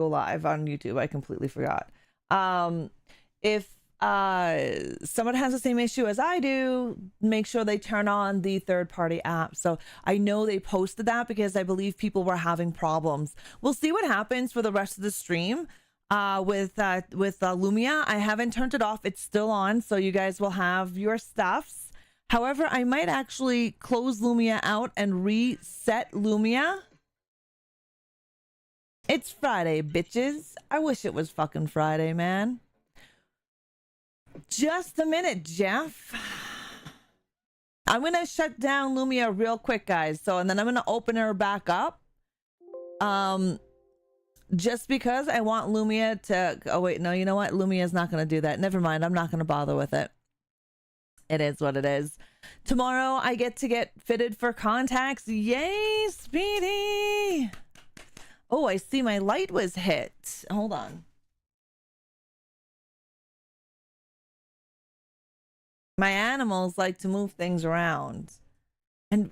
go live on YouTube. I completely forgot. If someone has the same issue as I do, make sure they turn on the third-party app. So I know they posted that because I believe people were having problems. We'll see what happens for the rest of the stream with Lumia. I haven't turned it off. It's still on, so you guys will have your stuffs. However, I might actually close Lumia out and reset Lumia. It's Friday, bitches. I wish it was fucking Friday, man. Just a minute, Jeff. I'm gonna shut down Lumia real quick, guys. So, and then I'm gonna open her back up. Just because I want Lumia to. Oh wait, no, you know what? Lumia is not gonna do that. Never mind. I'm not gonna bother with it. It is what it is. Tomorrow I get fitted for contacts. Yay, Speedy! Oh, I see my light was hit. Hold on. My animals like to move things around. And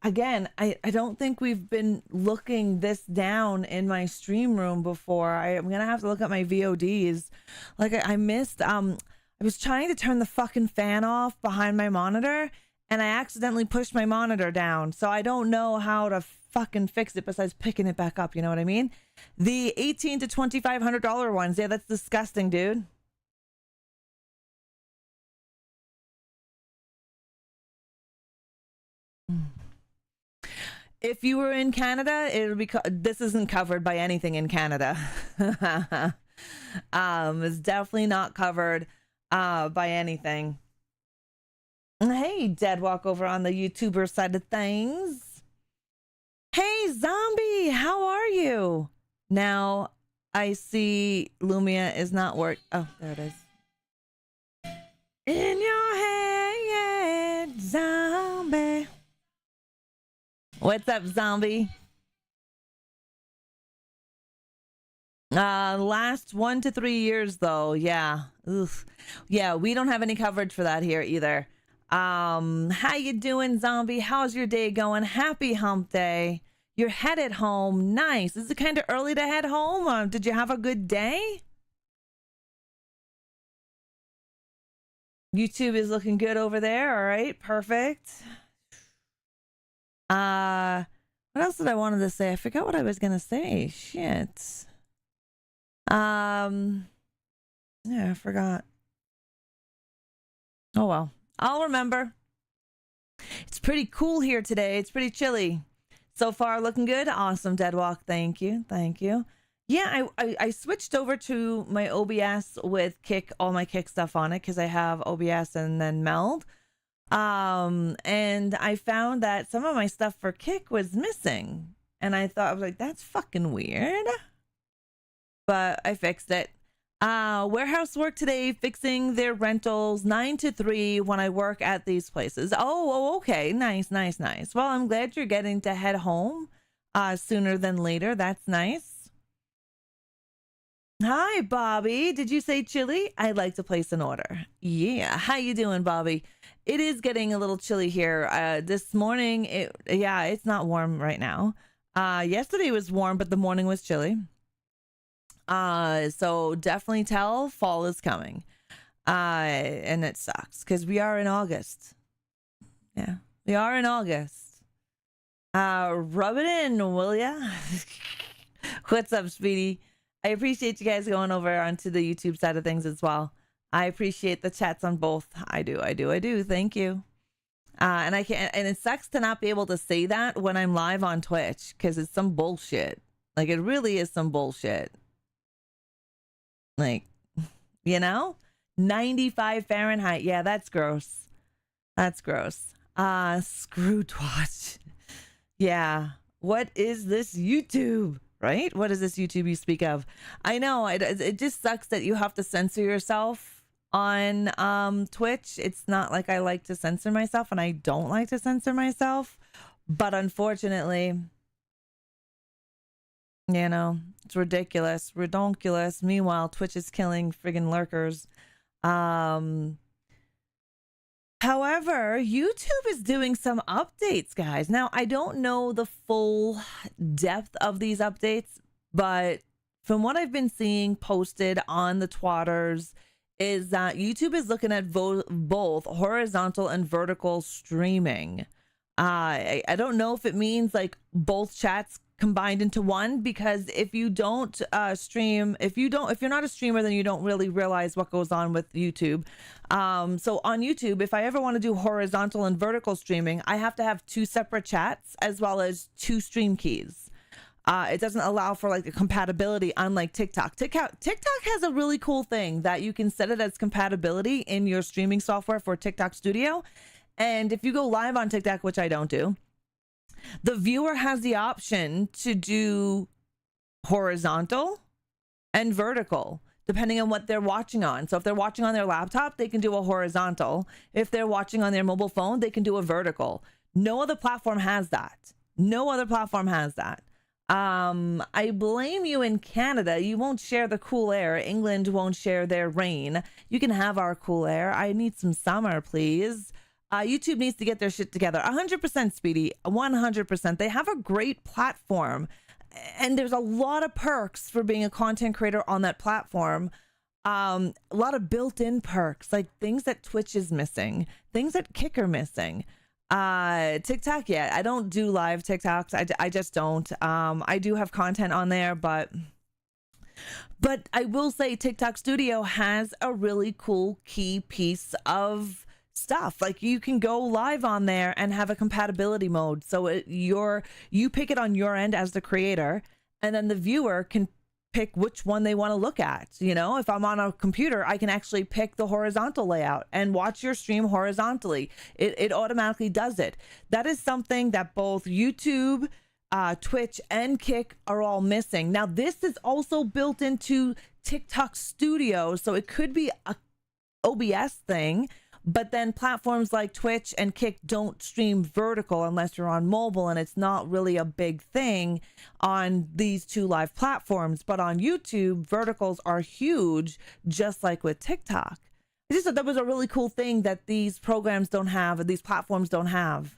again, I don't think we've been looking this down in my stream room before. I'm going to have to look at my VODs. Like I missed, I was trying to turn the fucking fan off behind my monitor and I accidentally pushed my monitor down. So I don't know how to fucking fix it besides picking it back up. You know what I mean? The $1,800 to $2,500 ones. Yeah, that's disgusting, dude. If you were in Canada, it would be this isn't covered by anything in Canada. It's definitely not covered by anything. Hey, Deadwalk over on the YouTuber side of things. Hey, Zombie, how are you? Now I see Lumia is not work. Oh, there it is. In your head, zombie. What's up, Zombie? Last 1 to 3 years though. Yeah. Oof. Yeah, we don't have any coverage for that here either. How you doing, Zombie? How's your day going? Happy hump day. You're headed home. Nice. Is it kind of early to head home? Did you have a good day? YouTube is looking good over there. All right, perfect. What else did I wanted to say? I forgot what I was gonna say. Shit. Yeah, I forgot. Oh well, I'll remember. It's pretty cool here today. It's pretty chilly. So far, looking good. Awesome, Deadwalk. Thank you. Thank you. Yeah, I switched over to my OBS with Kick, all my Kick stuff on it because I have OBS and then Meld. And I found that some of my stuff for Kick was missing. And I was like, that's fucking weird. But I fixed it. Warehouse work today, fixing their rentals 9 to 3 when I work at these places. Oh, okay. Nice, nice, nice. Well, I'm glad you're getting to head home sooner than later. That's nice. Hi, Bobby. Did you say chilly? I'd like to place an order. Yeah. How you doing, Bobby? It is getting a little chilly here. This morning, it's not warm right now. Yesterday was warm, but the morning was chilly. So definitely tell fall is coming. And it sucks because we are in August. Yeah, we are in August. Rub it in, will ya? What's up, Speedy? I appreciate you guys going over onto the YouTube side of things as well. I appreciate the chats on both. I do. Thank you. And it sucks to not be able to say that when I'm live on Twitch because it's some bullshit. Like it really is some bullshit. Like, you know, 95 Fahrenheit. Yeah, that's gross. That's gross. Screw twatch. Yeah. What is this YouTube? Right? What is this YouTube you speak of? I know it just sucks that you have to censor yourself on Twitch. It's not like I like to censor myself, and I don't like to censor myself, but unfortunately, you know, it's ridiculous, redonkulous. Meanwhile, Twitch is killing friggin' lurkers. However, YouTube is doing some updates, guys. Now, I don't know the full depth of these updates, but from what I've been seeing posted on the twatters, is that YouTube is looking at both horizontal and vertical streaming. I don't know if it means like both chats combined into one, because if you don't stream, if you're not a streamer, then you don't really realize what goes on with YouTube. So on YouTube, if I ever want to do horizontal and vertical streaming, I have to have 2 separate chats as well as 2 stream keys. It doesn't allow for like a compatibility, unlike TikTok. TikTok has a really cool thing that you can set it as compatibility in your streaming software for TikTok Studio. And if you go live on TikTok, which I don't do, the viewer has the option to do horizontal and vertical, depending on what they're watching on. So if they're watching on their laptop, they can do a horizontal. If they're watching on their mobile phone, they can do a vertical. No other platform has that. No other platform has that. I blame you in Canada. You won't share the cool air. England won't share their rain. You can have our cool air. I need some summer, please. YouTube needs to get their shit together. 100%, Speedy. 100%. They have a great platform, and there's a lot of perks for being a content creator on that platform. A lot of built-in perks, like things that Twitch is missing, things that Kick are missing. TikTok, yeah, I don't do live TikToks. I just don't. I do have content on there, but I will say TikTok Studio has a really cool key piece of stuff. Like you can go live on there and have a compatibility mode. So you pick it on your end as the creator, and then the viewer can pick which one they want to look at. You know, if I'm on a computer, I can actually pick the horizontal layout and watch your stream horizontally. It automatically does it. That is something that both YouTube, Twitch, and Kick are all missing. Now, this is also built into TikTok Studio, so it could be a OBS thing. But then platforms like Twitch and Kick don't stream vertical unless you're on mobile, and it's not really a big thing on these 2 live platforms. But on YouTube, verticals are huge, just like with TikTok. I just thought that was a really cool thing that these programs don't have, or these platforms don't have.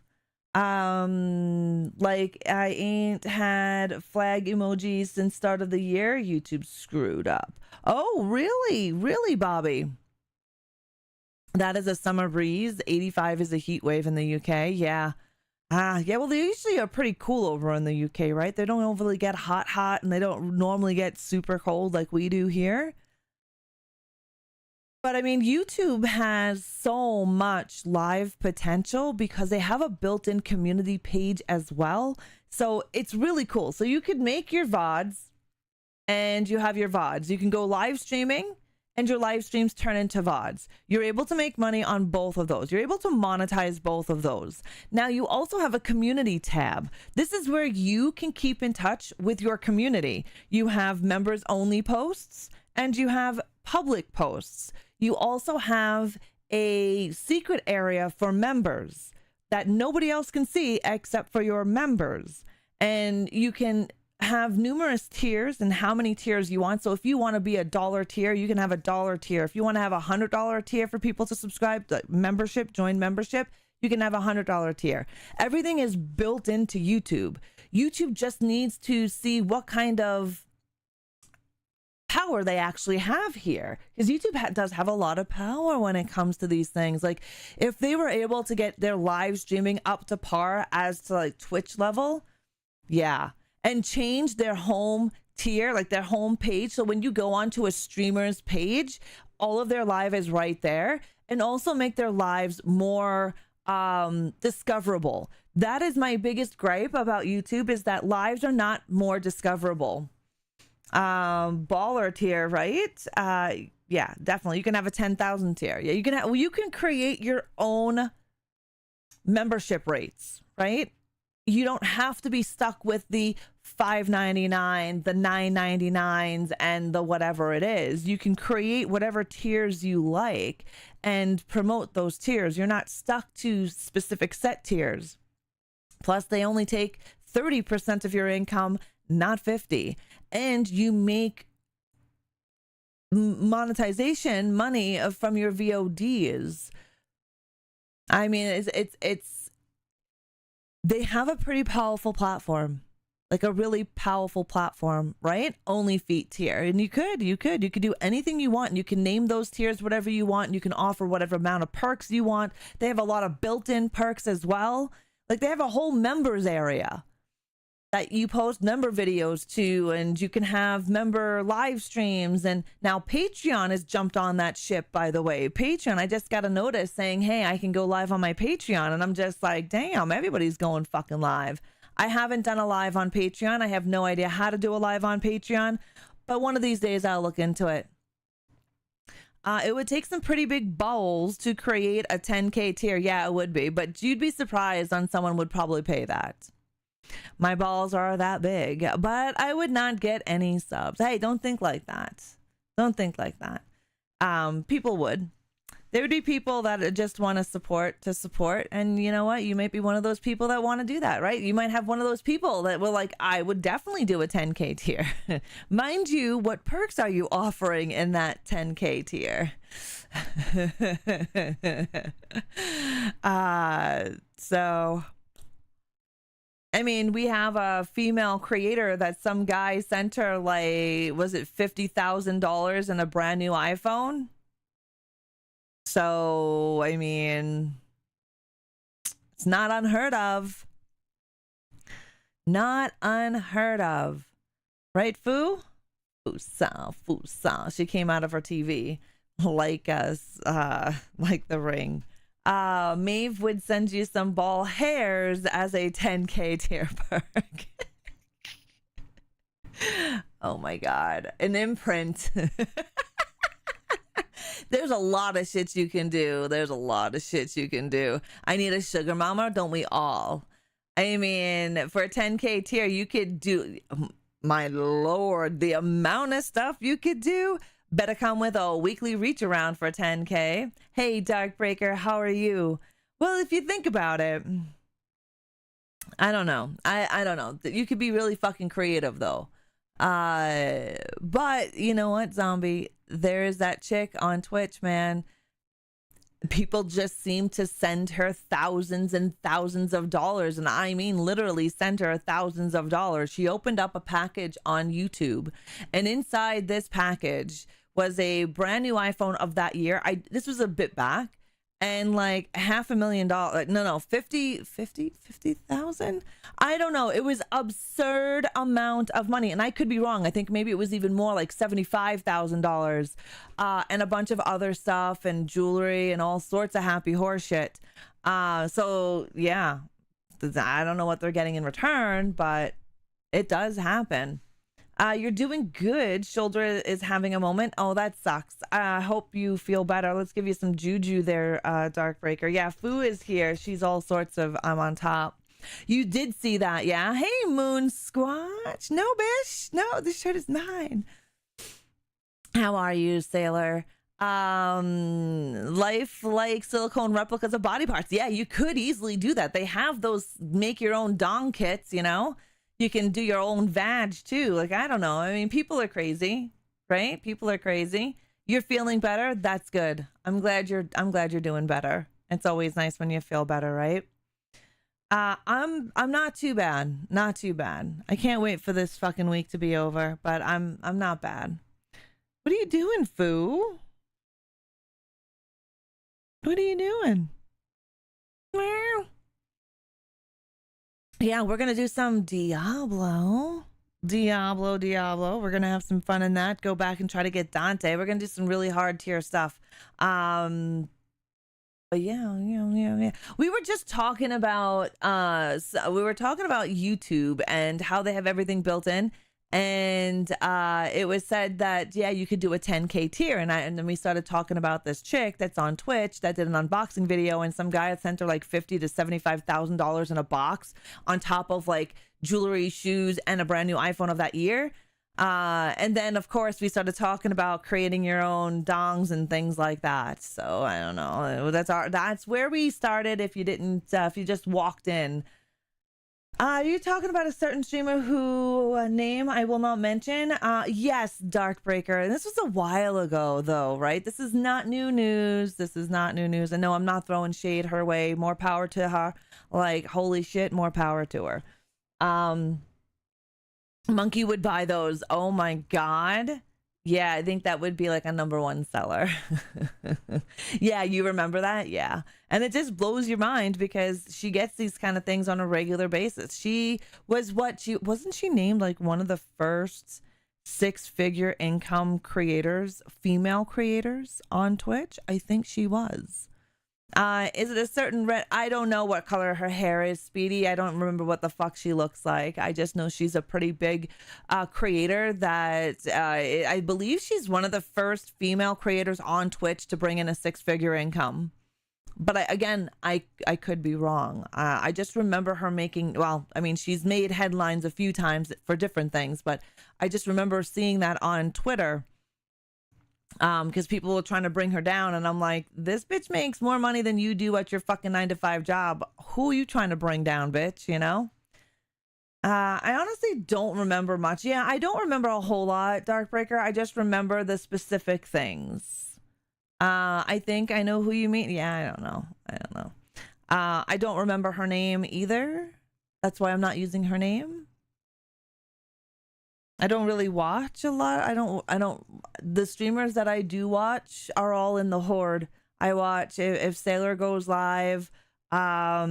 Like I ain't had flag emojis since start of the year. YouTube screwed up. Oh, really? Really, Bobby? That is a summer breeze. 85 is a heat wave in the UK. Yeah. Yeah, well, they usually are pretty cool over in the UK, right? They don't overly get hot, and they don't normally get super cold like we do here. But I mean, YouTube has so much live potential because they have a built-in community page as well. So it's really cool. So you could make your VODs, and you have your VODs. You can go live streaming, and your live streams turn into VODs. You're able to make money on both of those. You're able to monetize both of those. Now, you also have a community tab. This is where you can keep in touch with your community. You have members only posts, and you have public posts. You also have a secret area for members that nobody else can see except for your members. And you can have numerous tiers and how many tiers you want. So if you want to be a $1 tier, you can have a $1 tier. If you want to have a $100 tier for people to subscribe, like membership, join membership, you can have a $100 tier. Everything is built into YouTube. YouTube just needs to see what kind of power they actually have here, because YouTube does have a lot of power when it comes to these things. Like if they were able to get their live streaming up to par as to like Twitch level, yeah, and change their home tier, like their home page. So when you go onto a streamer's page, all of their live is right there, and also make their lives more discoverable. That is my biggest gripe about YouTube, is that lives are not more discoverable. Baller tier, right? Yeah, definitely. You can have a 10,000 tier. Yeah, you can have, well, you can create your own membership rates, right? You don't have to be stuck with the $5.99, the $9.99s, and the whatever it is. You can create whatever tiers you like and promote those tiers. You're not stuck to specific set tiers. Plus, they only take 30% of your income, not 50%. And you make monetization money from your VODs. I mean, it's they have a pretty powerful platform. like a really powerful platform, right? Only feet tier. And you could do anything you want. And you can name those tiers whatever you want. And you can offer whatever amount of perks you want. They have a lot of built-in perks as well. Like they have a whole members area that you post member videos to, and you can have member live streams. And now Patreon has jumped on that ship, by the way. Patreon, I just got a notice saying, hey, I can go live on my Patreon. And I'm just like, damn, everybody's going fucking live. I haven't done a live on Patreon. I have no idea how to do a live on Patreon, but one of these days I'll look into it. It would take some pretty big balls to create a 10K tier. Yeah, it would be, but you'd be surprised on someone would probably pay that. My balls are that big, but I would not get any subs. Hey, don't think like that. Don't think like that. People would. There would be people that just want to support. And you know what? You might be one of those people that want to do that, right? You might have one of those people that will like, I would definitely do a 10K tier. Mind you, what perks are you offering in that 10K tier? So, I mean, we have a female creator that some guy sent her like, was it $50,000 and a brand new iPhone? So, I mean, it's not unheard of. Not unheard of. Right, Foo? Foo. She came out of her TV like us, like the ring. Maeve would send you some ball hairs as a 10K tier perk. Oh my God. An imprint. There's a lot of shit you can do. I need a sugar mama, don't we all? I mean, for a 10K tier, you could do, my Lord, the amount of stuff you could do. Better come with a weekly reach around for 10K. Hey, Darkbreaker, how are you? Well, if you think about it, I don't know. I don't know. You could be really fucking creative though. But you know what, Zombie? There's that chick on Twitch, man. People just seem to send her thousands and thousands of dollars. And I mean, literally send her thousands of dollars. She opened up a package on YouTube. And inside this package was a brand new iPhone of that year. This was a bit back. And like $500,000, 50,000. I don't know. It was absurd amount of money. And I could be wrong. I think maybe it was even more like $75,000 and a bunch of other stuff and jewelry and all sorts of happy horse shit. So yeah, I don't know what they're getting in return, but it does happen. You're doing good. Shoulder is having a moment. Oh, that sucks. I hope you feel better. Let's give you some juju there, Darkbreaker. Yeah, Foo is here. She's all sorts of on top. You did see that, yeah? Hey, Moon Squatch. No, bish. No, this shirt is mine. How are you, Sailor? Life like silicone replicas of body parts. Yeah, you could easily do that. They have those make your own dong kits, you know? You can do your own vag too. Like, I don't know. I mean, people are crazy, right? People are crazy. You're feeling better. That's good. I'm glad you're doing better. It's always nice when you feel better, right? I'm not too bad. Not too bad. I can't wait for this fucking week to be over, but I'm not bad. What are you doing, Foo? What are you doing? Meow. Yeah, we're gonna do some Diablo. We're gonna have some fun in that. Go back and try to get Dante. We're gonna do some really hard tier stuff. But yeah. We were just talking about YouTube and how they have everything built in. And it was said that, yeah, you could do a 10K tier. And then we started talking about this chick that's on Twitch that did an unboxing video, and some guy had sent her like $50,000 to $75,000 in a box on top of like jewelry, shoes, and a brand new iPhone of that year. And then of course we started talking about creating your own dongs and things like that. So I don't know. That's where we started. If you just walked in. You're talking about a certain streamer who name I will not mention. Yes, Darkbreaker. And this was a while ago, though, right? This is not new news. And no, I'm not throwing shade her way. More power to her. Like, holy shit, more power to her. Monkey would buy those. Oh my God. Yeah, I think that would be like a #1 seller. Yeah, you remember that? Yeah. And it just blows your mind because she gets these kind of things on a regular basis. She was wasn't she named like one of the first 6-figure income creators, female creators on Twitch? I think she was. Is it a certain red? I don't know what color her hair is, Speedy. I don't remember what the fuck she looks like. I just know she's a pretty big creator that I believe she's one of the first female creators on Twitch to bring in a 6-figure income. But I could be wrong. I just remember her making, well, I mean, she's made headlines a few times for different things, but I just remember seeing that on Twitter. Because people were trying to bring her down, and I'm like, this bitch makes more money than you do at your fucking 9-to-5 job. Who are you trying to bring down, bitch? You know? I honestly don't remember much. Yeah, I don't remember a whole lot, Darkbreaker. I just remember the specific things. I think I know who you mean. Yeah, I don't know. I don't remember her name either. That's why I'm not using her name. I don't really watch a lot. The streamers that I do watch are all in the Horde. I watch if Sailor goes live, a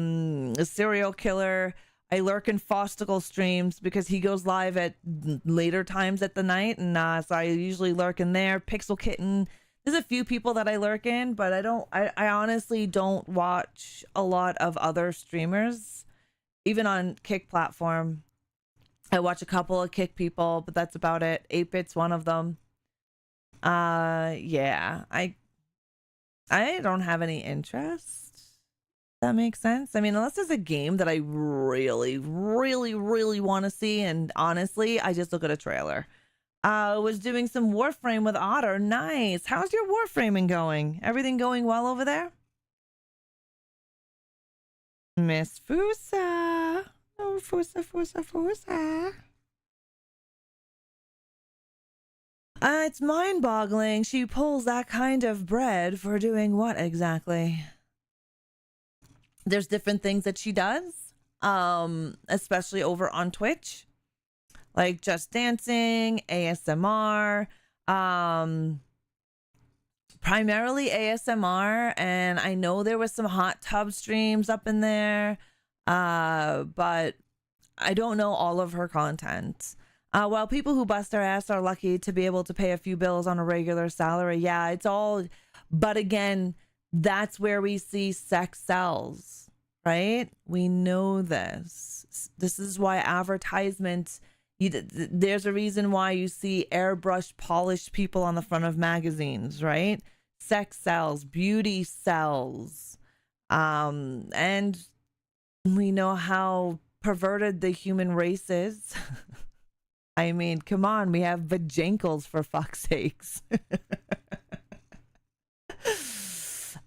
serial killer. I lurk in Fosticle streams because he goes live at later times at the night. And so I usually lurk in there. Pixel Kitten. There's a few people that I lurk in, but I honestly don't watch a lot of other streamers, even on Kick platform. I watch a couple of Kick people, but that's about it. 8-Bit's one of them. Yeah, I don't have any interest. That makes sense. I mean, unless there's a game that I really, really, really want to see, and honestly, I just look at a trailer. Was doing some Warframe with Otter. Nice. How's your Warframing going? Everything going well over there? Miss Fusa. Oh, Fusa. It's mind-boggling. She pulls that kind of bread for doing what exactly? There's different things that she does, especially over on Twitch, like Just Dancing, ASMR, primarily ASMR, and I know there was some hot tub streams up in there. But I don't know all of her content. While people who bust their ass are lucky to be able to pay a few bills on a regular salary, yeah, it's all, but again, that's where we see sex sells, right? We know this. This is why advertisements, there's a reason why you see airbrushed polished people on the front of magazines, right? Sex sells, beauty sells, and we know how perverted the human race is. I mean, come on, we have vajankles for fuck's sakes.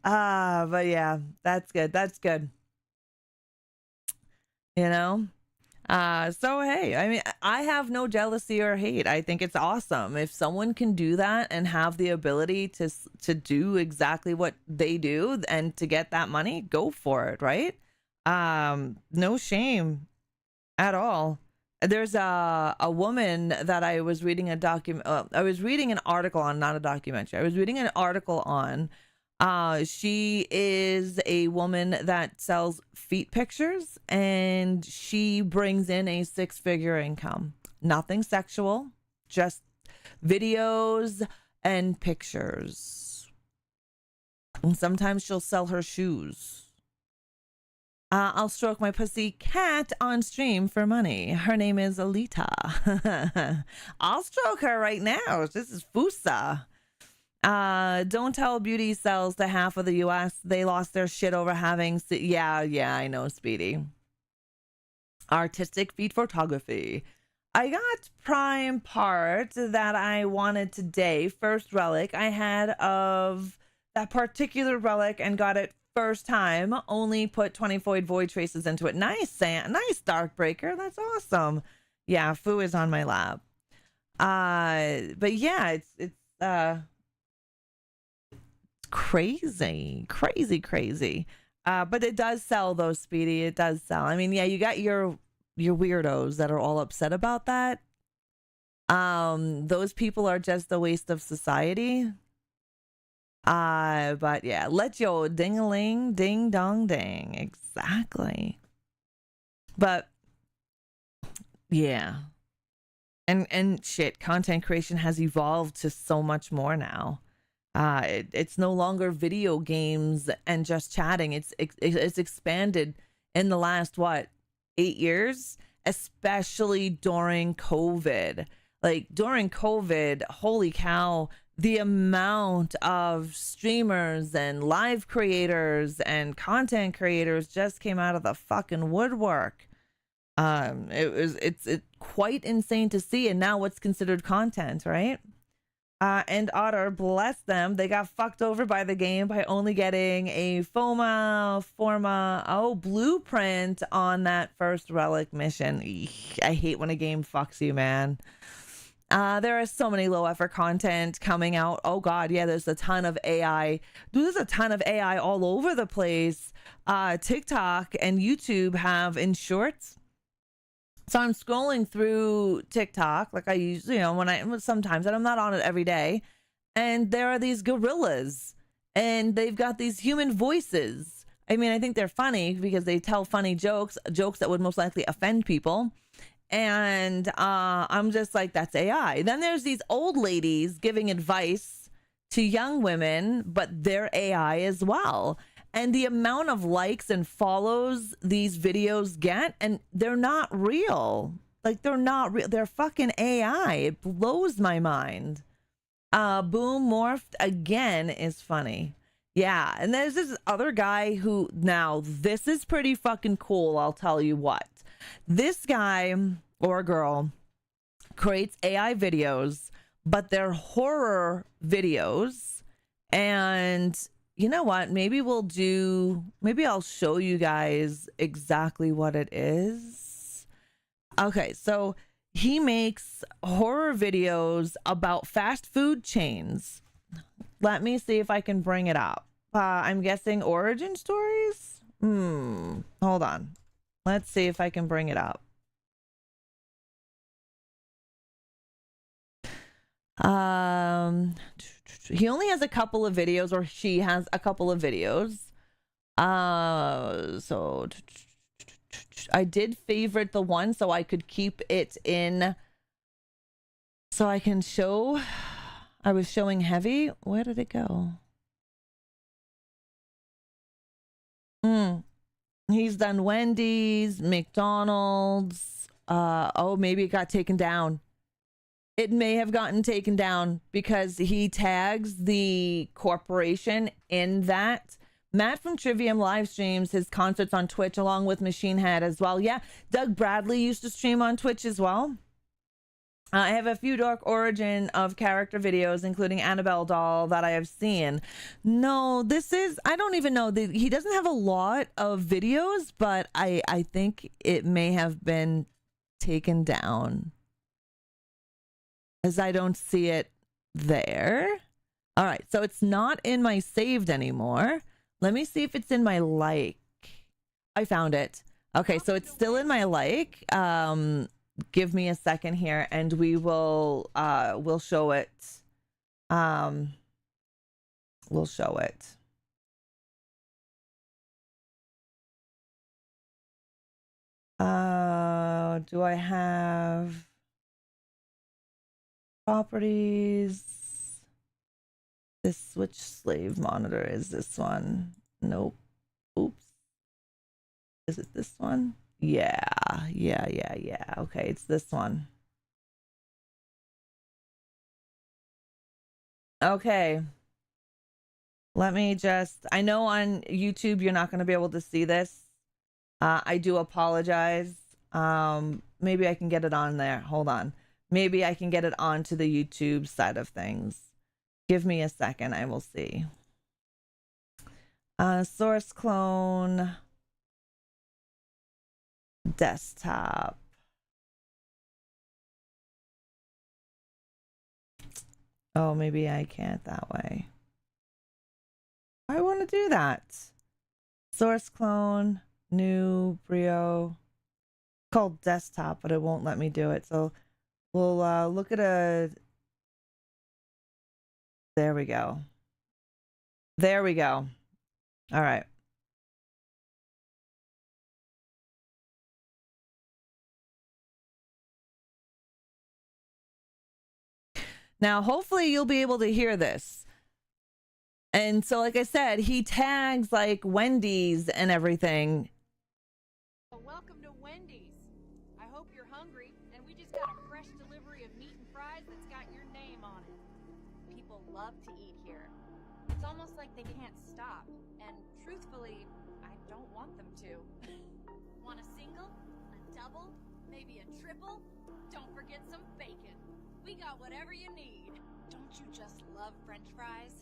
But yeah, that's good. That's good. You know? So hey, I mean, I have no jealousy or hate. I think it's awesome. If someone can do that and have the ability to do exactly what they do and to get that money, go for it, right? No shame at all. There's a woman that I was reading I was reading an article on, not a documentary. I was reading an article on. She is a woman that sells feet pictures, and she brings in a 6-figure income. Nothing sexual, just videos and pictures. And sometimes she'll sell her shoes. I'll stroke my pussy cat on stream for money. Her name is Alita. I'll stroke her right now. This is Fusa. Don't tell beauty sells to half of the US. They lost their shit over having... Yeah, I know, Speedy. Artistic feet photography. I got prime part that I wanted today. First relic I had of that particular relic and got it first time. Only put 20 void traces into it. Nice, Sam. Nice, Darkbreaker. That's awesome. Yeah, Fu is on my lap. But yeah, it's crazy. But it does sell though, Speedy. It does sell. I mean, yeah, you got your weirdos that are all upset about that. Those people are just a waste of society. But yeah, let your ding-a-ling, ding-dong-ding. Exactly. But yeah. And shit, content creation has evolved to so much more now. It's no longer video games and just chatting. It's expanded in the last 8 years, especially during COVID. Like during COVID, holy cow, the amount of streamers and live creators and content creators just came out of the fucking woodwork. It's quite insane to see, and now what's considered content, right? And Otter, bless them, they got fucked over by the game by only getting a blueprint on that first relic mission. Eesh, I hate when a game fucks you, man. There is so many low effort content coming out. Oh god, yeah, there's a ton of AI. There's a ton of AI all over the place. TikTok and YouTube have in shorts. So I'm scrolling through TikTok like I usually, sometimes, and I'm not on it every day. And there are these gorillas, and they've got these human voices. I mean, I think they're funny because they tell funny jokes that would most likely offend people. And I'm just like, that's AI. Then there's these old ladies giving advice to young women, but they're AI as well. And the amount of likes and follows these videos get, and they're not real. Like, they're not real. They're fucking AI. It blows my mind. Boom Morphed again is funny. Yeah, and there's this other guy who, now this is pretty fucking cool, I'll tell you what. This guy or girl creates AI videos, but they're horror videos. And you know what? Maybe I'll show you guys exactly what it is. Okay, so he makes horror videos about fast food chains. Let me see if I can bring it up. I'm guessing origin stories? Hold on. Let's see if I can bring it up. He only has a couple of videos, or she has a couple of videos. So I did favorite the one so I could keep it in, so I can show. I was showing heavy. Where did it go? He's done Wendy's, McDonald's. Oh, maybe it got taken down. It may have gotten taken down because he tags the corporation in that. Matt from Trivium live streams his concerts on Twitch along with Machine Head as well. Yeah, Doug Bradley used to stream on Twitch as well. I have a few Dark Origin of character videos, including Annabelle doll, that I have seen. No, this is, I don't even know. He doesn't have a lot of videos, but I think it may have been taken down, as I don't see it there. All right, so it's not in my saved anymore. Let me see if it's in my like. I found it. Okay, so it's still in my like. Give me a second here and we'll show it. We'll show it. Do I have properties? This switch slave monitor is this one. Nope. Oops. Is it this one? Yeah. Okay, it's this one. Okay. Let me just, I know on YouTube you're not going to be able to see this. I do apologize. Maybe I can get it on there. Hold on. Maybe I can get it onto the YouTube side of things. Give me a second. I will see. Source clone. Desktop. Oh, maybe I can't that way. I want to do that. Source clone, new Brio, called desktop, but it won't let me do it. So We'll look at a... There we go. There we go. All right. Now, hopefully you'll be able to hear this. And so, like I said, he tags like Wendy's and everything. Welcome to Wendy's. I hope you're hungry, and we just got a fresh delivery of meat and fries that's got your name on it. People love to eat here. It's almost like they can't stop, and truthfully, I don't want them to. Want a single? A double? Maybe a triple? Don't forget some bacon. We got whatever you need. Don't you just love French fries?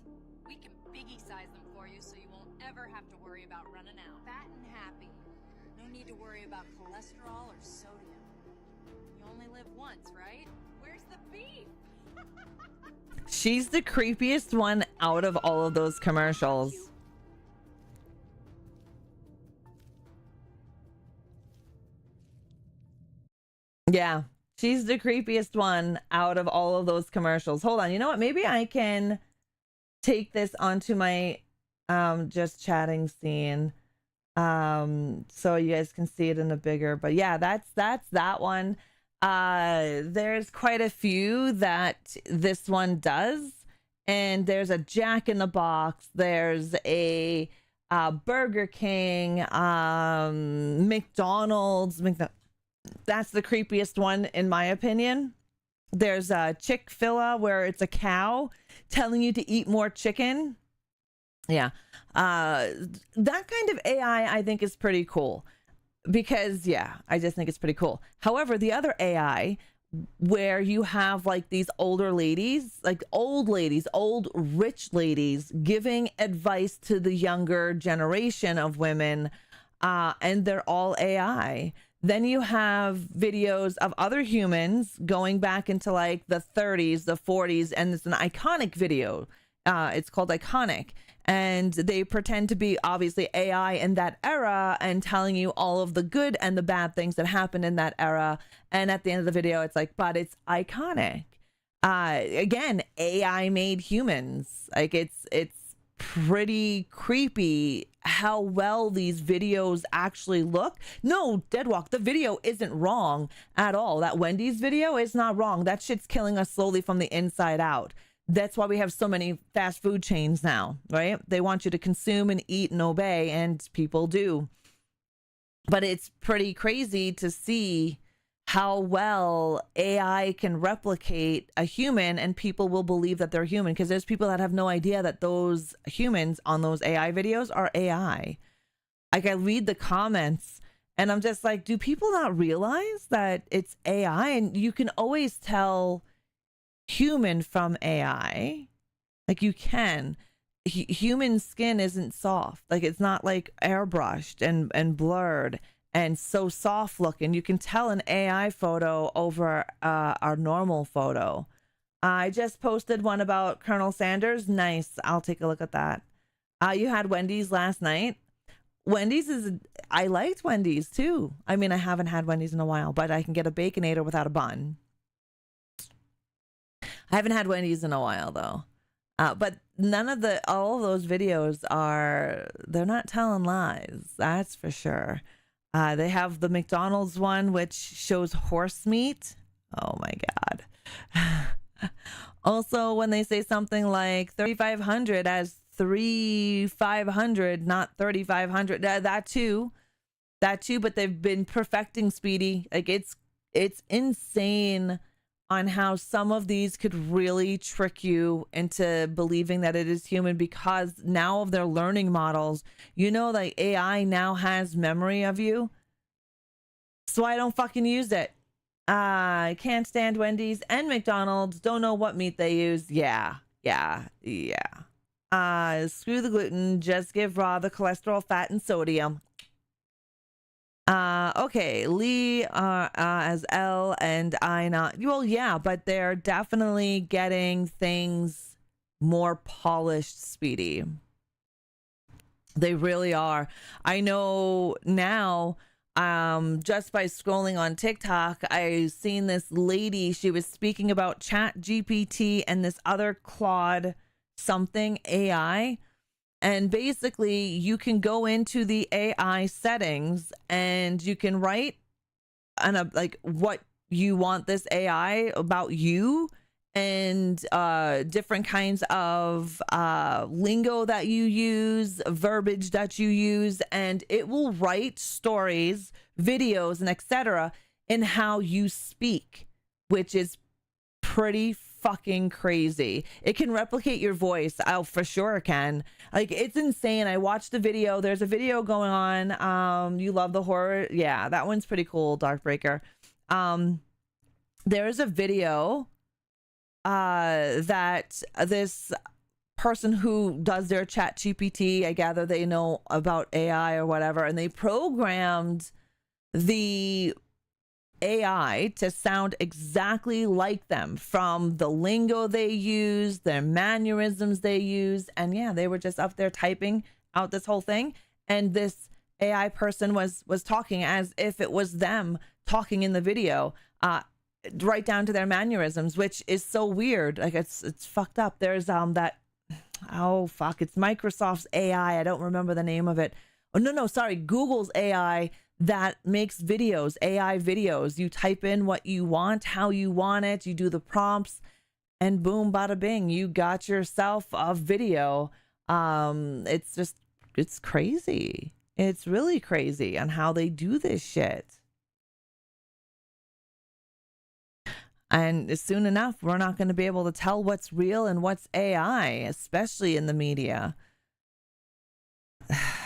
We can biggie size them for you so you won't ever have to worry about running out. Fat and happy. No need to worry about cholesterol or sodium. You only live once, right? Where's the beef? She's the creepiest one out of all of those commercials. Yeah, she's the creepiest one out of all of those commercials. Hold on, you know what? Maybe I can take this onto my just chatting scene so you guys can see it in a bigger, but yeah, that's that one. There's quite a few that this one does, and there's a Jack in the Box, there's a Burger King, McDonald's. That's the creepiest one in my opinion. There's a Chick-fil-A where it's a cow telling you to eat more chicken. Yeah, that kind of AI I think is pretty cool, because yeah, I just think it's pretty cool. However, the other AI where you have like these older ladies, like old ladies, old rich ladies giving advice to the younger generation of women, and they're all AI. Then you have videos of other humans going back into like the 30s, the 40s, and it's an iconic video. It's called Iconic. And they pretend to be obviously AI in that era and telling you all of the good and the bad things that happened in that era. And at the end of the video, it's like, but it's iconic. Again, AI made humans. Like it's pretty creepy how well these videos actually look. No, Deadwalk, the video isn't wrong at all. That Wendy's video is not wrong. That shit's killing us slowly from the inside out. That's why we have so many fast food chains now, right? They want you to consume and eat and obey, and people do. But it's pretty crazy to see how well AI can replicate a human, and people will believe that they're human, because there's people that have no idea that those humans on those AI videos are AI. Like, I read the comments and I'm just like, do people not realize that it's AI? And you can always tell human from AI. Like, you can. Human skin isn't soft. Like, it's not like airbrushed and blurred and so soft looking. You can tell an AI photo over our normal photo. I just posted one about Colonel Sanders. Nice. I'll take a look at that. You had Wendy's last night. I liked Wendy's too. I mean, I haven't had Wendy's in a while, but I can get a Baconator without a bun. I haven't had Wendy's in a while though. But all of those videos they're not telling lies. That's for sure. They have the McDonald's one, which shows horse meat. Oh my God. Also, when they say something like 3,500 as 3,500, not 3,500, that too, but they've been perfecting Speedy. Like, it's insane on how some of these could really trick you into believing that it is human, because now of their learning models, like AI now has memory of you. So I don't fucking use it. I can't stand Wendy's and McDonald's. Don't know what meat they use. Yeah. Screw the gluten. Just give raw the cholesterol, fat, and sodium. Okay, Lee as L and I not. Well, yeah, but they're definitely getting things more polished, Speedy. They really are. I know now just by scrolling on TikTok, I seen this lady. She was speaking about Chat GPT and this other Claude something AI. And basically, you can go into the AI settings and you can write like what you want this AI about you, and different kinds of lingo that you use, verbiage that you use, and it will write stories, videos, and etc. in how you speak, which is pretty fucking crazy. It can replicate your voice. Oh, for sure it can. Like, it's insane. I watched the video. There's a video going on. You love the horror. Yeah, that one's pretty cool, Darkbreaker. There's a video that this person who does their Chat GPT, I gather they know about AI or whatever, and they programmed the AI to sound exactly like them, from the lingo they use, their mannerisms they use. And yeah, they were just up there typing out this whole thing, and this AI person was talking as if it was them talking in the video, right down to their mannerisms, which is so weird. Like, it's fucked up. There's that, oh fuck, it's Microsoft's AI, I don't remember the name of it. Oh no, sorry, Google's AI that makes videos, AI videos. You type in what you want, how you want it, you do the prompts, and boom, bada bing, you got yourself a video. It's crazy. It's really crazy on how they do this shit. And soon enough, we're not going to be able to tell what's real and what's AI, especially in the media.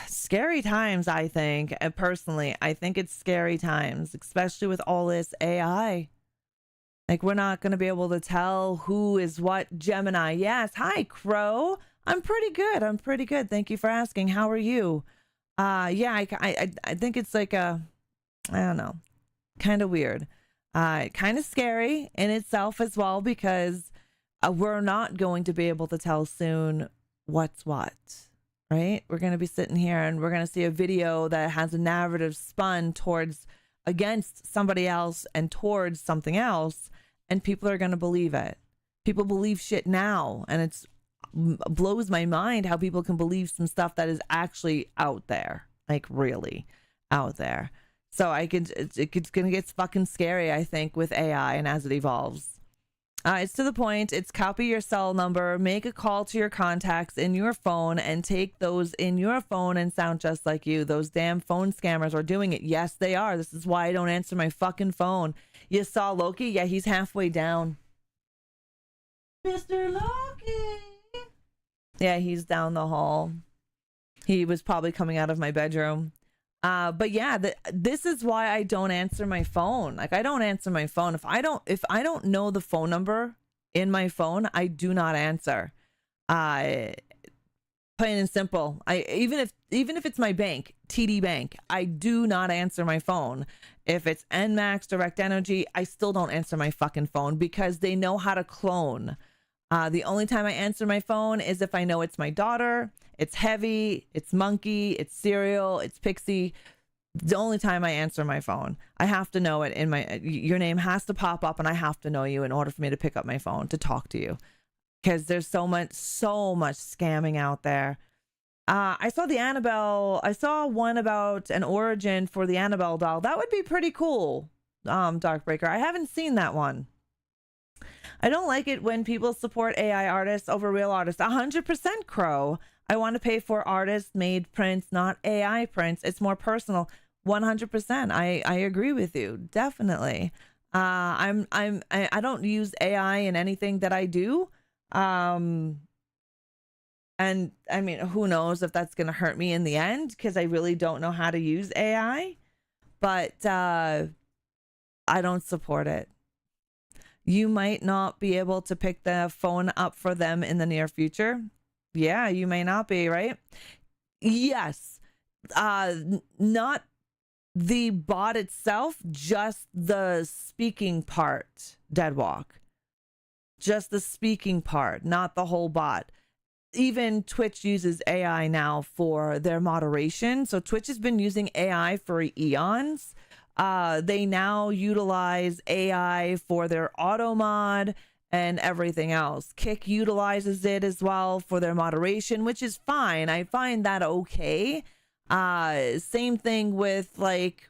Scary times, I think. Personally, I think it's scary times, especially with all this AI. Like, we're not going to be able to tell who is what. Gemini, yes. Hi, Crow. I'm pretty good. Thank you for asking. How are you? Yeah, I think it's like I don't know, kind of weird. Kind of scary in itself as well, because we're not going to be able to tell soon what's what, right? We're going to be sitting here and we're going to see a video that has a narrative spun towards against somebody else and towards something else, and people are going to believe it. People believe shit now, and it blows my mind how people can believe some stuff that is actually out there, like really out there. So it's going to get fucking scary, I think, with AI and as it evolves. It's to the point. It's copy your cell number, make a call to your contacts in your phone, and take those in your phone and sound just like you. Those damn phone scammers are doing it. Yes, they are. This is why I don't answer my fucking phone. You saw Loki? Yeah, he's halfway down. Mr. Loki! Yeah, he's down the hall. He was probably coming out of my bedroom. But yeah, this is why I don't answer my phone. Like, I don't answer my phone. If I don't know the phone number in my phone, I do not answer. Plain and simple. Even if it's my bank, TD Bank, I do not answer my phone. If it's NMAX, Direct Energy, I still don't answer my fucking phone, because they know how to clone. The only time I answer my phone is if I know it's my daughter, it's Heavy, it's Monkey, it's Cereal, it's Pixie. The only time I answer my phone, I have to know it your name has to pop up, and I have to know you in order for me to pick up my phone to talk to you, because there's so much scamming out there. I saw one about an origin for the Annabelle doll. That would be pretty cool. Darkbreaker, I haven't seen that one. I don't like it when people support AI artists over real artists. 100%, Crow. I want to pay for artist-made prints, not AI prints. It's more personal. 100%. I agree with you. Definitely. I don't use AI in anything that I do. And I mean, who knows if that's going to hurt me in the end, because I really don't know how to use AI. But I don't support it. You might not be able to pick the phone up for them in the near future. Yeah, you may not be, right? Yes. Not the bot itself, just the speaking part, Deadwalk. Just the speaking part, not the whole bot. even Twitch uses AI now for their moderation. So Twitch has been using AI for eons. They now utilize AI for their auto mod and everything else. Kick utilizes it as well for their moderation, which is fine. I find that okay. Same thing with like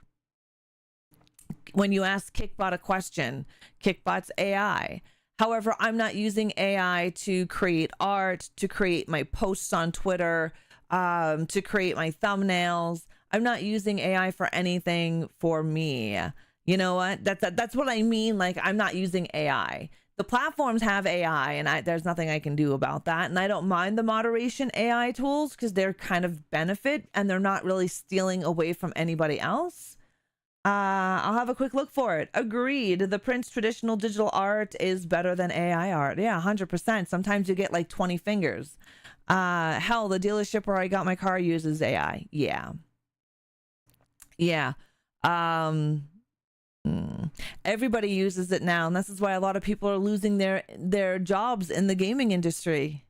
when you ask Kickbot a question, Kickbot's AI. However, I'm not using AI to create art, to create my posts on Twitter, to create my thumbnails. I'm not using AI for anything for me. You know what? That's what I mean. Like, I'm not using AI. The platforms have AI, and there's nothing I can do about that. And I don't mind the moderation AI tools because they're kind of benefit and they're not really stealing away from anybody else. I'll have a quick look for it. Agreed. The Prince traditional digital art is better than AI art. Yeah, 100%. Sometimes you get like 20 fingers. Hell, the dealership where I got my car uses AI. Yeah. Yeah. Everybody uses it now, and this is why a lot of people are losing their jobs in the gaming industry.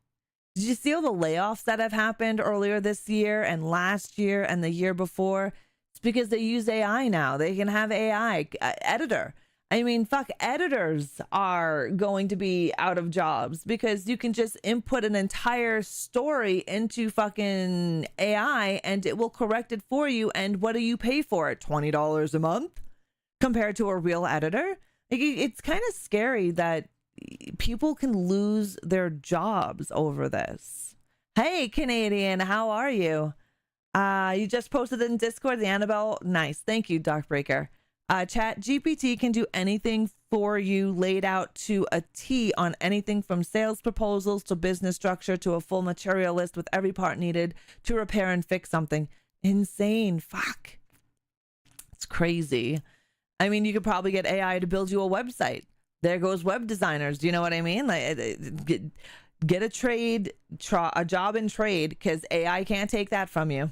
Did you see all the layoffs that have happened earlier this year and last year and the year before? It's because they use AI now. They can have AI editor. I mean, fuck, editors are going to be out of jobs because you can just input an entire story into fucking AI and it will correct it for you. And what do you pay for it? $20 a month compared to a real editor? Like, it's kind of scary that people can lose their jobs over this. Hey, Canadian, how are you? You just posted in Discord, the Annabelle. Nice. Thank you, Darkbreaker. Chat GPT can do anything for you, laid out to a T on anything from sales proposals to business structure to a full material list with every part needed to repair and fix something. Insane. Fuck. It's crazy. I mean, you could probably get AI to build you a website. There goes web designers. Do you know what I mean? Like, get a trade, a job in trade, because AI can't take that from you.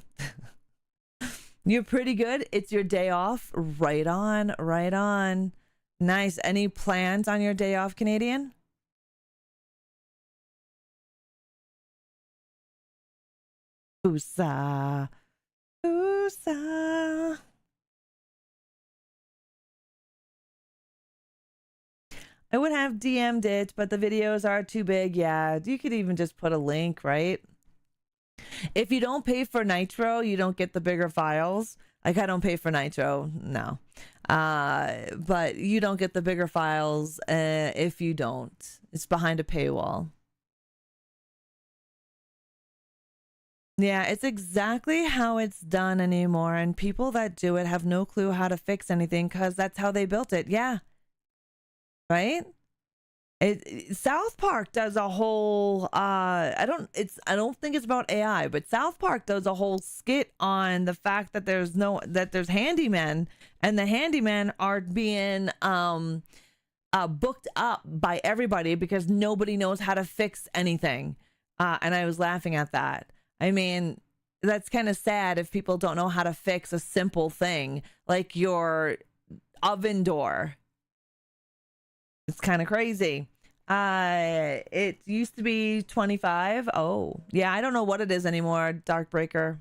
You're pretty good. It's your day off. Right on, right on. Nice. Any plans on your day off, Canadian? Oosa. Oosa. I would have DM'd it, but the videos are too big. Yeah, you could even just put a link, right? If you don't pay for Nitro, you don't get the bigger files. Like, I don't pay for Nitro, no. But you don't get the bigger files if you don't. It's behind a paywall. Yeah, it's exactly how it's done anymore. And people that do it have no clue how to fix anything because that's how they built it. Yeah. Right? South Park does a whole I don't think it's about AI, but South Park does a whole skit on the fact that there's handymen, and the handymen are being booked up by everybody because nobody knows how to fix anything. And I was laughing at that. I mean, that's kind of sad if people don't know how to fix a simple thing like your oven door. It's kind of crazy. It used to be 25. Oh, yeah, I don't know what it is anymore, Darkbreaker.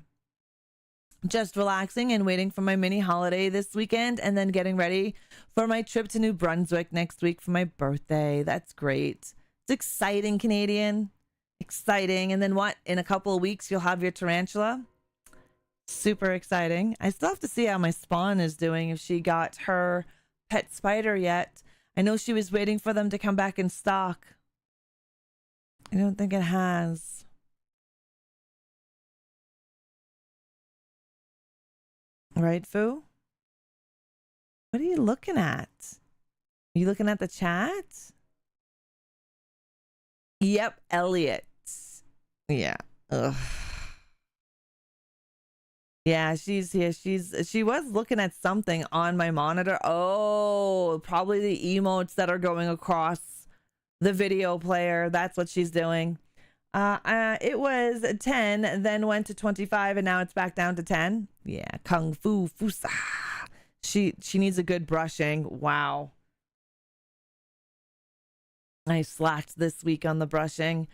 Just relaxing and waiting for my mini holiday this weekend and then getting ready for my trip to New Brunswick next week for my birthday. That's great. It's exciting, Canadian. Exciting. And then what? In a couple of weeks, you'll have your tarantula. Super exciting. I still have to see how my Spawn is doing, if she got her pet spider yet. I know she was waiting for them to come back in stock. I don't think it has. Right, Foo? What are you looking at? Are you looking at the chat? Yep, Elliot. Yeah. Ugh. Yeah, she's here. She was looking at something on my monitor. Oh, probably the emotes that are going across the video player. That's what she's doing. It was 10, then went to 25, and now it's back down to 10. Yeah, Kung Fu Fusa. She needs a good brushing. Wow. I slacked this week on the brushing.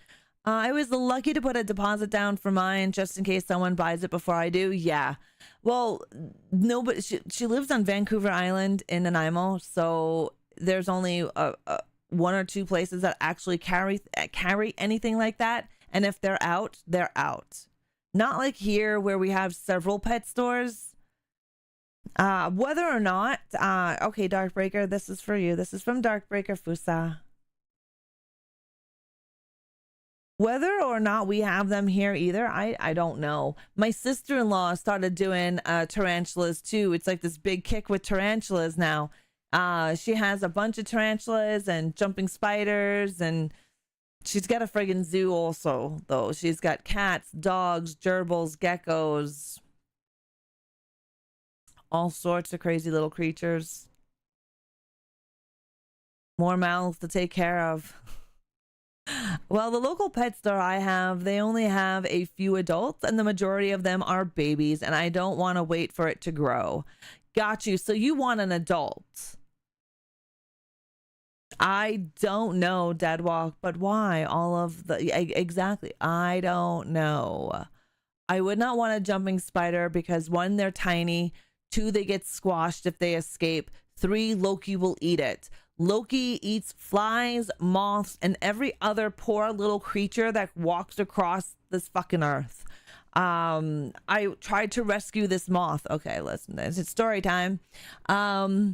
I was lucky to put a deposit down for mine just in case someone buys it before I do. Yeah. Well, no, but she lives on Vancouver Island in Nanaimo, so there's only one or two places that actually carry anything like that. And if they're out, they're out. Not like here where we have several pet stores. Whether or not, okay, Darkbreaker, this is for you. This is from Darkbreaker Fusa. Whether or not we have them here either, I don't know. My sister-in-law started doing tarantulas too. It's like this big kick with tarantulas now. She has a bunch of tarantulas and jumping spiders, and she's got a friggin' zoo also, though. She's got cats, dogs, gerbils, geckos, all sorts of crazy little creatures. More mouths to take care of. Well, the local pet store I have, they only have a few adults and the majority of them are babies, and I don't want to wait for it to grow. Got you. So you want an adult. I don't know, Deadwalk, but why? All of the... Exactly. I don't know. I would not want a jumping spider because 1, they're tiny. 2, they get squashed if they escape. 3, Loki will eat it. Loki eats flies, moths, and every other poor little creature that walks across this fucking earth. I tried to rescue this moth. Okay, listen, it's story time. I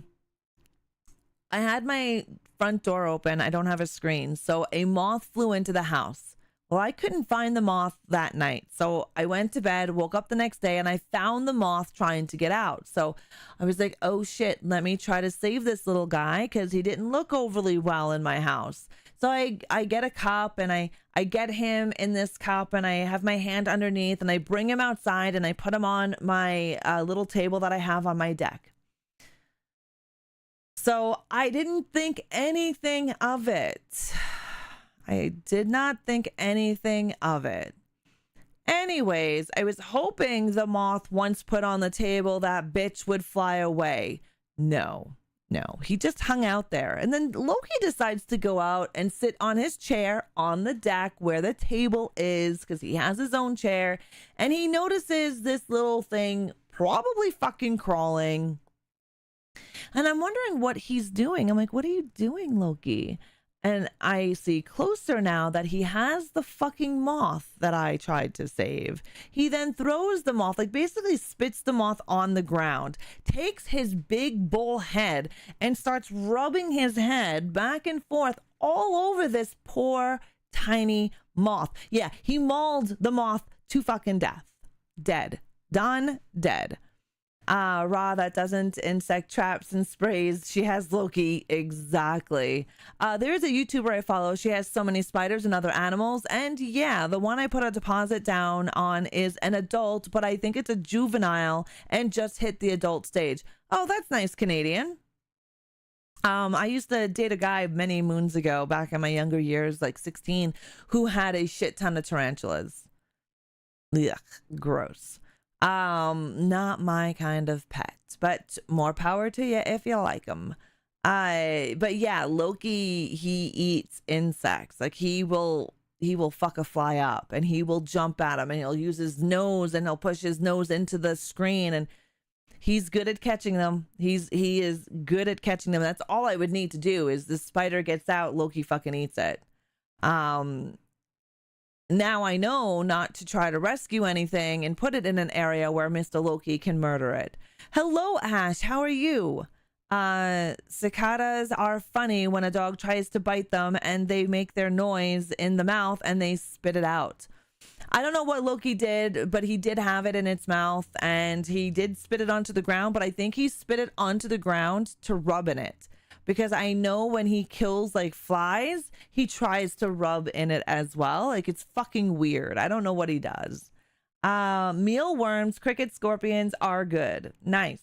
had my front door open. I don't have a screen. So a moth flew into the house. Well, I couldn't find the moth that night. So I went to bed, woke up the next day, and I found the moth trying to get out. So I was like, oh shit, let me try to save this little guy because he didn't look overly well in my house. So I get a cup and I get him in this cup and I have my hand underneath and I bring him outside and I put him on my little table that I have on my deck. So I didn't think anything of it. I did not think anything of it. Anyways, I was hoping the moth, once put on the table, that bitch would fly away. No, he just hung out there. And then Loki decides to go out and sit on his chair on the deck where the table is, because he has his own chair. And he notices this little thing probably fucking crawling. And I'm wondering what he's doing. I'm like, what are you doing, Loki? And I see closer now that he has the fucking moth that I tried to save. He then throws the moth, like basically spits the moth on the ground, takes his big bull head and starts rubbing his head back and forth all over this poor tiny moth. Yeah, he mauled the moth to fucking death. Dead. Done. Dead. Ra, that doesn't insect traps and sprays. She has Loki. Exactly. There's a YouTuber I follow. She has so many spiders and other animals. And yeah, the one I put a deposit down on is an adult, but I think it's a juvenile and just hit the adult stage. Oh, that's nice, Canadian. I used to date a guy many moons ago, back in my younger years, like 16, who had a shit ton of tarantulas. Ugh, gross. Not my kind of pet, but more power to you if you like them. But yeah, Loki, he eats insects. Like he will fuck a fly up and he will jump at him and he'll use his nose and he'll push his nose into the screen, and he's good at catching them. He is good at catching them. That's all I would need to do is the spider gets out, Loki fucking eats it. Now I know not to try to rescue anything and put it in an area where Mr. Loki can murder it. Hello, Ash. How are you? Cicadas are funny when a dog tries to bite them and they make their noise in the mouth and they spit it out. I don't know what Loki did, but he did have it in its mouth and he did spit it onto the ground, but I think he spit it onto the ground to rub in it. Because I know when he kills like flies, he tries to rub in it as well. Like it's fucking weird. I don't know what he does. Mealworms, crickets, scorpions are good. Nice.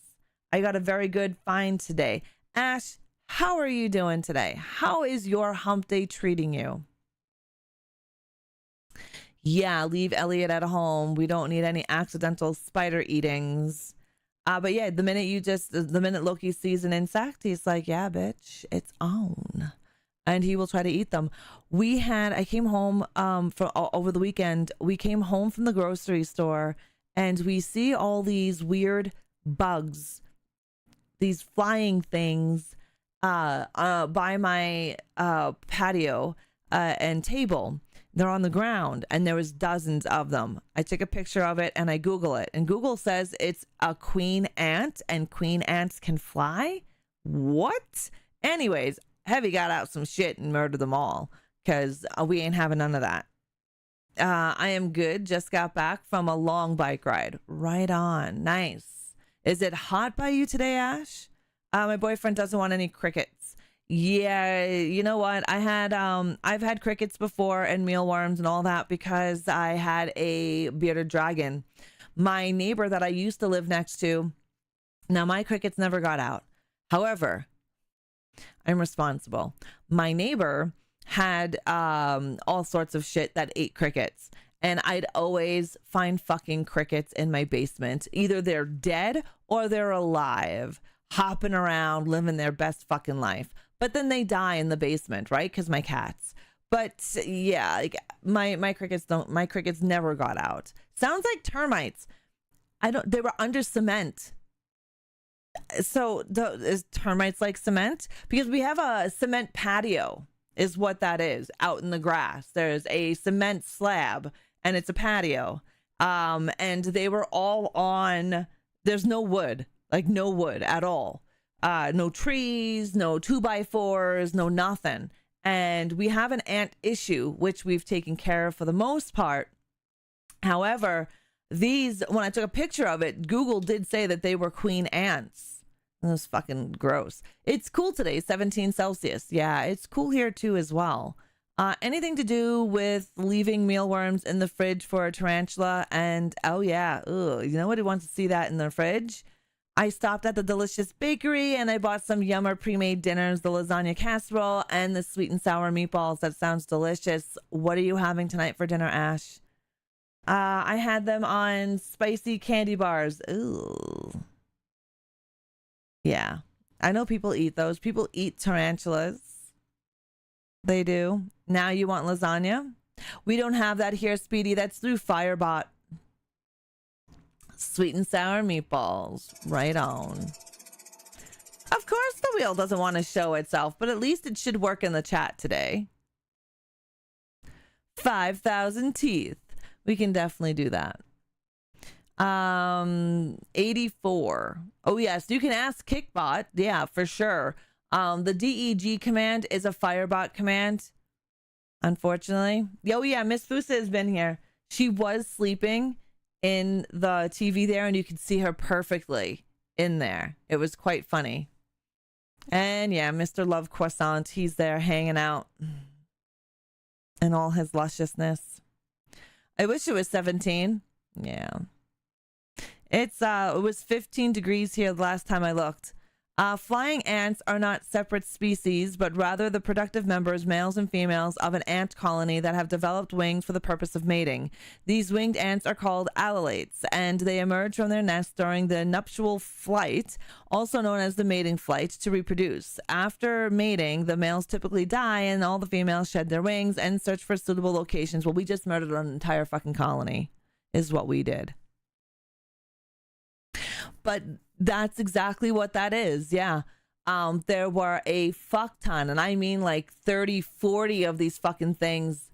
I got a very good find today. Ash, how are you doing today? How is your hump day treating you? Yeah, leave Elliot at home. We don't need any accidental spider eatings. But yeah, the minute Loki sees an insect, he's like, yeah, bitch, it's on. and he will try to eat them. I came home over the weekend. We came home from the grocery store, and we see all these weird bugs, these flying things by my patio and table. They're on the ground, and there was dozens of them. I took a picture of it and I Google it, and Google says it's a queen ant, and queen ants can fly. What? Anyways, Heavy got out some shit and murdered them all, because we ain't having none of that. I am good. Just got back from a long bike ride. Right on. Nice. Is it hot by you today, Ash? My boyfriend doesn't want any crickets. Yeah, you know what? I've had crickets before and mealworms and all that because I had a bearded dragon. My neighbor that I used to live next to, now my crickets never got out. However, I'm responsible. My neighbor had all sorts of shit that ate crickets, and I'd always find fucking crickets in my basement. Either they're dead or they're alive, hopping around, living their best fucking life. But then they die in the basement, right? Because my cats. But yeah, like my crickets never got out. Sounds like termites. They were under cement. So is termites like cement? Because we have a cement patio is what that is out in the grass. There's a cement slab and it's a patio. And they were all on, there's no wood, like no wood at all. No trees, no 2x4s, no nothing. And we have an ant issue, which we've taken care of for the most part. However, when I took a picture of it, Google did say that they were queen ants. It was fucking gross. It's cool today, 17 Celsius. Yeah, it's cool here too as well. Anything to do with leaving mealworms in the fridge for a tarantula? And oh yeah, ugh, you know what? Who wants to see that in the fridge? I stopped at the Delicious Bakery and I bought some Yummer pre-made dinners, the lasagna casserole and the sweet and sour meatballs. That sounds delicious. What are you having tonight for dinner, Ash? I had them on spicy candy bars. Ooh. Yeah. I know people eat those. People eat tarantulas. They do. Now you want lasagna? We don't have that here, Speedy. That's through Firebot. Sweet and sour meatballs. Right on. Of course the wheel doesn't want to show itself, but at least it should work in the chat today. 5,000 teeth. We can definitely do that. 84. Oh yes, you can ask Kickbot. Yeah, for sure. The DEG command is a Firebot command. Unfortunately. Oh yeah, Miss Fusa has been here. She was sleeping in the TV there, and you could see her perfectly in there. It was quite funny. And yeah, Mr. Love Croissant, he's there hanging out in all his lusciousness. I wish it was 17. Yeah. It was 15 degrees here the last time I looked. Flying ants are not separate species, but rather the productive members, males and females, of an ant colony that have developed wings for the purpose of mating. These winged ants are called alalates, and they emerge from their nest during the nuptial flight, also known as the mating flight, to reproduce. After mating, the males typically die, and all the females shed their wings and search for suitable locations. Well, we just murdered an entire fucking colony, is what we did. But that's exactly what that is. Yeah. There were a fuck ton, and I mean like 30, 40 of these fucking things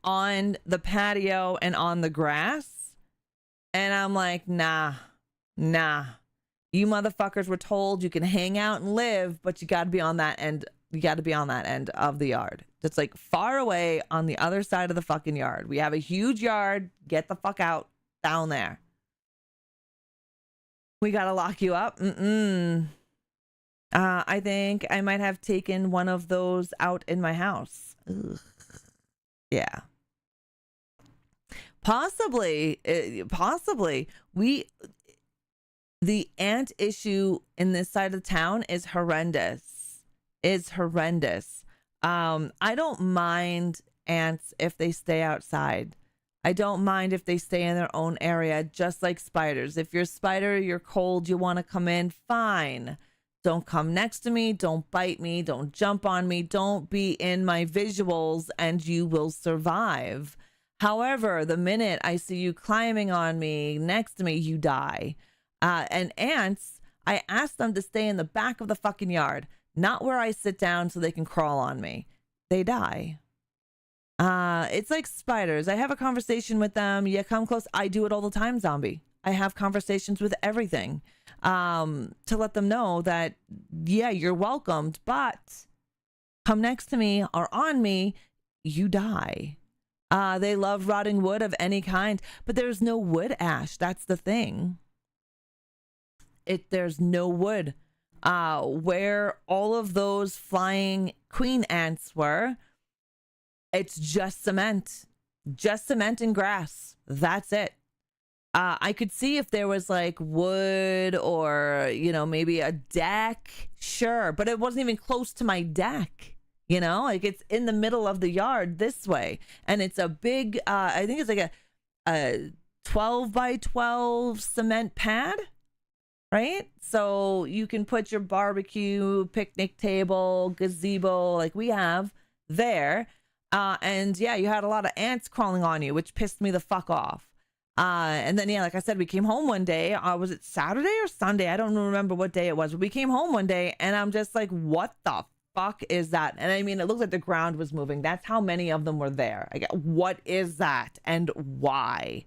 on the patio and on the grass. And I'm like, nah. You motherfuckers were told you can hang out and live, but you got to be on that end. You got to be on that end of the yard. It's like far away on the other side of the fucking yard. We have a huge yard. Get the fuck out down there. We gotta lock you up. I think I might have taken one of those out in my house. Ugh. Yeah. Possibly. The ant issue in this side of town is horrendous. I don't mind ants if they stay outside. I don't mind if they stay in their own area, just like spiders. If you're a spider, you're cold, you want to come in, fine. Don't come next to me. Don't bite me. Don't jump on me. Don't be in my visuals and you will survive. However, the minute I see you climbing on me, next to me, you die. And ants, I ask them to stay in the back of the fucking yard, not where I sit down so they can crawl on me. They die. It's like spiders. I have a conversation with them. You come close. I do it all the time, zombie. I have conversations with everything to let them know that, yeah, you're welcomed, but come next to me or on me, you die. They love rotting wood of any kind, but there's no wood ash. That's the thing. There's no wood. Where all of those flying queen ants were, it's just cement and grass. That's it. I could see if there was like wood or, you know, maybe a deck. Sure. But it wasn't even close to my deck. You know, like it's in the middle of the yard this way. And it's a big, I think it's like a 12 by 12 cement pad. Right? So you can put your barbecue, picnic table, gazebo like we have there. And yeah, you had a lot of ants crawling on you, which pissed me the fuck off. And then, yeah, like I said, we came home one day. Was it Saturday or Sunday? I don't remember what day it was. But we came home one day and I'm just like, what the fuck is that? And I mean, it looked like the ground was moving. That's how many of them were there. I get, what is that and why?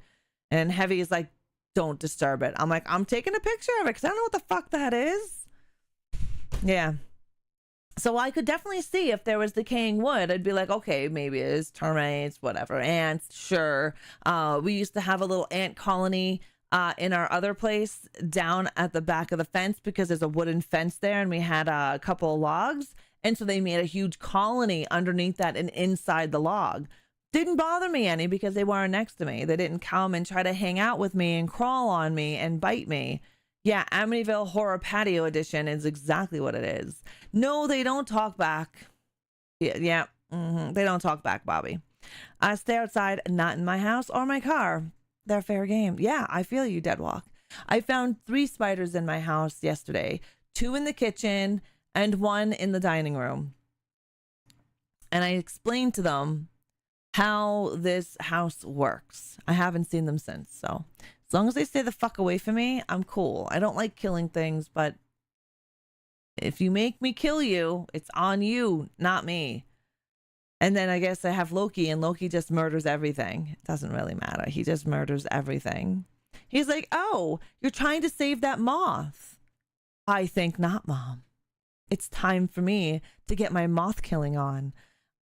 And Heavy is like, don't disturb it. I'm like, I'm taking a picture of it because I don't know what the fuck that is. Yeah. So I could definitely see if there was decaying wood. I'd be like, okay, maybe it's termites, whatever, ants, sure. We used to have a little ant colony in our other place down at the back of the fence because there's a wooden fence there and we had a couple of logs. And so they made a huge colony underneath that and inside the log. Didn't bother me any because they weren't next to me. They didn't come and try to hang out with me and crawl on me and bite me. Yeah, Amityville Horror Patio Edition is exactly what it is. No, they don't talk back. Yeah, they don't talk back, Bobby. I stay outside, not in my house or my car. They're fair game. Yeah, I feel you, Deadwalk. I found 3 spiders in my house yesterday. 2 in the kitchen and 1 in the dining room. And I explained to them how this house works. I haven't seen them since, so as long as they stay the fuck away from me, I'm cool. I don't like killing things, but if you make me kill you, it's on you, not me. And then I guess I have Loki, and Loki just murders everything. It doesn't really matter. He just murders everything. He's like, oh, you're trying to save that moth. I think not, Mom. It's time for me to get my moth killing on.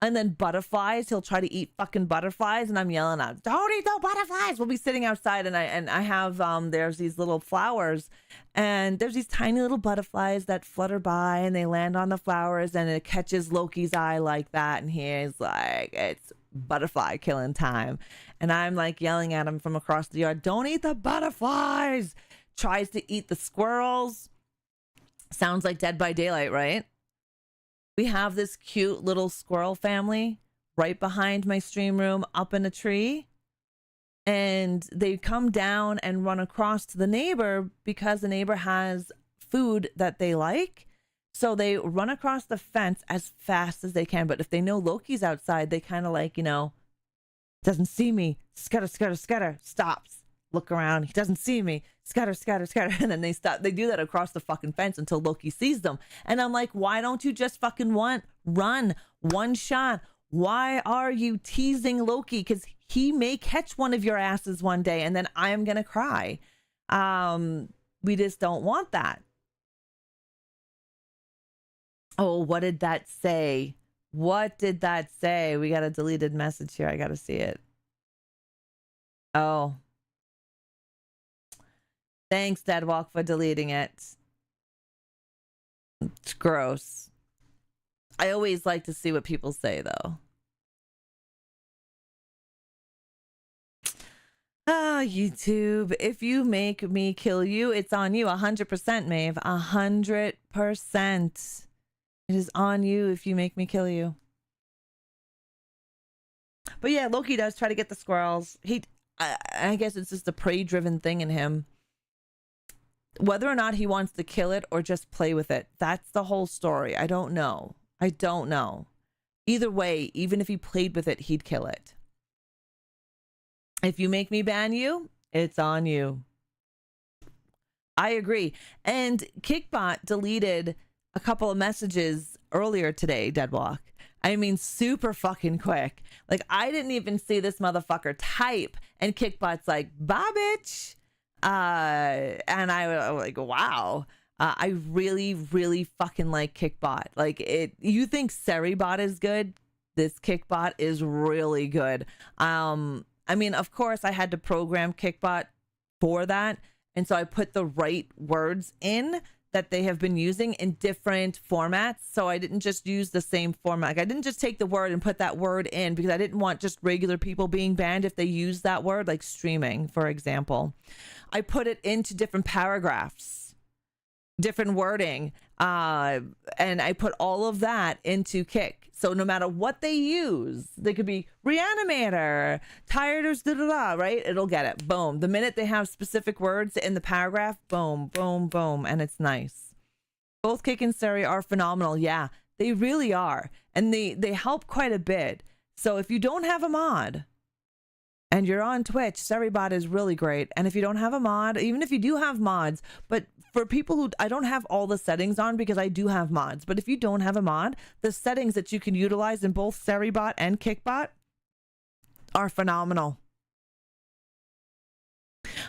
And then butterflies, he'll try to eat fucking butterflies, and I'm yelling out, don't eat no butterflies. We'll be sitting outside, and I have there's these little flowers, and there's these tiny little butterflies that flutter by, and they land on the flowers, and it catches Loki's eye like that, and he's like, it's butterfly killing time. And I'm like yelling at him from across the yard, don't eat the butterflies. Tries to eat the squirrels. Sounds like Dead by Daylight, right? We have this cute little squirrel family right behind my stream room up in a tree. And they come down and run across to the neighbor because the neighbor has food that they like. So they run across the fence as fast as they can. But if they know Loki's outside, they kind of like, you know, doesn't see me. Scutter, scutter, scutter. Stops. Look around. He doesn't see me. Scatter, scatter, scatter. And then they stop. They do that across the fucking fence until Loki sees them. And I'm like, why don't you just fucking run one shot? Why are you teasing Loki? Because he may catch one of your asses one day and then I am going to cry. We just don't want that. Oh, what did that say? What did that say? We got a deleted message here. I got to see it. Oh. Thanks, Deadwalk, for deleting it. It's gross. I always like to see what people say, though. Ah, YouTube. If you make me kill you, it's on you. 100%, Maeve. 100%. It is on you if you make me kill you. But yeah, Loki does try to get the squirrels. I guess it's just a prey-driven thing in him. Whether or not he wants to kill it or just play with it, that's the whole story. I don't know. I don't know. Either way, even if he played with it, he'd kill it. If you make me ban you, it's on you. I agree. And Kickbot deleted a couple of messages earlier today, Deadwalk. I mean, super fucking quick. Like, I didn't even see this motherfucker type, and Kickbot's like, bye, bitch. And I was like, wow. I really, really fucking like Kickbot. Like, you think Seribot is good? This Kickbot is really good. I mean, of course, I had to program Kickbot for that. And so I put the right words in that they have been using in different formats. So I didn't just use the same format. Like, I didn't just take the word and put that word in because I didn't want just regular people being banned if they use that word, like streaming, for example. I put it into different paragraphs, different wording, and I put all of that into Kick. So no matter what they use, they could be ReAnimateHer, tired or da da da, right? It'll get it. Boom. The minute they have specific words in the paragraph, boom, boom, boom, and it's nice. Both Kick and Seri are phenomenal. Yeah, they really are, and they help quite a bit. So if you don't have a mod and you're on Twitch, Seribot is really great. And if you don't have a mod, even if you do have mods, but for people who, I don't have all the settings on because I do have mods, but if you don't have a mod, the settings that you can utilize in both Seribot and Kickbot are phenomenal.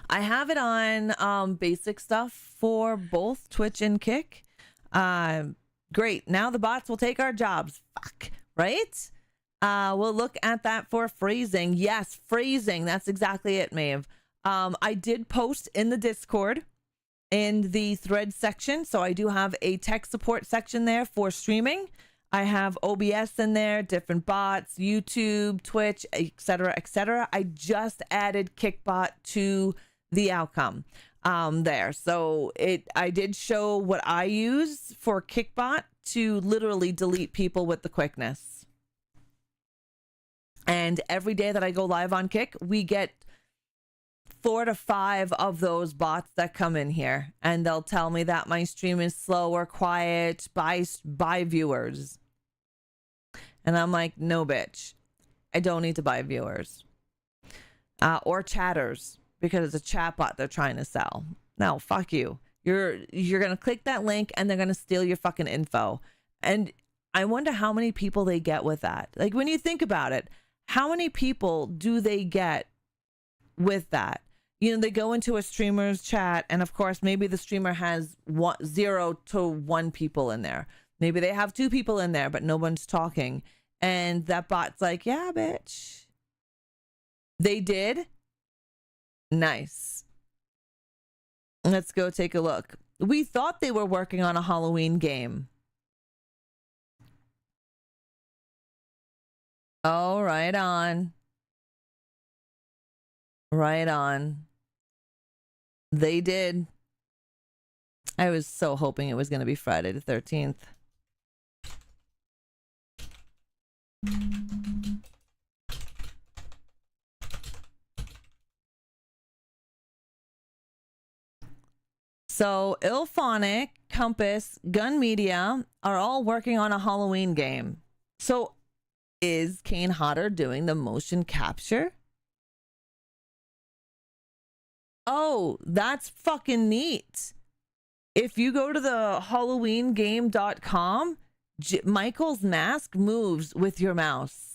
I have it on basic stuff for both Twitch and Kick. Great. Now the bots will take our jobs. Fuck. Right? We'll look at that for phrasing. Yes, phrasing. That's exactly it, Maeve. I did post in the Discord in the thread section. So I do have a tech support section there for streaming. I have OBS in there, different bots, YouTube, Twitch, etc., etc. I just added Kickbot to the outcome there. So I did show what I use for Kickbot to literally delete people with the quickness. And every day that I go live on Kick, we get 4 to 5 of those bots that come in here, and they'll tell me that my stream is slow or quiet by viewers. And I'm like, no, bitch, I don't need to buy viewers or chatters because it's a chat bot they're trying to sell. No, fuck you. You're gonna click that link and they're gonna steal your fucking info. And I wonder how many people they get with that. Like, when you think about it, how many people do they get with that? You know, they go into a streamer's chat, and of course, maybe the streamer has 0 to 1 people in there. Maybe they have 2 people in there, but no one's talking. And that bot's like, yeah, bitch. They did? Nice. Let's go take a look. We thought they were working on a Halloween game. Oh, right on. Right on. They did. I was so hoping it was going to be Friday the 13th. So Ilphonic, Compass, Gun Media are all working on a Halloween game. So is Kane Hodder doing the motion capture? Oh, that's fucking neat. If you go to the halloweengame.com, Michael's mask moves with your mouse.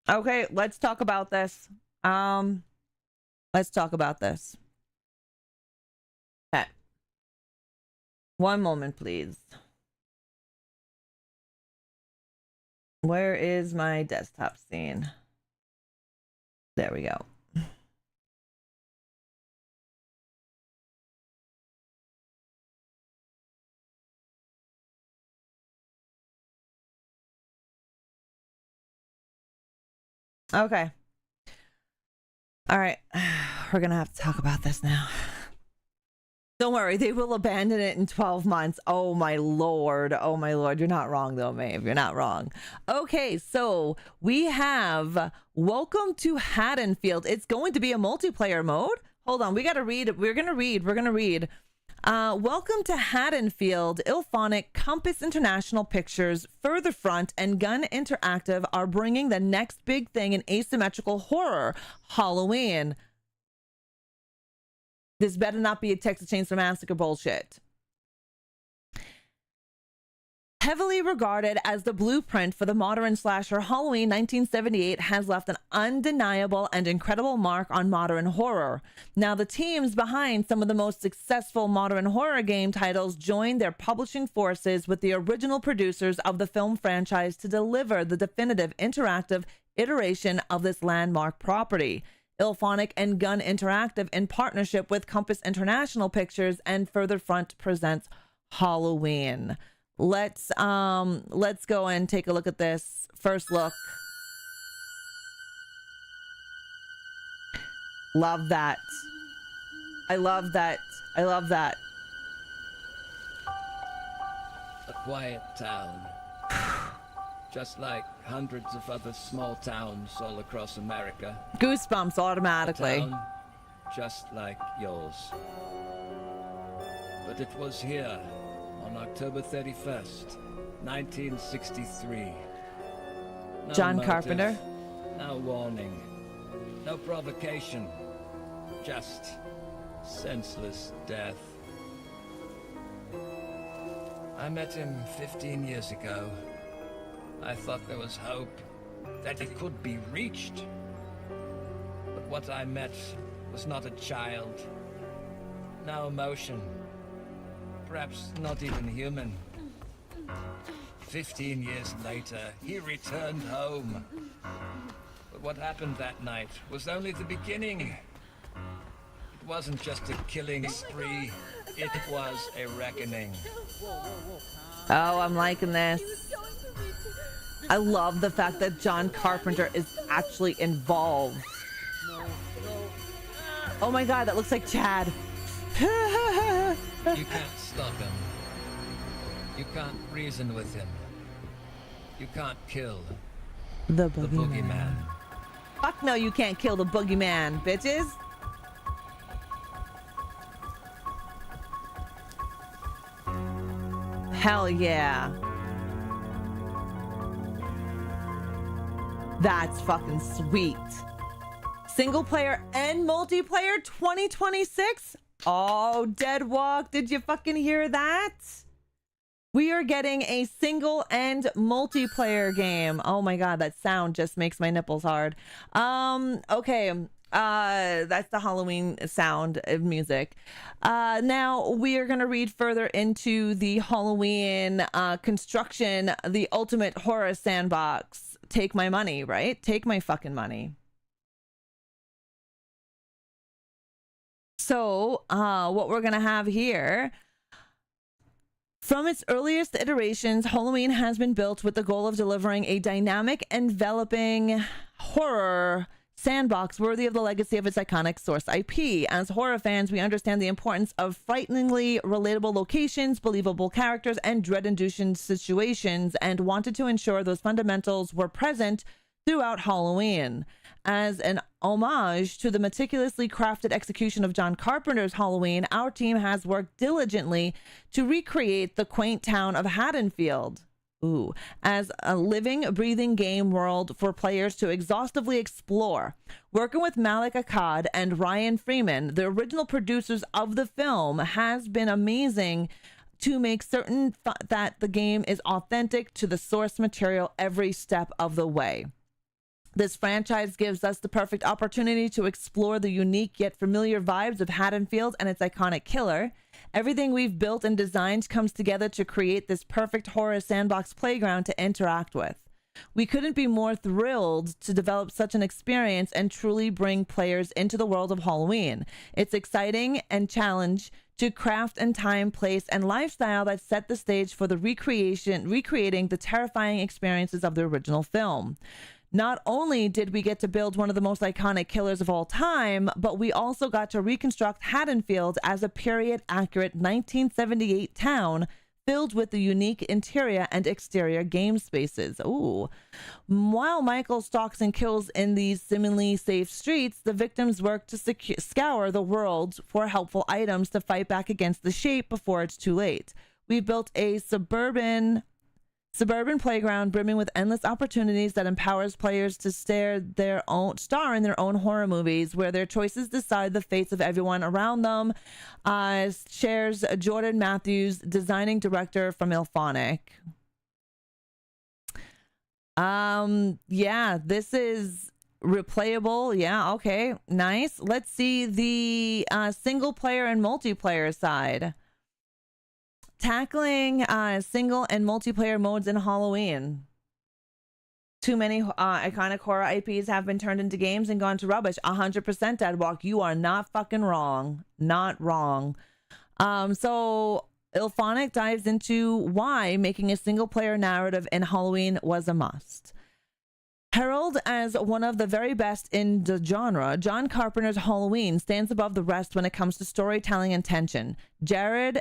Okay, let's talk about this. Let's talk about this. Okay. One moment, please. Where is my desktop scene? There we go. Okay. All right. We're going to have to talk about this now. Don't worry, they will abandon it in 12 months. Oh my lord. Oh my lord. You're not wrong though, Maeve. You're not wrong. Okay, so we have Welcome to Haddonfield. It's going to be a multiplayer mode. Hold on, we gotta read. We're gonna read. Welcome to Haddonfield. Ilphonic, Compass International Pictures, Further Front, and Gun Interactive are bringing the next big thing in asymmetrical horror, Halloween. This better not be a Texas Chainsaw Massacre bullshit. Heavily regarded as the blueprint for the modern slasher, Halloween 1978 has left an undeniable and incredible mark on modern horror. Now, the teams behind some of the most successful modern horror game titles joined their publishing forces with the original producers of the film franchise to deliver the definitive interactive iteration of this landmark property. Ilphonic and Gun Interactive, in partnership with Compass International Pictures and Further Front, presents Halloween. Let's go and take a look at this. First look. Love that. I love that. I love that. A quiet town. Just like hundreds of other small towns all across America. Goosebumps automatically. A town just like yours. But it was here on October 31st, 1963. No John motive, Carpenter. No warning. No provocation. Just senseless death. I met him 15 years ago. I thought there was hope, that it could be reached. But what I met was not a child. No emotion. Perhaps not even human. 15 years later, he returned home. But what happened that night was only the beginning. It wasn't just a killing spree. It was a reckoning. Oh, I'm liking this. I love the fact that John Carpenter is actually involved. Oh my god, that looks like Chad. You can't stop him. You can't reason with him. You can't kill The the boogeyman. Fuck no, you can't kill the boogeyman, bitches. Hell yeah. That's fucking sweet. Single player and multiplayer 2026? Oh, Deadwalk, did you fucking hear that? We are getting a single and multiplayer game. Oh my god, that sound just makes my nipples hard. Okay. That's the Halloween sound of music. Now we are going to read further into the Halloween construction, the ultimate horror sandbox. Take my money, right? Take my fucking money. So, what we're going to have here, from its earliest iterations, Halloween has been built with the goal of delivering a dynamic, enveloping horror sandbox worthy of the legacy of its iconic source IP. As horror fans, we understand the importance of frighteningly relatable locations, believable characters, and dread-inducing situations, and wanted to ensure those fundamentals were present throughout Halloween. As an homage to the meticulously crafted execution of John Carpenter's Halloween, our team has worked diligently to recreate the quaint town of Haddonfield. As a living, breathing game world for players to exhaustively explore. Working with Malik Akkad and Ryan Freeman, the original producers of the film, has been amazing to make certain that the game is authentic to the source material every step of the way. This franchise gives us the perfect opportunity to explore the unique yet familiar vibes of Haddonfield and its iconic killer. Everything we've built and designed comes together to create this perfect horror sandbox playground to interact with. We couldn't be more thrilled to develop such an experience and truly bring players into the world of Halloween. It's exciting and challenge to craft and time, place, and lifestyle that set the stage for the recreating the terrifying experiences of the original film. Not only did we get to build one of the most iconic killers of all time, but we also got to reconstruct Haddonfield as a period-accurate 1978 town filled with the unique interior and exterior game spaces. Ooh. While Michael stalks and kills in these seemingly safe streets, the victims work to scour the world for helpful items to fight back against the shape before it's too late. We've built a suburban playground brimming with endless opportunities that empowers players to star in their own horror movies, where their choices decide the fates of everyone around them. Shares Jordan Matthews, designing director from Ilphonic. Yeah, this is replayable. Yeah, okay, nice. Let's see the single player and multiplayer side. Tackling single and multiplayer modes in Halloween. Too many iconic horror IPs have been turned into games and gone to rubbish. 100% Deadwalk. You are not fucking wrong. Not wrong. So Ilphonic dives into why making a single player narrative in Halloween was a must. Heralded as one of the very best in the genre, John Carpenter's Halloween stands above the rest when it comes to storytelling and tension. Jared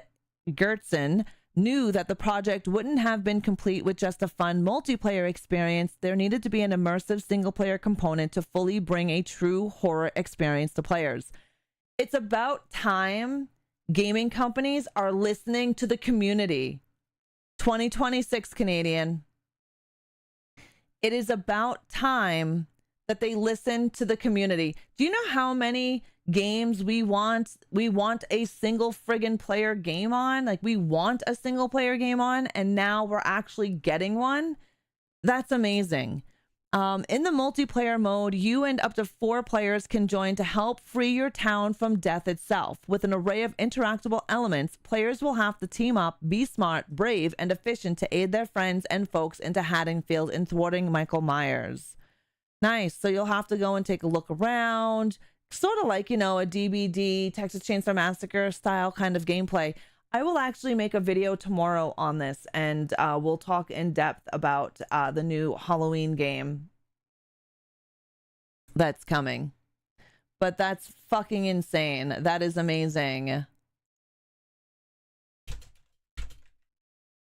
Gertzen knew that the project wouldn't have been complete with just a fun multiplayer experience. There needed to be an immersive single-player component to fully bring a true horror experience to players. It's about time gaming companies are listening to the community. 2026 Canadian. It is about time that they listen to the community. Do you know how many games we want a single friggin' player game on? Like, we want a single player game on, and now we're actually getting one. That's amazing. In the multiplayer mode, you and up to 4 players can join to help free your town from death itself. With an array of interactable elements, players will have to team up, be smart, brave, and efficient to aid their friends and folks into Haddonfield in thwarting Michael Myers. Nice. So you'll have to go and take a look around, sort of like, you know, a DBD, Texas Chainsaw Massacre style kind of gameplay. I will actually make a video tomorrow on this, and we'll talk in depth about the new Halloween game that's coming. But that's fucking insane. That is amazing.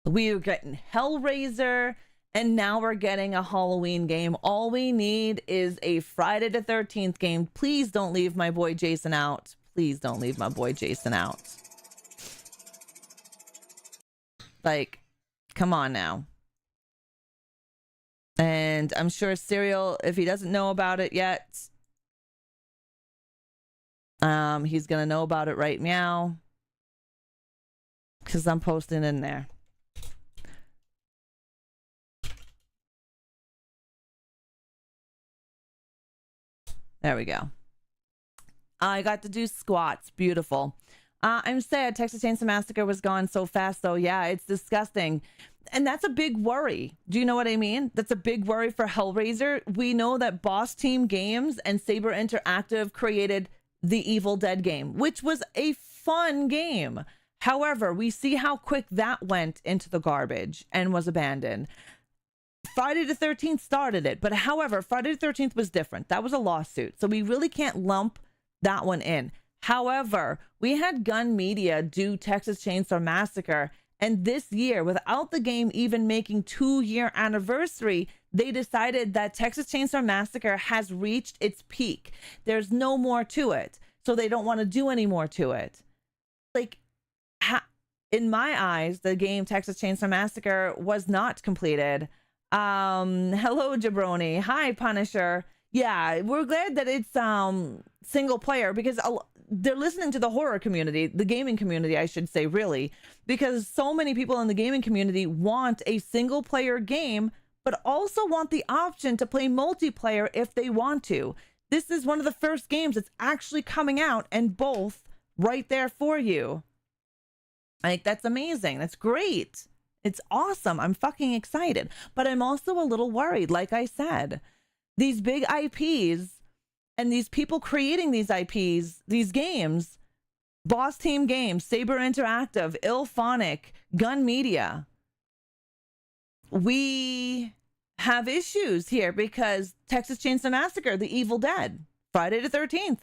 We're getting Hellraiser, and now we're getting a Halloween game. All we need is a Friday the 13th game. Please don't leave my boy Jason out. Please don't leave my boy Jason out. Like, come on now. And I'm sure Serial, if he doesn't know about it yet, he's gonna know about it right now, because I'm posting in there. There we go. I got to do squats. Beautiful. I'm sad Texas Chainsaw Massacre was gone so fast, though. Yeah, it's disgusting. And that's a big worry. Do you know what I mean? That's a big worry for Hellraiser. We know that Boss Team Games and Saber Interactive created the Evil Dead game, which was a fun game. However, we see how quick that went into the garbage and was abandoned. Friday the 13th started it, but however, Friday the 13th was different. That was a lawsuit, so we really can't lump that one in. However, we had Gun Media do Texas Chainsaw Massacre, and this year, without the game even making 2-year anniversary, they decided that Texas Chainsaw Massacre has reached its peak. There's no more to it, so they don't want to do any more to it. Like, in my eyes, the game Texas Chainsaw Massacre was not completed. Hello, Jabroni. Hi, Punisher. Yeah, we're glad that it's single player, because they're listening to the horror community, the gaming community, I should say, really, because so many people in the gaming community want a single player game, but also want the option to play multiplayer if they want to. This is one of the first games that's actually coming out, and both right there for you. Like, that's amazing. That's great. It's awesome. I'm fucking excited, but I'm also a little worried. Like I said, these big IPs and these people creating these IPs, these games, Boss Team Games, Saber Interactive, Ilphonic, Gun Media, we have issues here because Texas Chainsaw Massacre, The Evil Dead, Friday the 13th.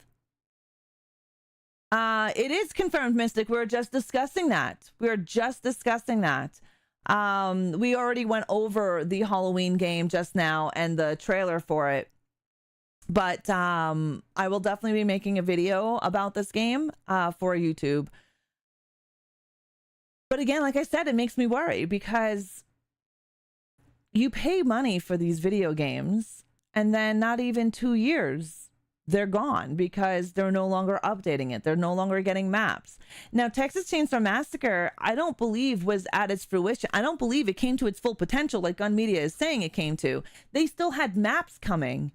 It is confirmed, Mystic. We were just discussing that. We already went over the Halloween game just now and the trailer for it. But I will definitely be making a video about this game for YouTube. But again, like I said, it makes me worry because you pay money for these video games and then not even 2 years, they're gone because they're no longer updating it. They're no longer getting maps. Now, Texas Chainsaw Massacre, I don't believe was at its fruition. I don't believe it came to its full potential like Gun Media is saying it came to. They still had maps coming.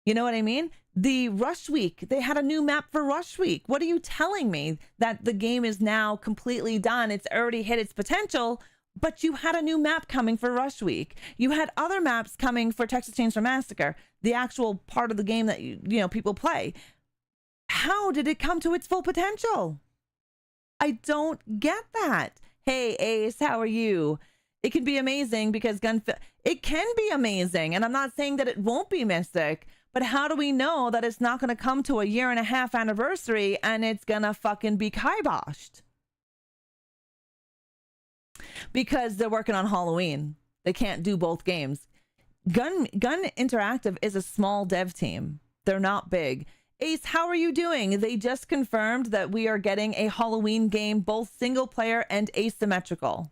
You know what I mean? The Rush Week, they had a new map for Rush Week. What are you telling me? That the game is now completely done. It's already hit its potential, but you had a new map coming for Rush Week. You had other maps coming for Texas Chainsaw Massacre, the actual part of the game that you know people play. How did it come to its full potential? I don't get that. Hey, Ace, how are you? It can be amazing because it can be amazing. And I'm not saying that it won't be, Mystic. But how do we know that it's not going to come to a 1.5-year anniversary and it's going to fucking be kiboshed? Because they're working on Halloween. They can't do both games. Gun Interactive is a small dev team. They're not big. Ace, how are you doing? They just confirmed that we are getting a Halloween game, both single player and asymmetrical.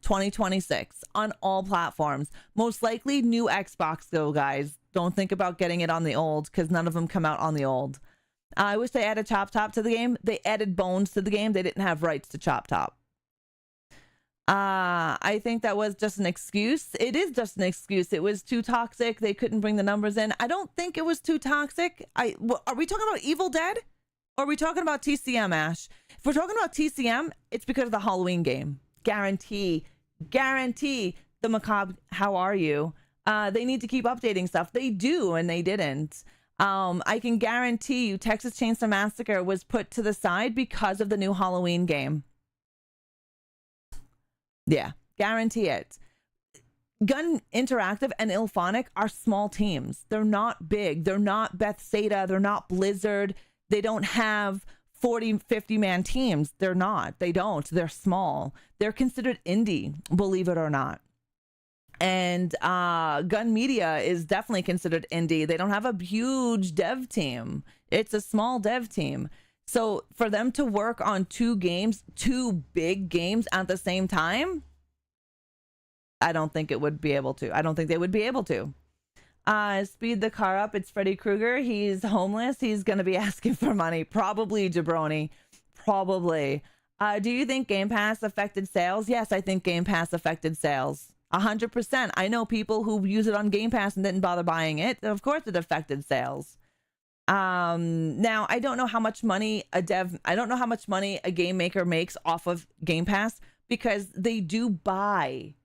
2026 on all platforms. Most likely new Xbox though, guys. Don't think about getting it on the old because none of them come out on the old. I wish they added Chop Top to the game. They added Bones to the game. They didn't have rights to Chop Top. I think that was just an excuse. It is just an excuse. It was too toxic. They couldn't bring the numbers in. I don't think it was too toxic. Are we talking about Evil Dead? Or are we talking about TCM, Ash? If we're talking about TCM, it's because of the Halloween game. Guarantee the Macabre, how are you? They need to keep updating stuff. They do, and they didn't. I can guarantee you Texas Chainsaw Massacre was put to the side because of the new Halloween game. Yeah, guarantee it. Gun Interactive and Ilphonic are small teams. They're not big. They're not Bethesda. They're not Blizzard. They don't have 40, 50-man teams. They're not. They don't. They're small. They're considered indie, believe it or not. And Gun Media is definitely considered indie. They don't have a huge dev team. It's a small dev team. So for them to work on 2 games, 2 big games at the same time, I don't think it would be able to. I don't think they would be able to. Speed the car up. It's Freddy Krueger. He's homeless. He's going to be asking for money. Probably, Jabroni. Probably. Do you think Game Pass affected sales? Yes, I think Game Pass affected sales. 100%. I know people who use it on Game Pass and didn't bother buying it. Of course it affected sales. Now I don't know how much money I don't know how much money a game maker makes off of Game Pass because they do buy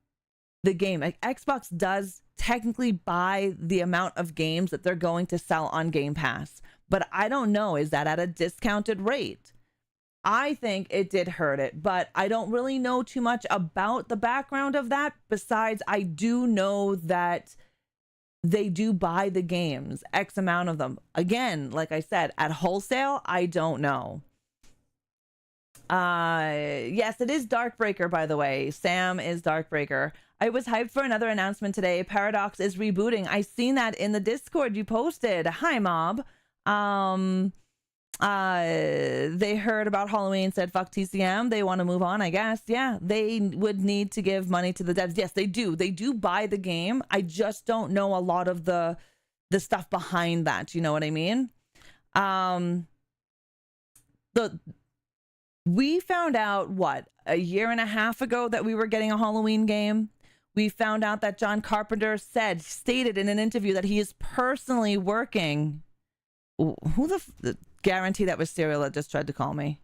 the game. Like, Xbox does technically buy the amount of games that they're going to sell on Game Pass, but I don't know, is that at a discounted rate? I think it did hurt it, but I don't really know too much about the background of that. Besides, I do know that they do buy the games, X amount of them. Again, like I said, at wholesale, I don't know. Yes, it is Darkbreaker, by the way. Sam is Darkbreaker. I was hyped for another announcement today. Paradox is rebooting. I seen that in the Discord you posted. Hi, Mob. They heard about Halloween, said fuck TCM. They want to move on, I guess. Yeah, they would need to give money to the devs. Yes, they do. They do buy the game. I just don't know a lot of the stuff behind that. You know what I mean? We found out, what, a year and a half ago that we were getting a Halloween game. We found out that John Carpenter stated in an interview that he is personally working. Who the guarantee that was Serial that just tried to call me?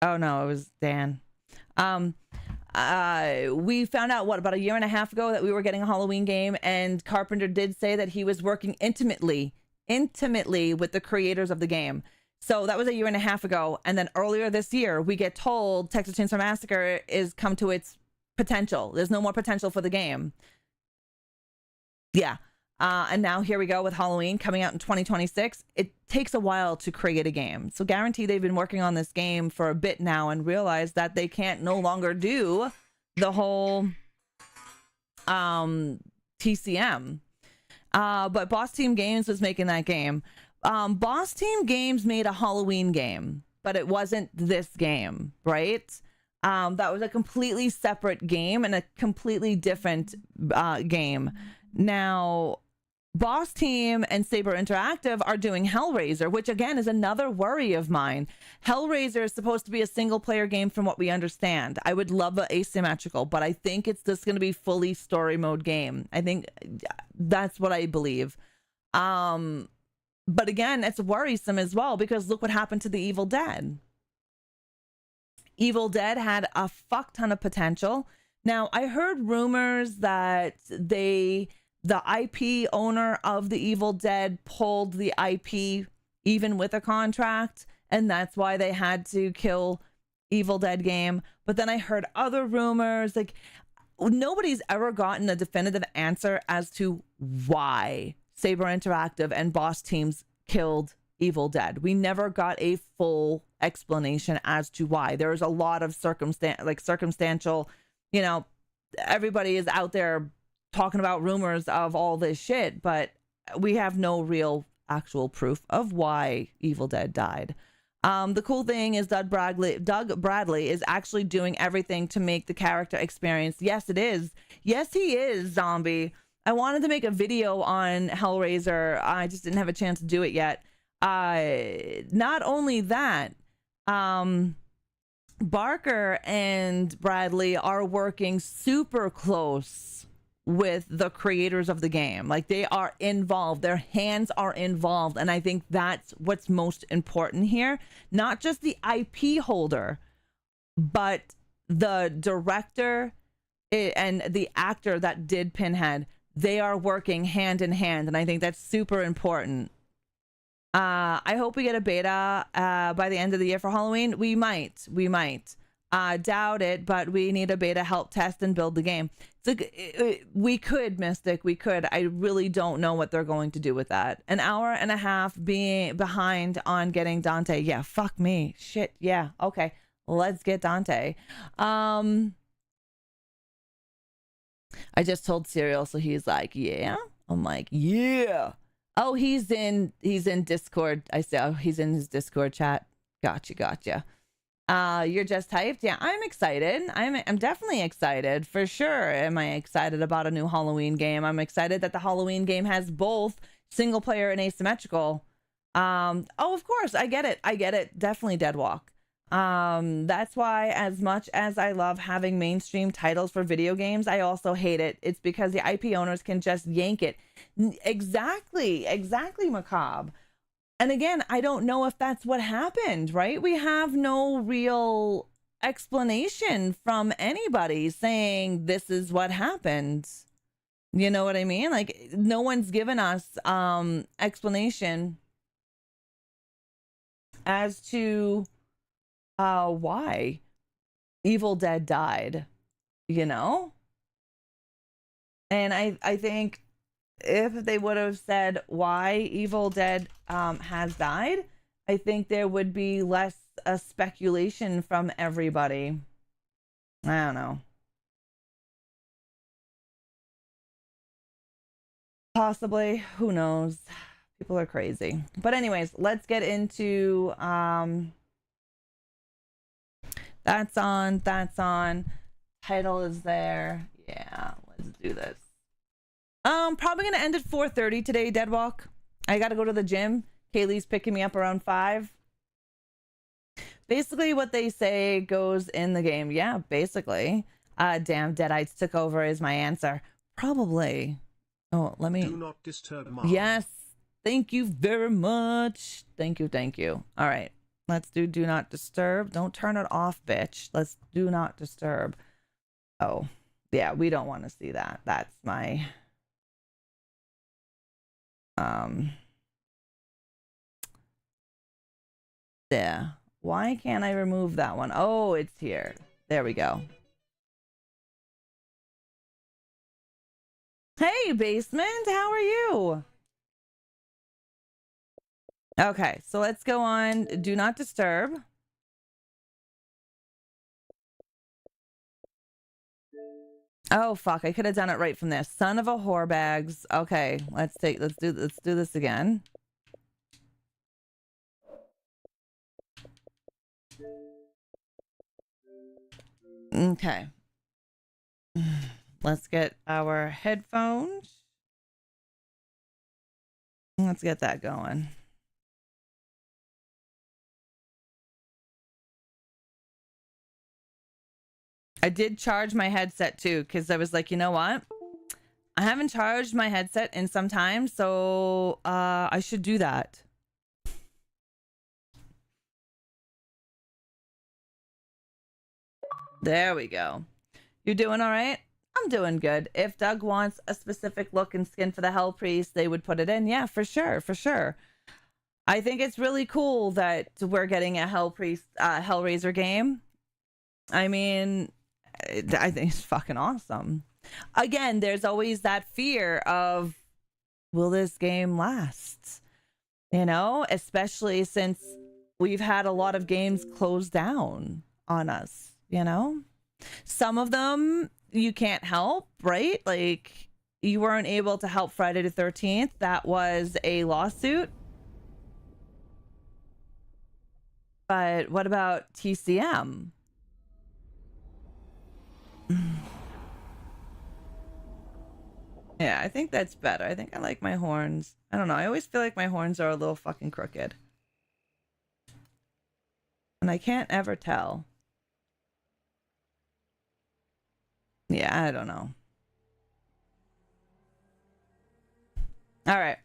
Oh no, it was Dan. We found out, what, about a year and a half ago that we were getting a Halloween game, and Carpenter did say that he was working intimately with the creators of the game. So that was a year and a half ago. And then earlier this year, we get told Texas Chainsaw Massacre is come to its potential. There's no more potential for the game. Yeah. And now here we go with Halloween coming out in 2026. It takes a while to create a game. So guarantee they've been working on this game for a bit now and realize that they can't no longer do the whole TCM. But Boss Team Games was making that game. Boss Team Games made a Halloween game, but it wasn't this game, right? That was a completely separate game and a completely different game. Now, Boss Team and Saber Interactive are doing Hellraiser, which again is another worry of mine. Hellraiser is supposed to be a single player game from what we understand. I would love an asymmetrical, but I think it's just going to be fully story mode game. I think that's what I believe. But again, it's worrisome as well because look what happened to the Evil Dead. Evil Dead had a fuck ton of potential. Now, I heard rumors that the IP owner of the Evil Dead pulled the IP even with a contract, and that's why they had to kill Evil Dead game. But then I heard other rumors, like nobody's ever gotten a definitive answer as to why Saber Interactive and Boss Teams killed Evil Dead. We never got a full explanation as to why. There's a lot of circumstantial, you know, everybody is out there talking about rumors of all this shit, but we have no real actual proof of why Evil Dead died. The cool thing is Doug Bradley is actually doing everything to make the character experience. Yes, it is. Yes, he is, Zombie. I wanted to make a video on Hellraiser. I just didn't have a chance to do it yet. Not only that, Barker and Bradley are working super close with the creators of the game. Like they are involved, their hands are involved, and I think that's what's most important here. Not just the IP holder, but the director and the actor that did Pinhead. They are working hand in hand, and I think that's super important. I hope we get a beta by the end of the year for Halloween. We might. Doubt it, but we need a beta help test and build the game. We could, Mystic. We could. I really don't know what they're going to do with that. An hour and a half being behind on getting Dante. Yeah, fuck me. Shit. Yeah. Okay. Let's get Dante. I just told Serial, so he's like, yeah. I'm like, yeah. Oh, he's in Discord. I say, oh, he's in his Discord chat. Gotcha. You're just hyped. Yeah, I'm excited. I'm definitely excited for sure. Am I excited about a new Halloween game? I'm excited that the Halloween game has both single player and asymmetrical. Oh, of course, I get it. Definitely Deadwalk. That's why, as much as I love having mainstream titles for video games, I also hate it. It's because the IP owners can just yank it. Exactly, Macabre. And again, I don't know if that's what happened, right? We have no real explanation from anybody saying this is what happened. You know what I mean? Like, no one's given us explanation as to why Evil Dead died, you know? And I think if they would have said why Evil Dead has died, I think there would be less speculation from everybody. I don't know. Possibly. Who knows? People are crazy. But anyways, let's get into that's on. Title is there. Yeah, let's do this. Probably gonna end at 4:30 today, Deadwalk. I gotta go to the gym. Kaylee's picking me up around 5. Basically what they say goes in the game. Yeah, basically. Damn, Deadites took over is my answer. Probably. Oh, let me... Do not disturb, Mom. Yes. Thank you very much. Thank you. All right. Let's do not disturb. Don't turn it off, bitch. Let's do not disturb. Oh, yeah, we don't want to see that. That's my... Yeah. Why can't I remove that one? Oh, it's here. There we go. Hey, Basement, how are you? Okay, so let's go on. Do not disturb. Oh fuck! I could have done it right from there. Son of a whore bags. Okay, let's do this again. Okay. Let's get our headphones. Let's get that going. I did charge my headset too, because I was like, you know what? I haven't charged my headset in some time, so I should do that. There we go. You doing all right? I'm doing good. If Doug wants a specific look and skin for the Hell Priest, they would put it in. Yeah, for sure, for sure. I think it's really cool that we're getting a Hell Priest, Hellraiser game. I mean, I think it's fucking awesome. Again, there's always that fear of, will this game last? You know, especially since we've had a lot of games closed down on us, you know? Some of them you can't help, right? Like, you weren't able to help Friday the 13th. That was a lawsuit. But what about TCM? Yeah, I think that's better. I think I like my horns. I don't know. I always feel like my horns are a little fucking crooked. And I can't ever tell. Yeah, I don't know. All right.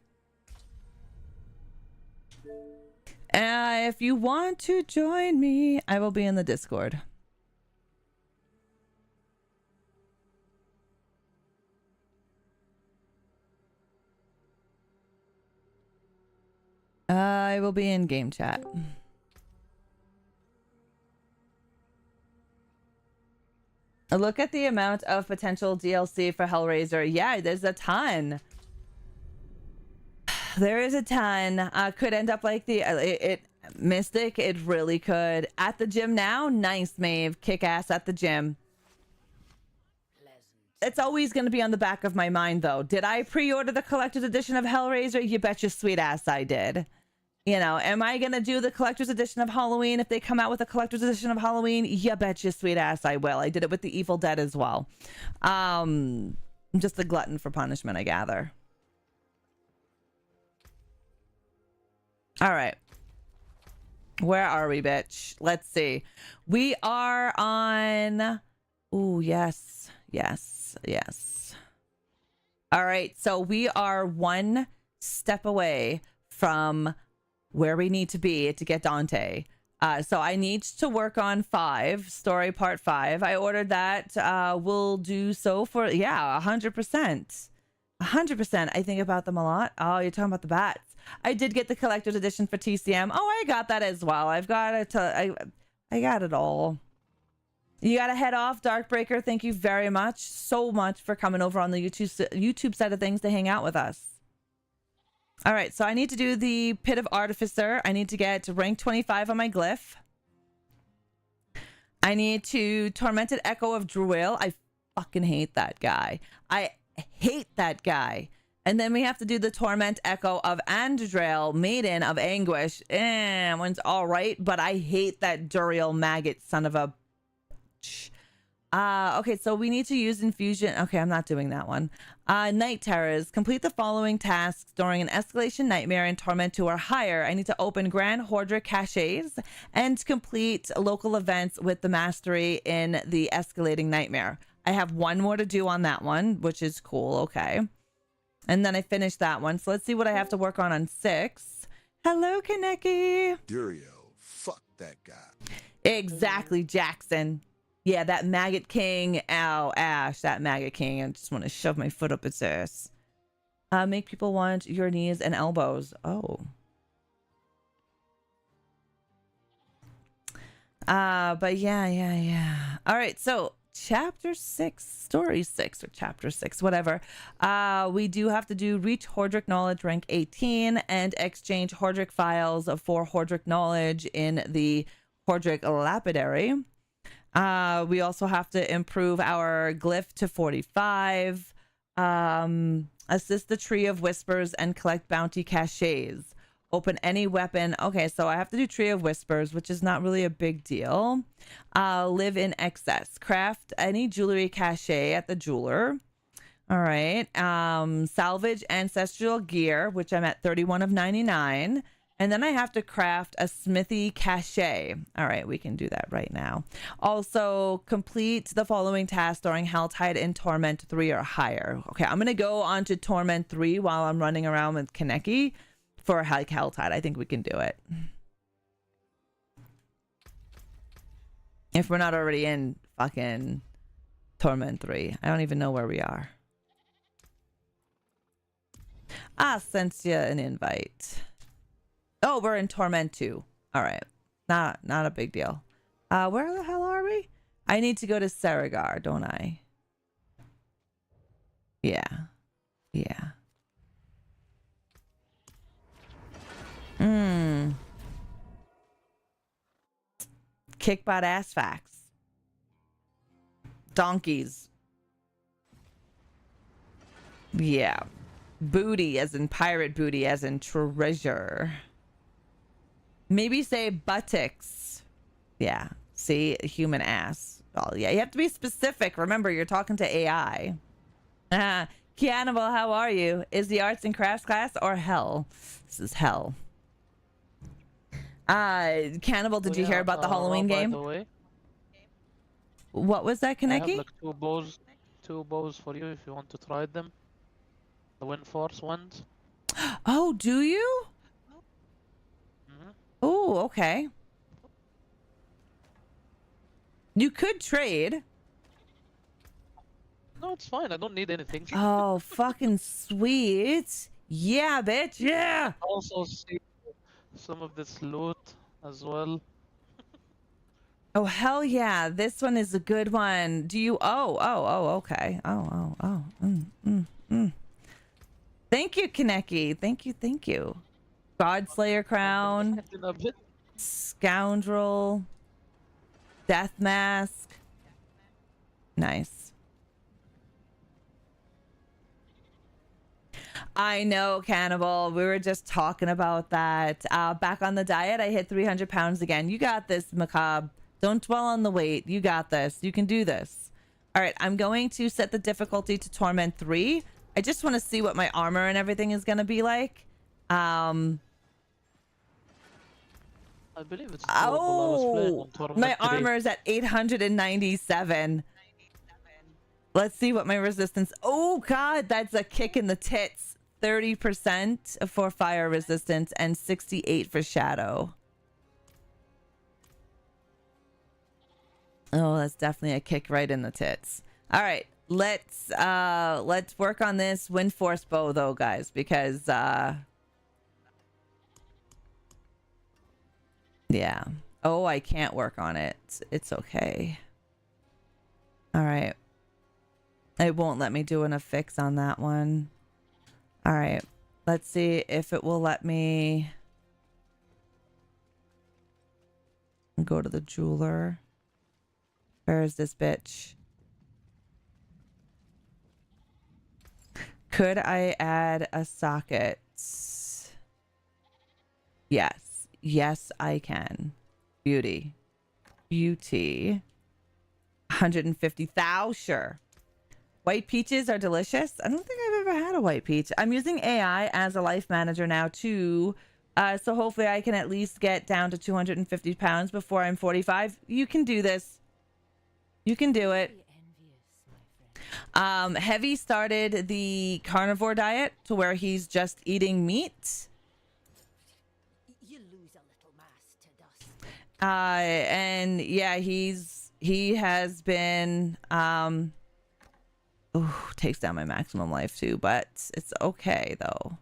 If you want to join me, I will be in the Discord. I will be in game chat. Look at the amount of potential DLC for Hellraiser. Yeah, there's a ton. There is a ton. Could end up like the Mystic. It really could. At the gym now. Nice, Maeve. Kick ass at the gym. It's always going to be on the back of my mind, though. Did I pre-order the collector's edition of Hellraiser? You bet your sweet ass I did. You know, am I going to do the collector's edition of Halloween if they come out with a collector's edition of Halloween? You bet your sweet ass I will. I did it with the Evil Dead as well. I'm just a glutton for punishment, I gather. All right. Where are we, bitch? Let's see. We are on... Oh, yes. Yes. Yes. All right. So we are one step away from where we need to be to get Dante. So I need to work on 5, story part 5. I ordered that. We'll do so for, yeah, 100%. 100%. I think about them a lot. Oh, you're talking about the bats. I did get the collector's edition for TCM. Oh, I got that as well. I've got it. I got it all. You got to head off, Darkbreaker. Thank you very much. So much for coming over on the YouTube side of things to hang out with us. All right, so I need to do the Pit of Artificer. I need to get to rank 25 on my glyph. I need to Tormented Echo of Druil. I fucking hate that guy. I hate that guy. And then we have to do the Torment Echo of Andrail, Maiden of Anguish. One's all right, but I hate that Duriel Maggot son of a... Okay, so we need to use Infusion. Okay, I'm not doing that one. Night Terrors. Complete the following tasks during an Escalation Nightmare and Torment 2 or higher. I need to open Grand Horde caches and complete local events with the mastery in the Escalating Nightmare. I have one more to do on that one, which is cool. Okay. And then I finished that one. So let's see what I have to work on 6. Hello, Kaneki. Duriel, fuck that guy. Exactly, Jackson. Yeah, that Maggot King. Ow, Ash, that Maggot King. I just want to shove my foot up its ass. Make people want your knees and elbows. Oh. But yeah. All right, so chapter 6, story 6 or chapter 6, whatever. We do have to do reach Hordric knowledge rank 18 and exchange Hordric files for Hordric knowledge in the Hordric lapidary. We also have to improve our glyph to 45. Assist the Tree of Whispers and collect bounty caches. Open any weapon. Okay, so I have to do Tree of Whispers, which is not really a big deal. Live in excess. Craft any jewelry cache at the jeweler. All right. Salvage ancestral gear, which I'm at 31 of 99. And then I have to craft a smithy cache. All right, we can do that right now. Also, complete the following tasks during Helltide in Torment 3 or higher. Okay, I'm going to go on to Torment 3 while I'm running around with Kaneki for Helltide. I think we can do it. If we're not already in fucking Torment 3. I don't even know where we are. I sent you an invite. Oh, we're in Torment 2. All right. Not a big deal. Where the hell are we? I need to go to Saragar, don't I? Yeah. Yeah. Kick butt ass facts. Donkeys. Yeah. Booty as in pirate booty as in treasure. Maybe say buttocks. Yeah. See, human ass. Oh, yeah. You have to be specific. Remember, you're talking to AI. Cannibal, how are you? Is the arts and crafts class or hell? This is hell. Cannibal, did you hear about the Halloween game? By the way, What was that, I have Kaneki? like two bows for you if you want to try them. The Wind Force ones. Oh, do you? Oh, okay. You could trade. No, it's fine. I don't need anything. Oh, fucking sweet. Yeah, bitch. Yeah. Also see some of this loot as well. Oh, hell yeah. This one is a good one. Do you? Oh, okay. Oh. Thank you, Kaneki. Thank you. Godslayer crown. A bit. Scoundrel. Death mask. Nice. I know, Cannibal. We were just talking about that. Back on the diet, I hit 300 pounds again. You got this, Macabre. Don't dwell on the weight. You got this. You can do this. All right, I'm going to set the difficulty to Torment 3. I just want to see what my armor and everything is going to be like. I believe it's doable. I was playing on Torment my 3. armor is at 897. Let's see what my resistance. Oh, God, that's a kick in the tits. 30% for fire resistance and 68 for shadow. Oh, that's definitely a kick right in the tits. All right, let's work on this Wind Force bow though, guys, because yeah. Oh, I can't work on it. It's okay. All right. It won't let me do an affix on that one. All right. Let's see if it will let me go to the jeweler. Where is this bitch? Could I add a socket? Yes. Yes, I can. Beauty. 150,000. Sure. White peaches are delicious. I don't think I've ever had a white peach. I'm using AI as a life manager now too. So hopefully I can at least get down to 250 pounds before I'm 45. You can do this. You can do it. Heavy started the carnivore diet to where he's just eating meat. You lose a little mass to dust. And yeah, he has been takes down my maximum life too, but it's okay though.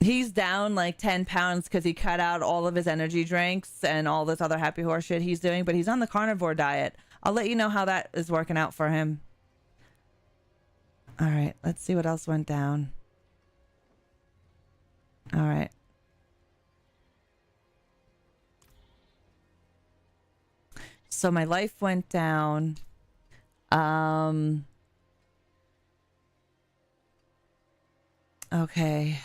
He's down like 10 pounds because he cut out all of his energy drinks and all this other happy horse shit he's doing, but he's on the carnivore diet. I'll let you know how that is working out for him. All right, let's see what else went down. All right. So my life went down. Okay.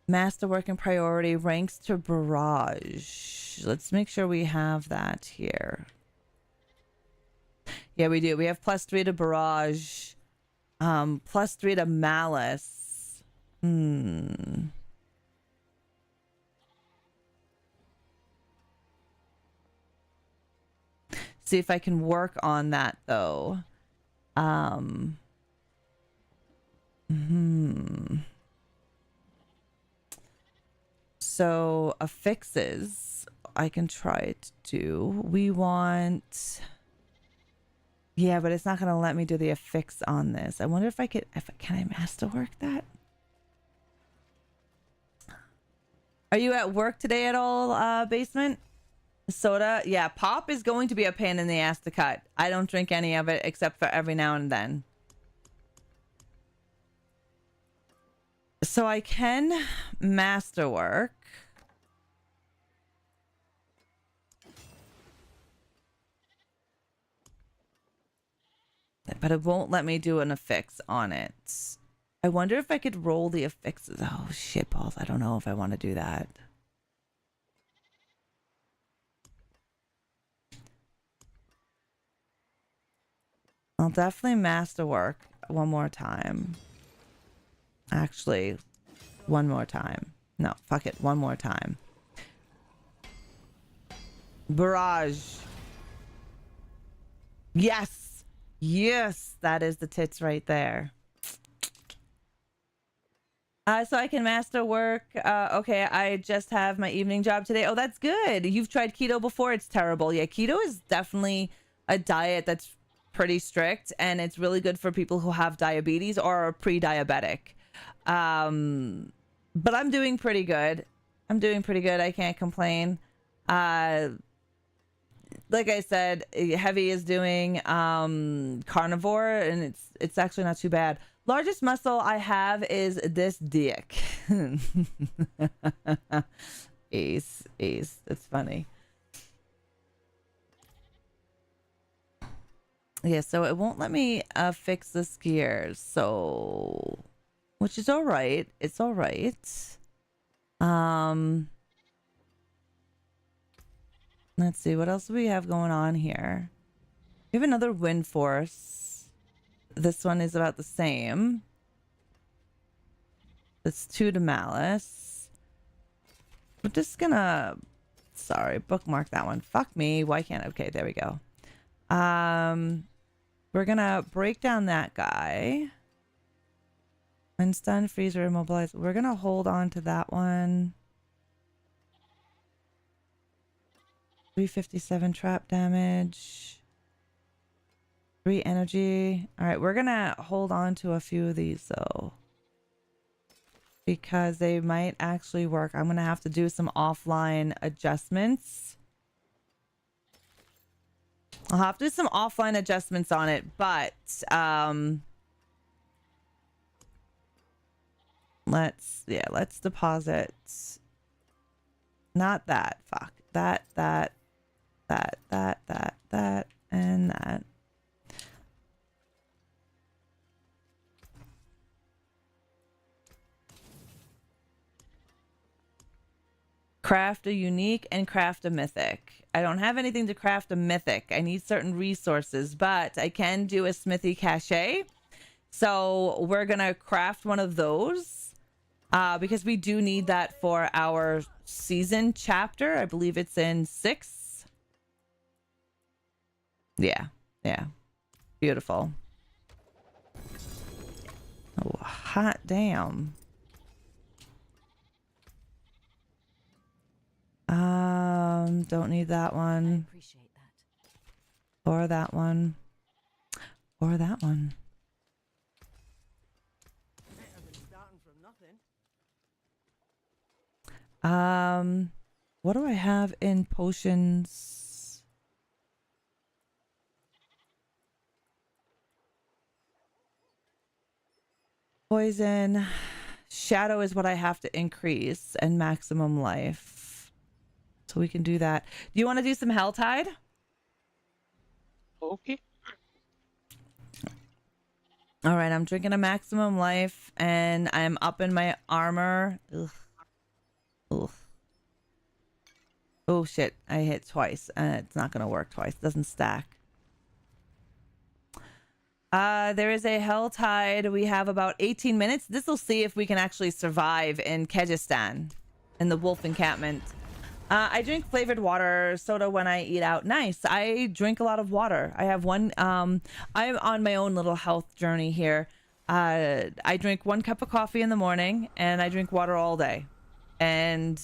Masterwork and priority ranks to barrage. Let's make sure we have that here. Yeah, we do. We have +3 to barrage. +3 to malice. See if I can work on that though. So affixes I can try to do. We want, yeah, but it's not gonna let me do the affix on this. I wonder if I could, can I masterwork that? Are you at work today at all, basement? Soda? Yeah, pop is going to be a pain in the ass to cut. I don't drink any of it except for every now and then. So I can masterwork. But it won't let me do an affix on it. I wonder if I could roll the affixes. Oh, shit balls. I don't know if I want to do that. I'll definitely masterwork one more time. Actually, one more time. No, fuck it. One more time. Barrage. Yes. Yes. That is the tits right there. So I can master work. Okay, I just have my evening job today. Oh, that's good. You've tried keto before. It's terrible. Yeah, keto is definitely a diet that's pretty strict, and it's really good for people who have diabetes or are pre-diabetic. But I'm doing pretty good. I can't complain. Like I said, Heavy is doing carnivore, and it's actually not too bad. Largest muscle I have is this dick. Ace. It's funny. Yeah, so it won't let me fix this gear, so, which is all right. It's all right. Let's see, what else do we have going on here? We have another wind force. This one is about the same. It's 2 to malice. We're just gonna, sorry, bookmark that one. Fuck me. Why can't I? Okay, there we go. We're gonna break down that guy. When stun, freeze, or immobilize. We're gonna hold on to that one. 357 trap damage. 3 energy. All right, we're gonna hold on to a few of these though, because they might actually work. I'm gonna have to do some offline adjustments. I'll have to do some offline adjustments on it, but let's deposit. Not that. Fuck. That, and that. Craft a unique and craft a mythic. I don't have anything to craft a mythic. I need certain resources, but I can do a smithy cache. So we're gonna craft one of those because we do need that for our season chapter. I believe it's in 6. Yeah. Beautiful. Oh, hot damn. Don't need that one. I appreciate that. Or that one. Or that one. What do I have in potions? Poison. Shadow is what I have to increase, and maximum life. So we can do that. Do you want to do some Helltide? Okay. All right, I'm drinking a maximum life, and I'm up in my armor. Ugh. Ugh. Oh shit! I hit twice, and it's not gonna work twice. It doesn't stack. There is a Helltide. We have about 18 minutes. This will see if we can actually survive in Kyrgyzstan, in the wolf encampment. I drink flavored water soda when I eat out. Nice. I drink a lot of water. I have one. I'm on my own little health journey here. I drink 1 cup of coffee in the morning, and I drink water all day. And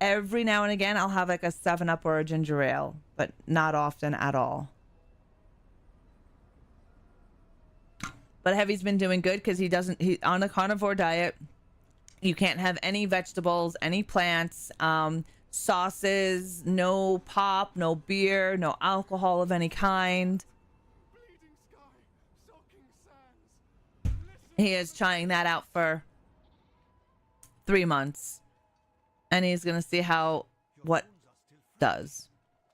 every now and again, I'll have like a 7-Up or a ginger ale, but not often at all. But Heavy's been doing good because he on a carnivore diet. You can't have any vegetables, any plants, sauces, no pop, no beer, no alcohol of any kind. He is trying that out for 3 months. And he's going to see how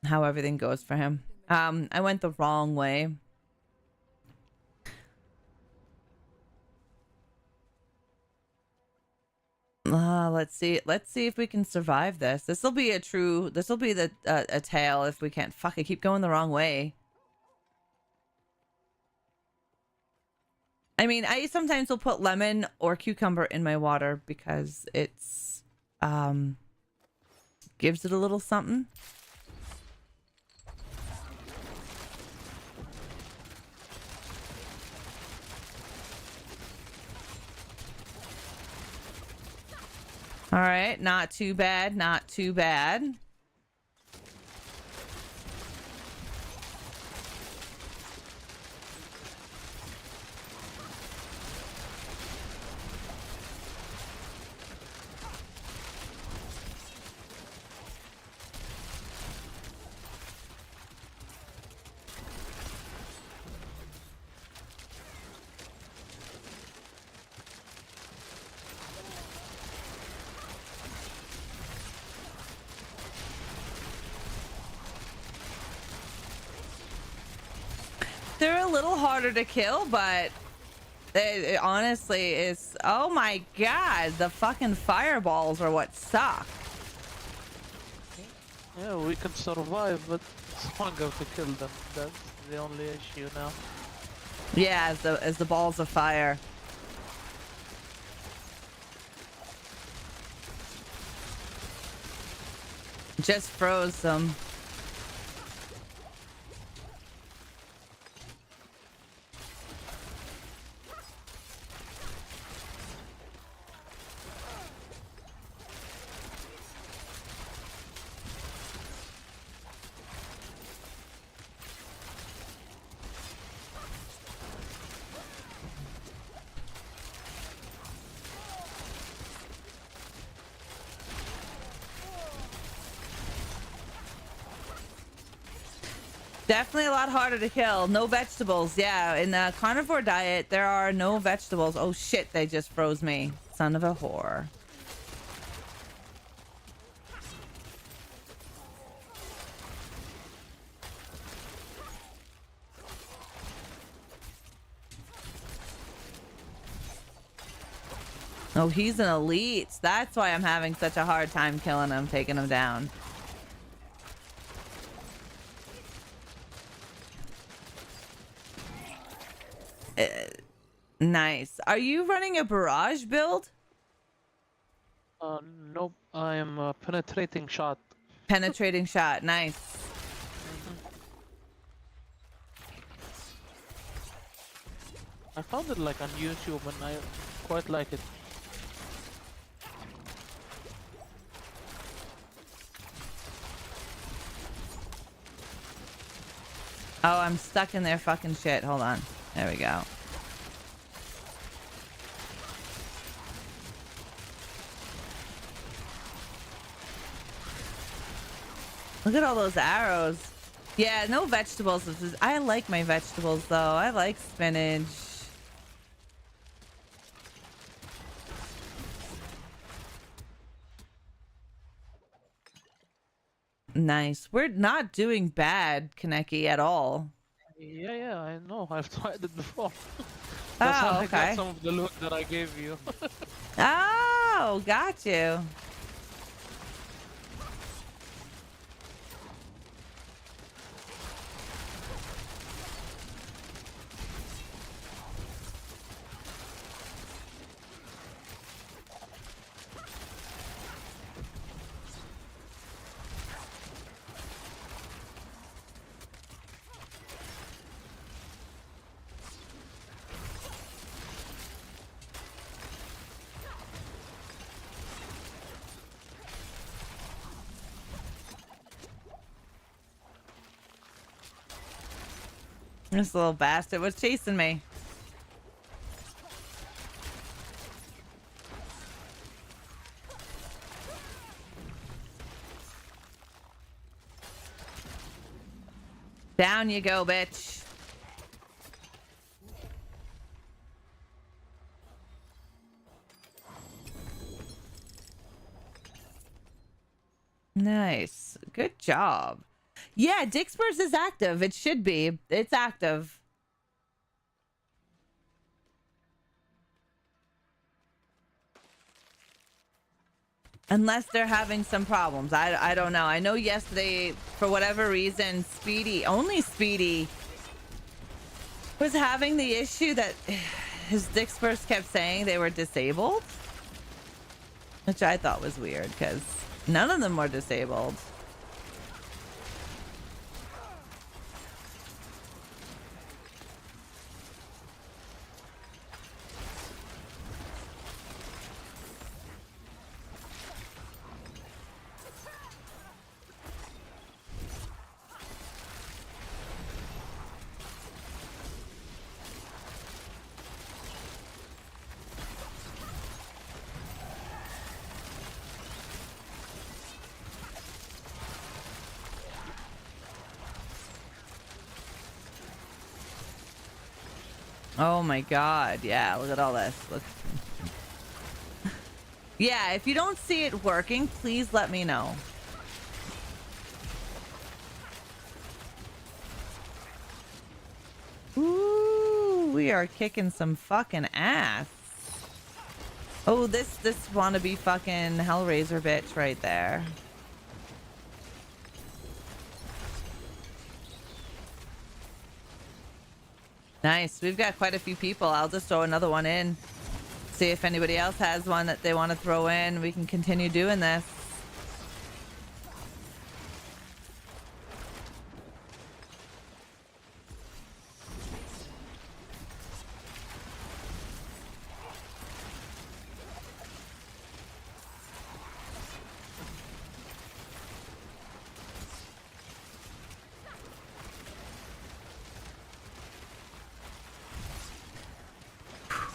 everything goes for him. I went the wrong way. Let's see if we can survive this. This will be a tale if we can't. Fuck, I keep going the wrong way. I mean, I sometimes will put lemon or cucumber in my water because it's gives it a little something. All right, not too bad, not too bad. They're a little harder to kill, but it honestly is. Oh my god, the fucking fireballs are what suck. Yeah, we can survive, but it's harder to kill them. That's the only issue now. Yeah, as the balls of fire. Just froze them. Definitely a lot harder to kill. No vegetables. Yeah, in the carnivore diet, there are no vegetables. Oh shit, they just froze me. Son of a whore. Oh, he's an elite. That's why I'm having such a hard time killing him, taking him down. Nice. Are you running a barrage build? Nope. I am a penetrating shot. Penetrating shot. Nice. I found it like on YouTube and I quite like it. Oh, I'm stuck in their fucking shit. Hold on. There we go. Look at all those arrows. Yeah, no vegetables. I like my vegetables though. I like spinach. Nice. We're not doing bad, Kaneki, at all. Yeah, yeah, I know. I've tried it before. Oh, That's how I okay. got some of the loot that I gave you. Oh, got you. This little bastard was chasing me. Down you go, bitch. Nice. Good job. Yeah, Dixbur's is active. It should be. It's active. Unless they're having some problems. I don't know. I know yesterday, for whatever reason, only Speedy was having the issue that his Dixburs kept saying they were disabled. Which I thought was weird because none of them were disabled. Oh my god, yeah, look at all this. Look. Yeah, if you don't see it working, please let me know. Ooh, we are kicking some fucking ass. Oh, this wannabe fucking Hellraiser bitch right there. Nice. We've got quite a few people. I'll just throw another one in. See if anybody else has one that they want to throw in. We can continue doing this.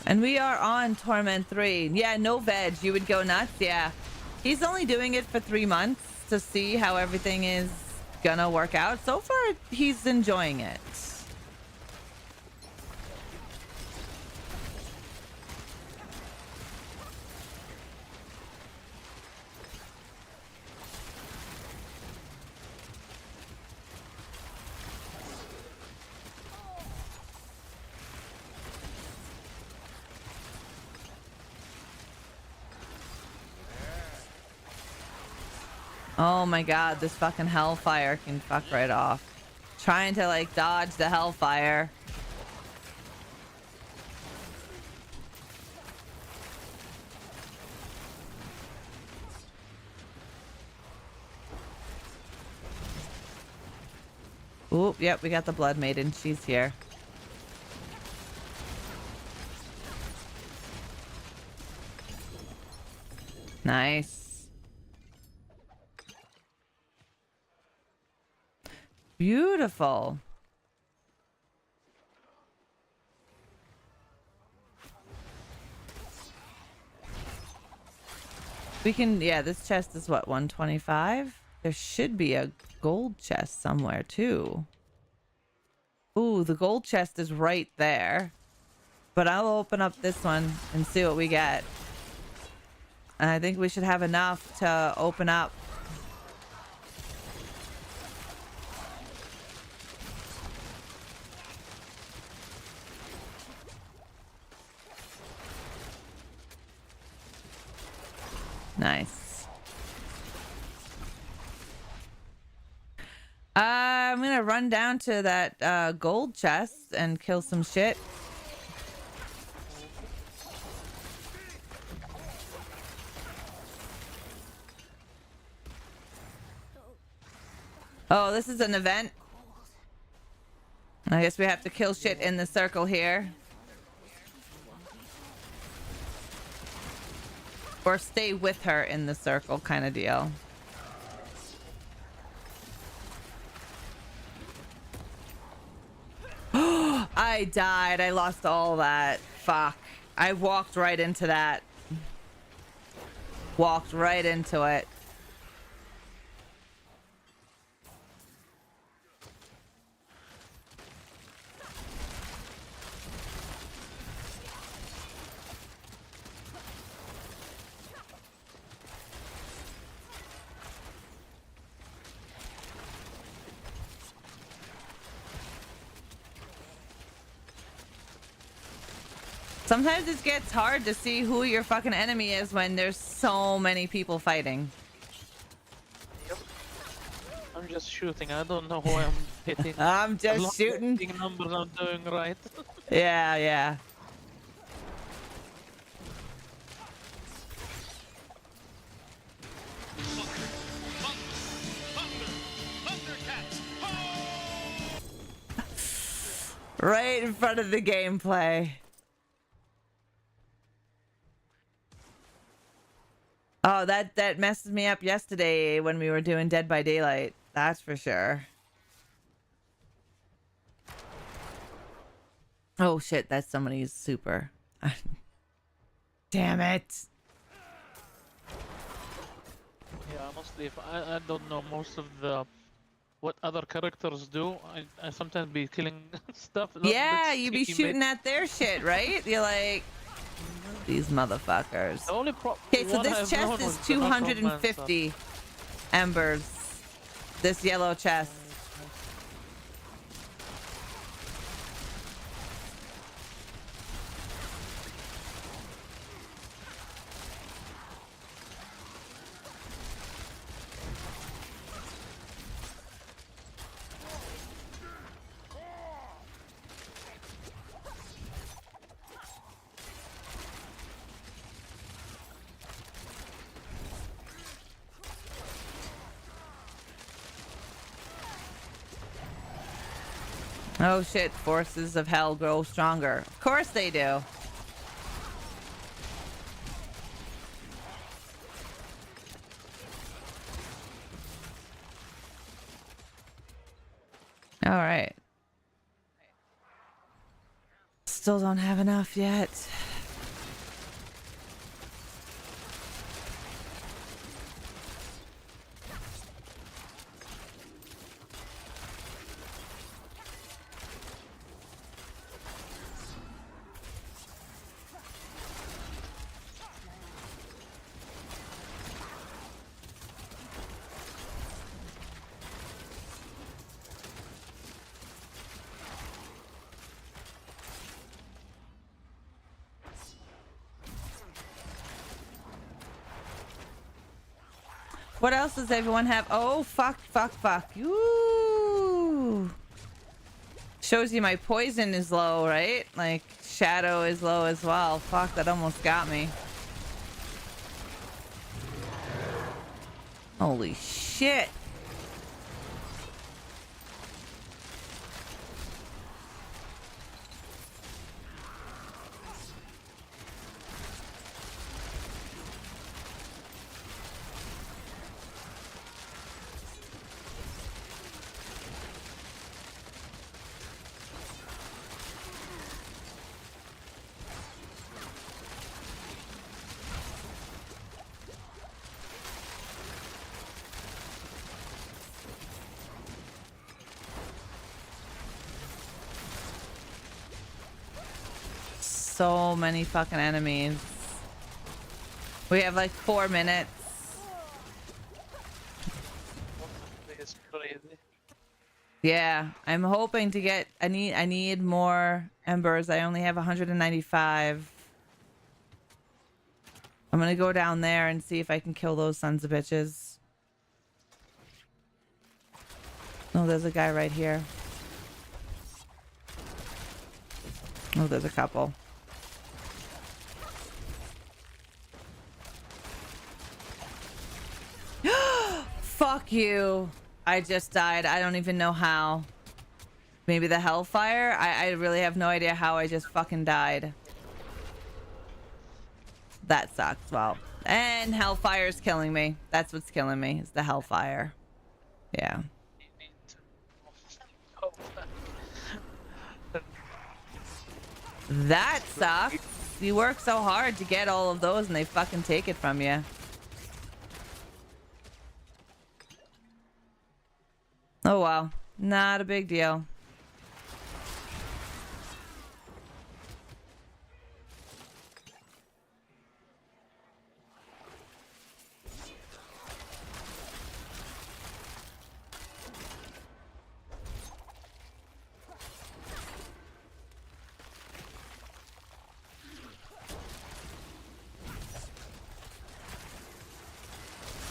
And we are on Torment 3. Yeah, no veg. You would go nuts. Yeah. He's only doing it for 3 months to see how everything is gonna work out. So far, he's enjoying it. Oh my god, this fucking hellfire can fuck right off. Trying to like dodge the hellfire. Ooh, yep, we got the Blood Maiden. She's here. Nice. Beautiful. We can, yeah, this chest is what, 125? There should be a gold chest somewhere too. Ooh, the gold chest is right there. But I'll open up this one and see what we get. And I think we should have enough to open up. Nice. I'm gonna run down to that gold chest and kill some shit. Oh, this is an event. I guess we have to kill shit in the circle here. Or stay with her in the circle kind of deal. I died. I lost all that. Fuck. I walked right into that. Walked right into it. Sometimes it gets hard to see who your fucking enemy is when there's so many people fighting. Yep. I'm just shooting. I don't know who I'm hitting. I'm just shooting. Numbers I'm doing right. Yeah, yeah. Right in front of the gameplay. Oh, that messed me up yesterday when we were doing Dead by Daylight. That's for sure. Oh shit, that's somebody's super. Damn it. Yeah, honestly, if I don't know most of the what other characters do. I sometimes be killing stuff. Yeah, you be shooting at their shit, right? You're like, these motherfuckers. Okay, so this chest is 250 embers. This yellow chest. Oh shit, forces of hell grow stronger. Of course they do. All right. Still don't have enough yet. What else does everyone have? Oh, fuck. Ooh. Shows you my poison is low, right? Like, shadow is low as well. Fuck, that almost got me. Holy shit. so many fucking enemies. We have like 4 minutes. It's crazy. Yeah, I'm hoping to get. I need more embers. I only have 195. I'm gonna go down there and see if I can kill those sons of bitches. Oh, there's a guy right here. Oh, there's a couple. Fuck you. I just died. I don't even know how. Maybe the hellfire? I really have no idea how I just fucking died. That sucks. Well, and hellfire's killing me. That's what's killing me, is the hellfire. Yeah. That sucks. You work so hard to get all of those and they fucking take it from you. Oh well, not a big deal.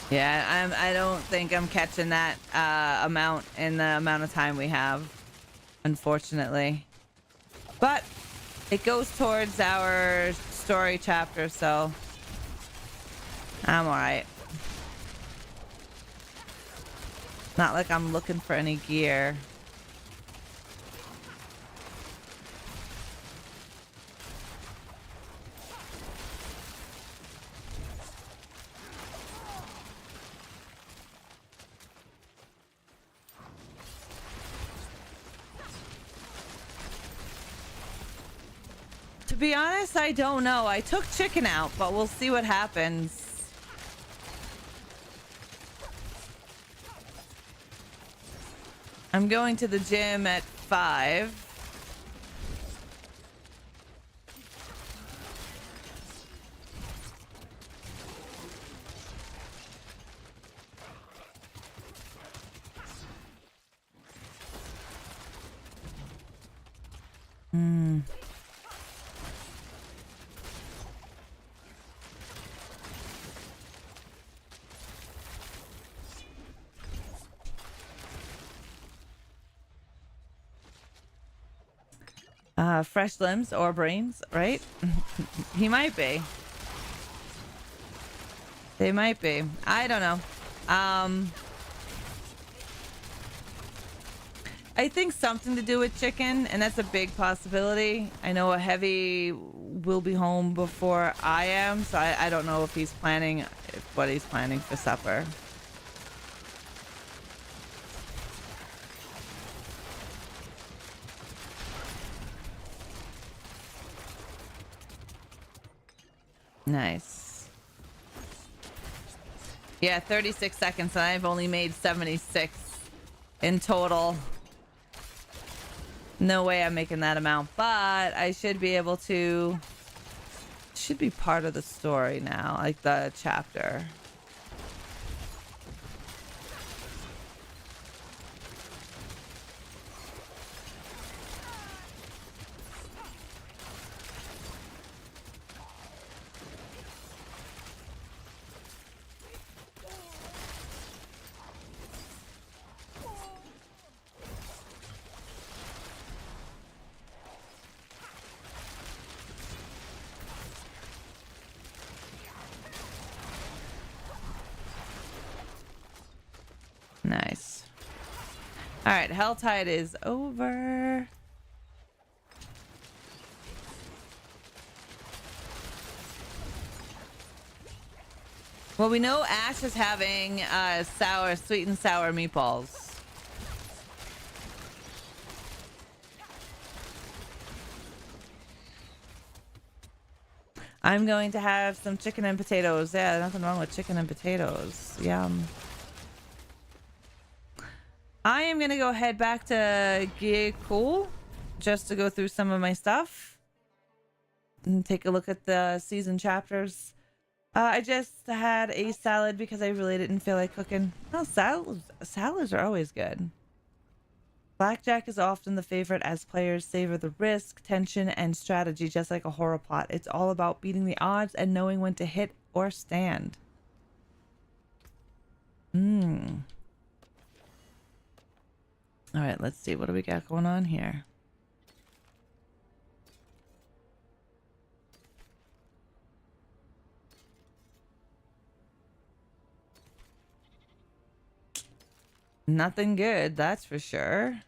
Yeah, I don't think I'm catching that amount in the amount of time we have, unfortunately. But it goes towards our story chapter, so I'm alright. Not like I'm looking for any gear. To be honest, I don't know. I took chicken out, but we'll see what happens. I'm going to the gym at 5. Fresh limbs or brains, right? He might be. They might be. I don't know. I think something to do with chicken, and that's a big possibility. I know a heavy will be home before I am, so I don't know if he's planning, what he's planning for supper. Nice. Yeah, 36 seconds, and I've only made 76 in total. No way I'm making that amount, but I should be able to. Should be part of the story now, like the chapter. Nice. All right, Helltide is over. Well, we know Ash is having sweet and sour meatballs. I'm going to have some chicken and potatoes. Yeah, nothing wrong with chicken and potatoes. Yum. I am going to go head back to Gear Cool just to go through some of my stuff. and take a look at the season chapters. I just had a salad because I really didn't feel like cooking. Oh, salads are always good. Blackjack is often the favorite as players savor the risk, tension, and strategy, just like a horror plot. It's all about beating the odds and knowing when to hit or stand. All right, let's see. What do we got going on here? Nothing good, that's for sure.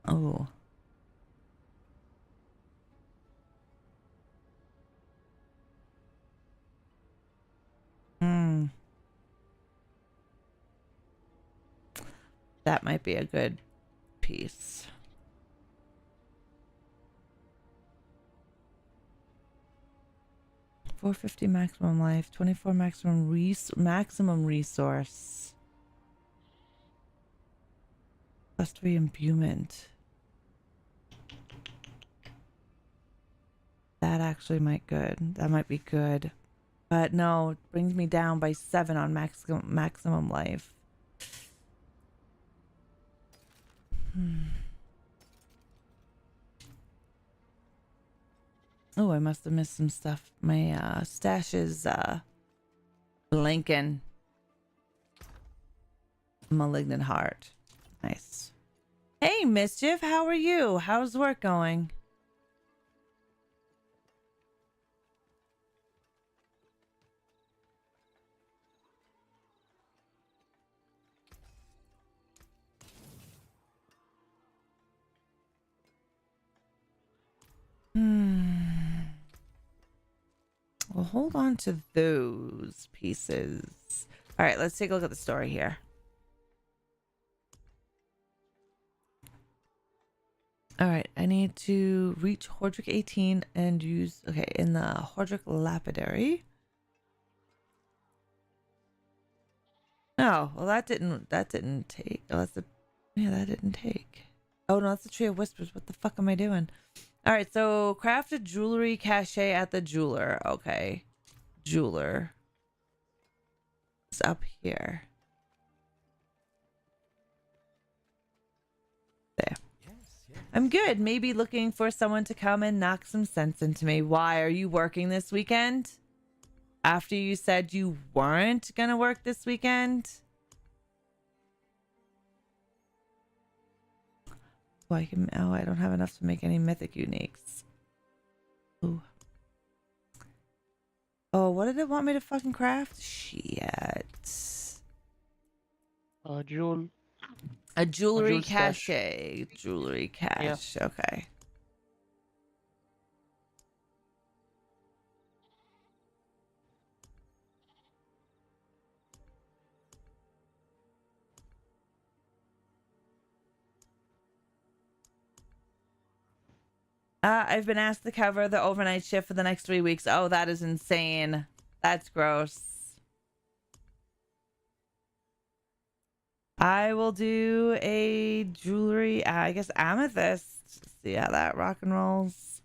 Oh. That might be a good piece. $450 maximum life, 24 maximum resource. +3 imbuement. That actually might be good. But no, it brings me down by 7 on maximum life. Oh, I must have missed some stuff. My stash is blinking. Malignant heart. Nice. Hey, Mischief, how are you? How's work going? Well, hold on to those pieces. All right, let's take a look at the story here. All right, I need to reach Horde 18 and use, okay, in the Horde Lapidary. Oh, well that didn't take. Oh, that didn't take. Oh no, that's the Tree of Whispers. What the fuck am I doing? All right, so craft a jewelry cache at the jeweler. Okay, jeweler. It's up here. There. I'm good. Maybe looking for someone to come and knock some sense into me. Why are you working this weekend? After you said you weren't gonna work this weekend? Oh, I don't have enough to make any mythic uniques. Ooh. Oh, what did it want me to fucking craft? Shit. A jewelry cache. Jewelry cache. Yeah. Okay. I've been asked to cover the overnight shift for the next 3 weeks. Oh, that is insane. That's gross. I will do a jewelry, I guess amethyst. See how that rock and rolls.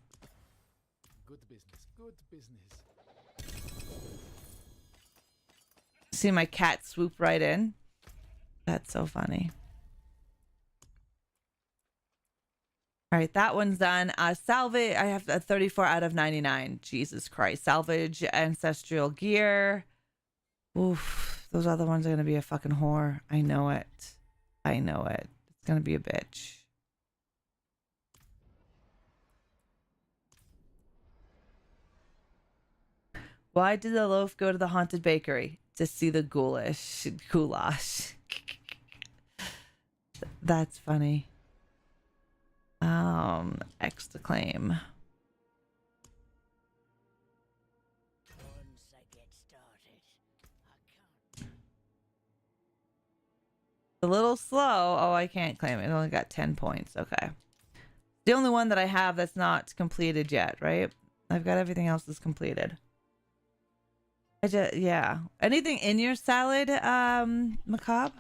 Good business. Good business. See my cat swoop right in. That's so funny. All right, that one's done. Salvage, I have a 34 out of 99. Jesus Christ. Salvage ancestral gear. Oof, those other ones are going to be a fucking whore. I know it. I know it. It's going to be a bitch. Why did the loaf go to the haunted bakery? To see the goulash. That's funny. X to claim. Once I get started, I can't. A little slow. Oh, I can't claim it. It only got 10 points. Okay. The only one that I have that's not completed yet, right? I've got everything else that's completed. Yeah. Anything in your salad, Macabre?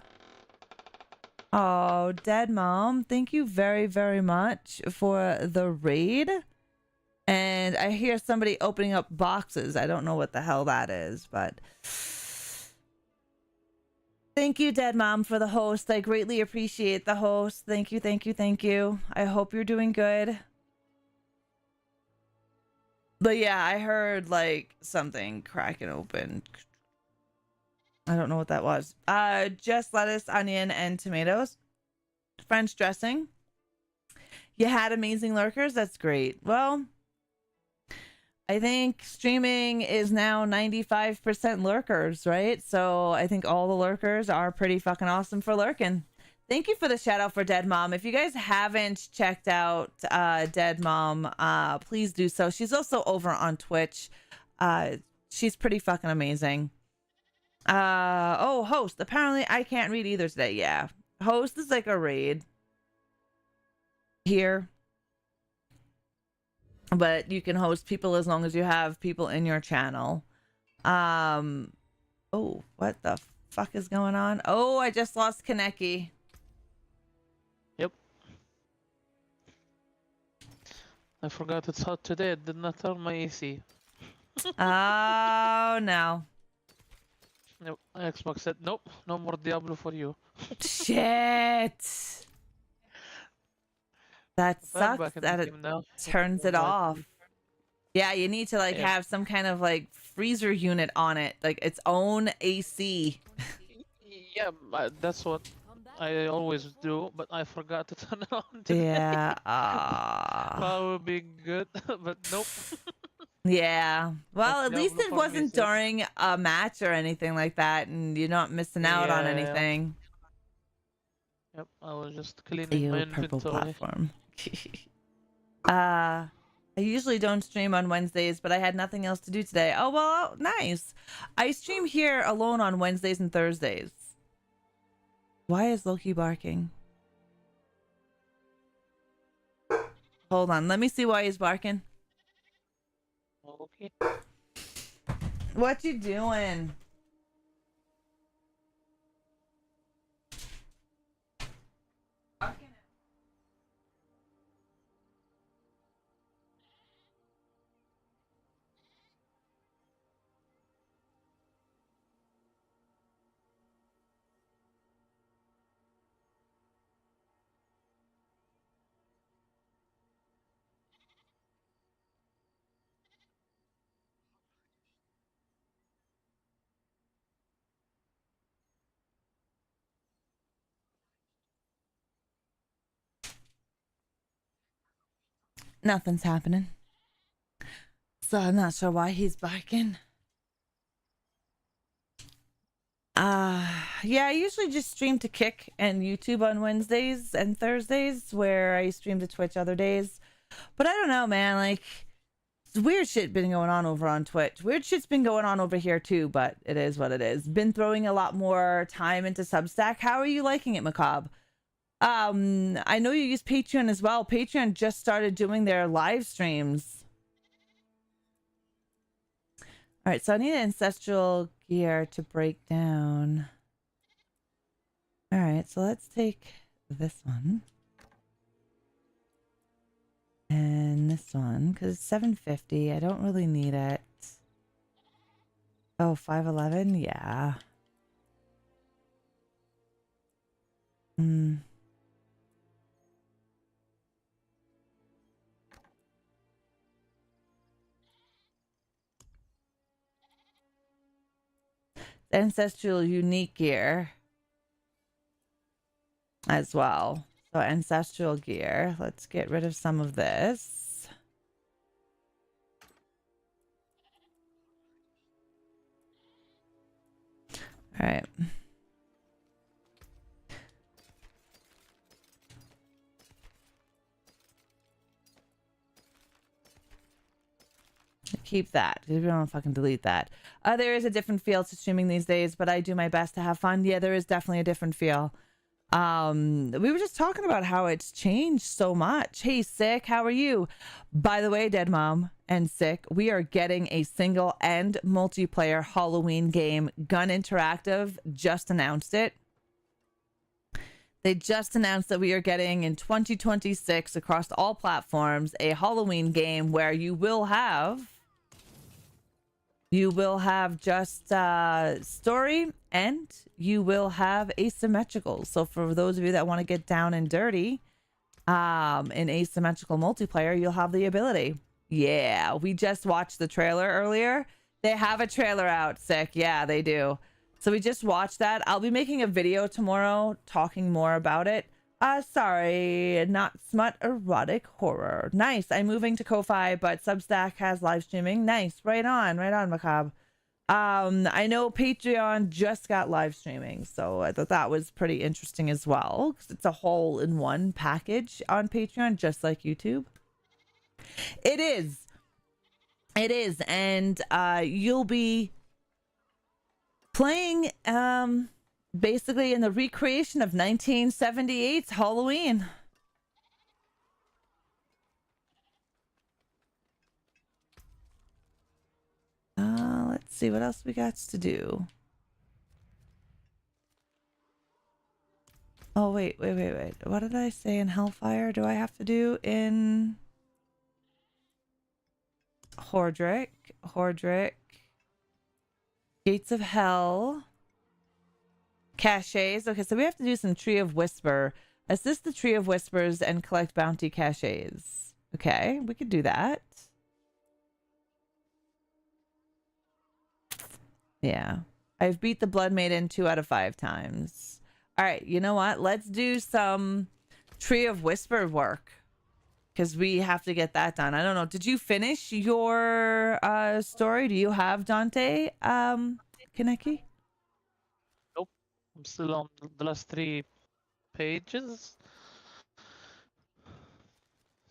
Oh, Dead Mom, thank you very, very much for the raid. And I hear somebody opening up boxes. I don't know what the hell that is, but thank you, Dead Mom, for the host. I greatly appreciate the host. Thank you, thank you, thank you. I hope you're doing good. But yeah, I heard like something cracking open. I don't know what that was. Just lettuce, onion, and tomatoes. French dressing. You had amazing lurkers? That's great. Well, I think streaming is now 95% lurkers, right? So I think all the lurkers are pretty fucking awesome for lurking. Thank you for the shout out for Dead Mom. If you guys haven't checked out Dead Mom, please do so. She's also over on Twitch. She's pretty fucking amazing. Oh, host. Apparently I can't read either today. Yeah. Host is like a raid here. But you can host people as long as you have people in your channel. Oh, what the fuck is going on? Oh, I just lost Kaneki. Yep. I forgot it's hot today. I did not turn my AC. Oh, no. Nope. Xbox said, nope, no more Diablo for you. Shit. That I'm sucks back in that the it game now. turns it off. Yeah, you need to like Yeah. have some kind of like freezer unit on it, like its own AC. Yeah, that's what I always do, but I forgot to turn it on today. Yeah. That would be good, but nope. Yeah. Well, at least Diablo it 4 wasn't music. during a match or anything like that, and you're not missing out on Yeah. anything. Yep, I was just cleaning my Ew, purple inventory. platform. I usually don't stream on Wednesdays, but I had nothing else to do today. Oh, well, nice. I stream here alone on Wednesdays and Thursdays. Why is Loki barking? Hold on. Let me see why he's barking. Okay. What you doing? Nothing's happening. So I'm not sure why he's barking. Yeah, I usually just stream to Kick and YouTube on Wednesdays and Thursdays, where I stream to Twitch other days. But I don't know, man. Like, weird shit been going on over on Twitch. Weird shit's been going on over here too, but it is what it is. Been throwing a lot more time into Substack. How are you liking it, Macabre? I know you use Patreon as well. Patreon just started doing their live streams. All right, so I need ancestral gear to break down. All right, so let's take this one. And this one, because it's 750. I don't really need it. Oh, 511? Yeah. Ancestral unique gear as well. So ancestral gear. Let's get rid of some of this. All right. Keep that. We don't fucking delete that. There is a different feel to streaming these days, but I do my best to have fun. Yeah, there is definitely a different feel. We were just talking about how it's changed so much. Hey, Sick, how are you? By the way, Dead Mom and Sick, we are getting a single and multiplayer Halloween game. Gun Interactive just announced it. They just announced that we are getting in 2026 across all platforms a Halloween game where you will have just story and you will have asymmetrical. So for those of you that want to get down and dirty in asymmetrical multiplayer, you'll have the ability. Yeah, we just watched the trailer earlier. They have a trailer out. Sick. Yeah, they do. So we just watched that. I'll be making a video tomorrow talking more about it. Sorry, not smut erotic horror. Nice. I'm moving to Ko-Fi, but Substack has live streaming. Nice. Right on, Macabre. I know Patreon just got live streaming, so I thought that was pretty interesting as well, because it's a whole in one package on Patreon, just like YouTube. It is. It is, and you'll be playing basically in the recreation of 1978's Halloween. Let's see what else we got to do. Oh, wait. What did I say in Hellfire? Do I have to do in Hordrick? Gates of Hell. Caches. Okay, so we have to do some Tree of Whisper. Assist the Tree of Whispers and collect bounty caches. Okay, we could do that. Yeah. I've beat the Blood Maiden 2 out of 5 times. All right, you know what? Let's do some Tree of Whisper work, because we have to get that done. I don't know. Did you finish your story? Do you have Dante, Kaneki? Nope. I'm still on the last 3 pages.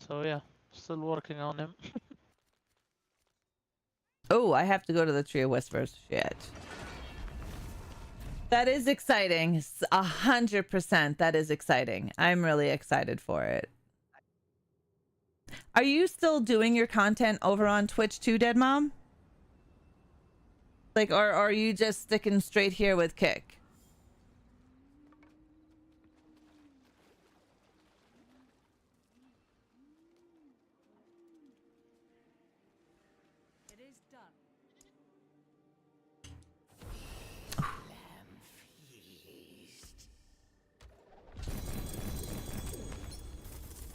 So yeah, still working on him. Oh, I have to go to the Tree of Whispers. Shit. That is exciting. 100%. That is exciting. I'm really excited for it. Are you still doing your content over on Twitch too, Dead Mom? Like, or are you just sticking straight here with Kick? It is done.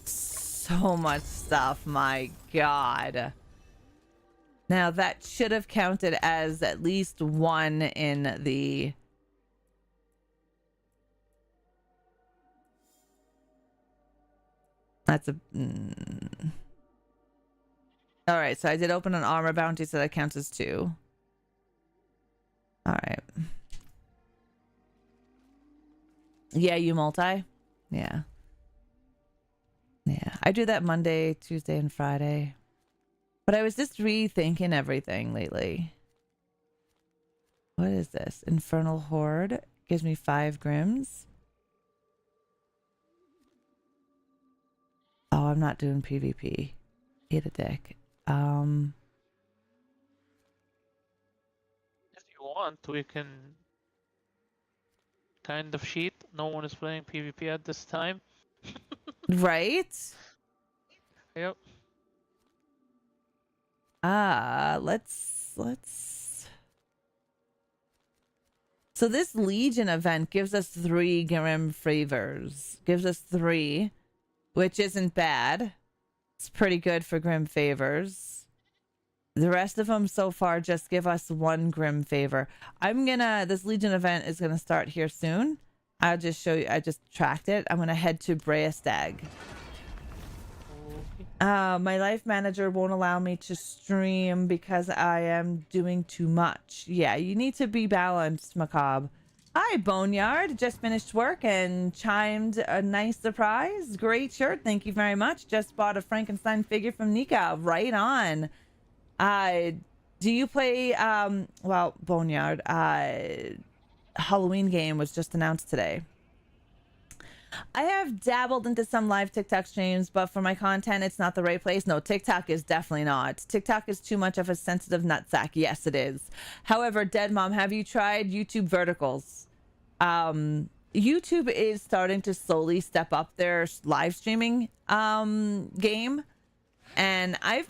So much stuff, my god. Now that should have counted as at least one in the... That's a... Alright, so I did open an armor bounty, so that counts as 2. Alright. Yeah, you multi? Yeah. Yeah, I do that Monday, Tuesday, and Friday. But I was just rethinking everything lately. What is this? Infernal Horde gives me 5 Grims. Oh, I'm not doing PvP. Eat a dick. If you want, we can kind of cheat. No one is playing PvP at this time. Right? Yep. Let's so this Legion event gives us 3 Grim Favors. Gives us 3, which isn't bad. It's pretty good for Grim Favors. The rest of them so far just give us 1 Grim Favor. This Legion event is gonna start here soon. I'll just show you. I just tracked it. I'm gonna head to Breastag. My life manager won't allow me to stream because I am doing too much. Yeah, you need to be balanced, Macabre. Hi, Boneyard. Just finished work and chimed a nice surprise. Great shirt. Thank you very much. Just bought a Frankenstein figure from Nika. Right on. Do you play, well, Boneyard, Halloween game was just announced today. I have dabbled into some live TikTok streams, but for my content, it's not the right place. No, TikTok is definitely not. TikTok is too much of a sensitive nutsack. Yes, it is. However, Dead Mom, have you tried YouTube verticals? YouTube is starting to slowly step up their live streaming game. And I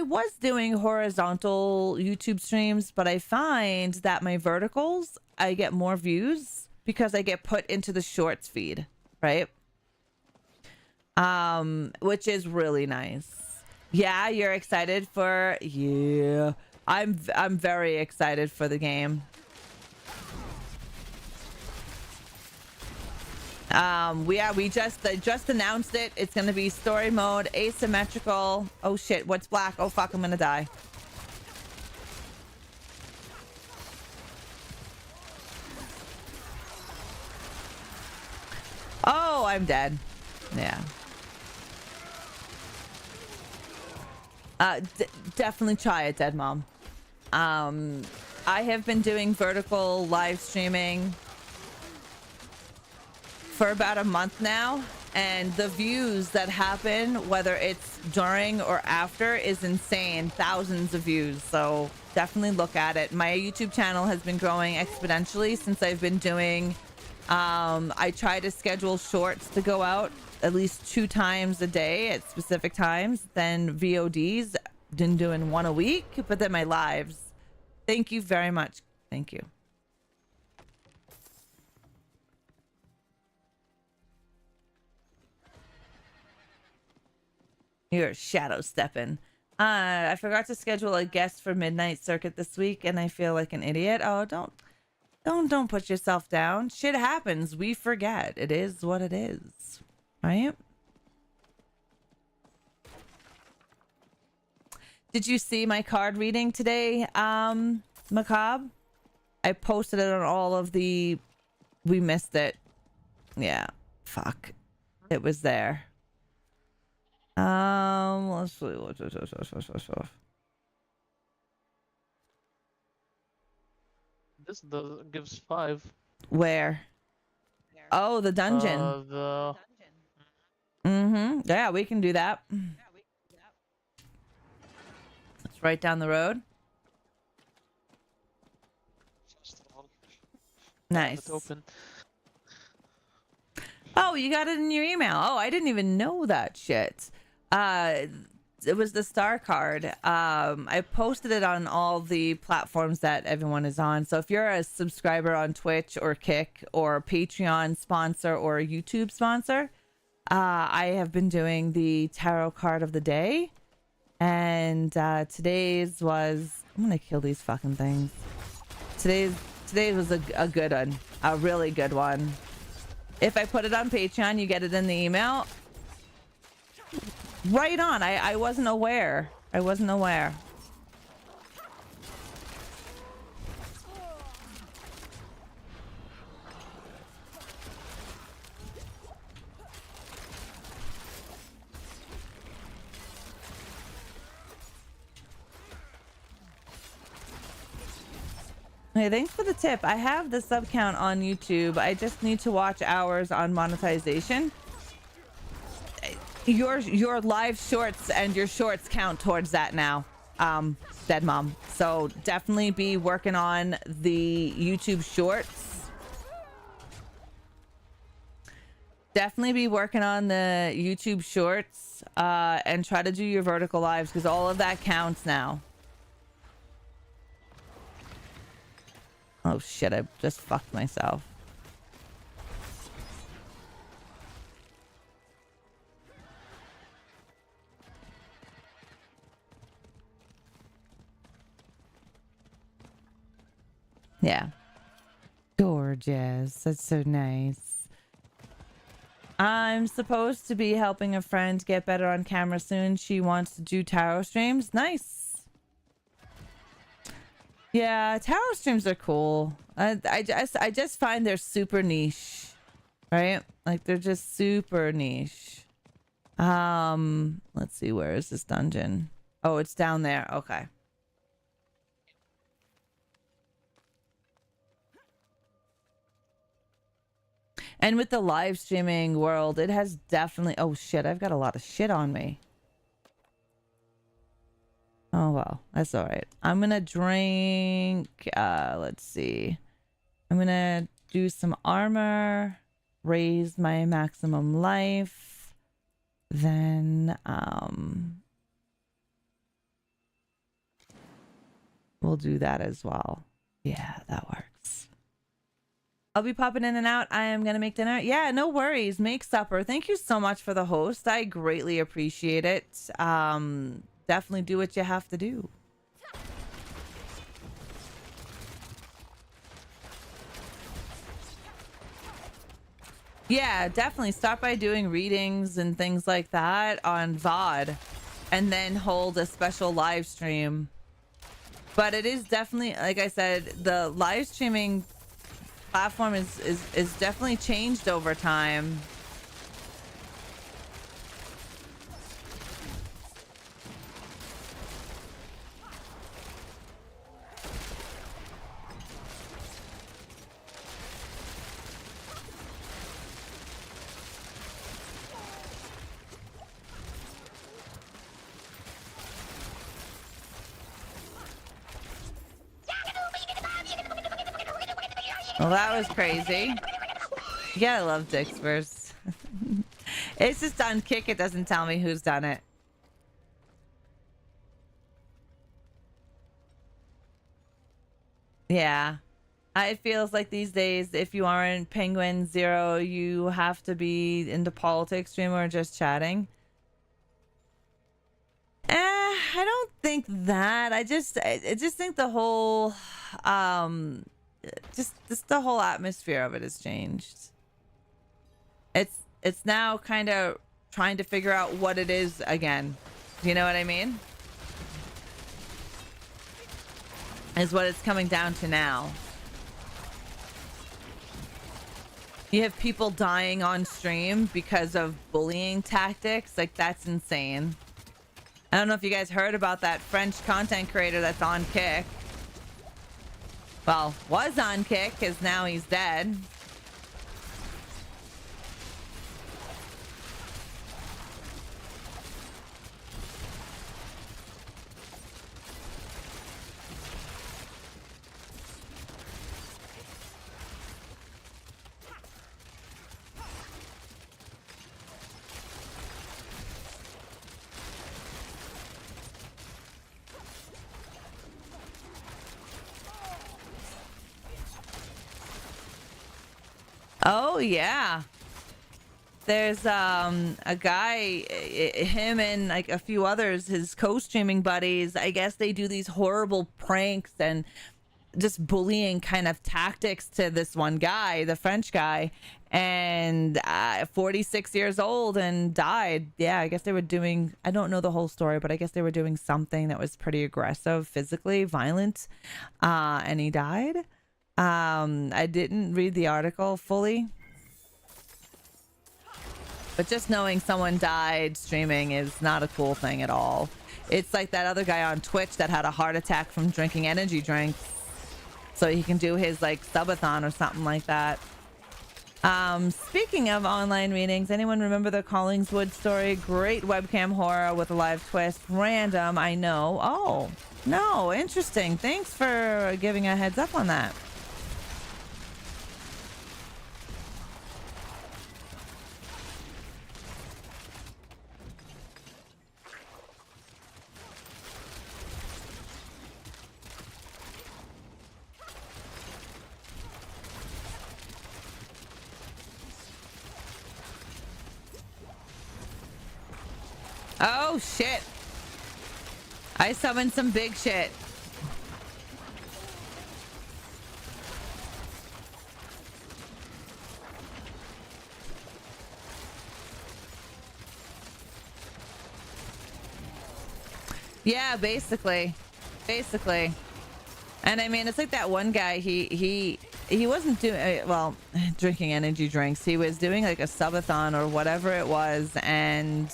was doing horizontal YouTube streams, but I find that my verticals, I get more views because I get put into the shorts feed, right? Which is really nice. Yeah, you're excited for, yeah. I'm very excited for the game. We just announced it. It's gonna be story mode, asymmetrical. Oh shit, what's black? Oh fuck, I'm gonna die. Oh, I'm dead. Yeah. Definitely try it, Dead Mom. I have been doing vertical live streaming for about a month now, and the views that happen, whether it's during or after, is insane. Thousands of views. So definitely look at it. My YouTube channel has been growing exponentially since I've been doing I try to schedule shorts to go out at least 2 times a day at specific times, then VODs, been doing 1 a week, but then my lives. Thank you very much. Thank you. You're shadow stepping. I forgot to schedule a guest for Midnight Circuit this week, and I feel like an idiot. Oh, don't put yourself down. Shit happens. We forget. It is what it is. Right? Did you see my card reading today, Macabre? I posted it on all of the... We missed it. Yeah. Fuck. It was there. Let's see. This gives 5. Where? Oh, the dungeon. Yeah, we can do that. It's right down the road. Nice. It's open. Oh, you got it in your email. Oh, I didn't even know that shit. It was the star card. I posted it on all the platforms that everyone is on. So if you're a subscriber on Twitch or Kick or Patreon sponsor or YouTube sponsor, I have been doing the tarot card of the day. And today's was... I'm gonna kill these fucking things. Today's was a good one. A really good one. If I put it on Patreon, you get it in the email. Right on. I wasn't aware. I wasn't aware. Hey, thanks for the tip. I have the sub count on YouTube. I just need to watch hours on monetization. Your live shorts and your shorts count towards that now, Dead Mom. So definitely be working on the YouTube shorts. Definitely be working on the YouTube shorts and try to do your vertical lives because all of that counts now. Oh shit, I just fucked myself. Yeah. Gorgeous. That's so nice. I'm supposed to be helping a friend get better on camera soon. She wants to do tarot streams. Nice. Yeah, tarot streams are cool. I just find they're super niche. Right? Like they're just super niche. Let's see, where is this dungeon? Oh, it's down there. Okay. And with the live streaming world, it has definitely... Oh, shit. I've got a lot of shit on me. Oh, well. That's all right. I'm going to drink... let's see. I'm going to do some armor, raise my maximum life, then we'll do that as well. Yeah, that works. I'll be popping in and out. I am gonna make dinner. Yeah, no worries. Make supper. Thank you so much for the host. I greatly appreciate it. Definitely do what you have to do. Yeah, definitely start by doing readings and things like that on VOD and then hold a special live stream. But it is definitely, like I said, the live streaming platform is definitely changed over time. Well, that was crazy. Yeah, I love Dixverse. It's just on Kick. It doesn't tell me who's done it. Yeah. It feels like these days, if you aren't Penguin Zero, you have to be into politics stream or just chatting. I don't think that. I just think the whole just the whole atmosphere of it has changed. It's now kind of trying to figure out what it is again. Do you know what I mean? Is what it's coming down to now. You have people dying on stream because of bullying tactics. Like, that's insane. I don't know if you guys heard about that French content creator that's on Kick. Well, was on Kick, because now he's dead. Oh yeah, there's a guy, him and like a few others, his co-streaming buddies. I guess they do these horrible pranks and just bullying kind of tactics to this one guy, the French guy, and 46 years old and died. Yeah, I guess they were doing, I don't know the whole story, but I guess they were doing something that was pretty aggressive, physically violent, and he died. I didn't read the article fully, but just knowing someone died streaming is not a cool thing at all. It's like that other guy on Twitch that had a heart attack from drinking energy drinks, so he can do his like subathon or something like that. Speaking of online readings, anyone remember the Collingswood story? Great webcam horror with a live twist. Random, I know. Oh, no, interesting. Thanks for giving a heads up on that. Oh shit, I summoned some big shit. Yeah, basically. And I mean, it's like that one guy, he wasn't doing, well, drinking energy drinks. He was doing like a subathon or whatever it was, and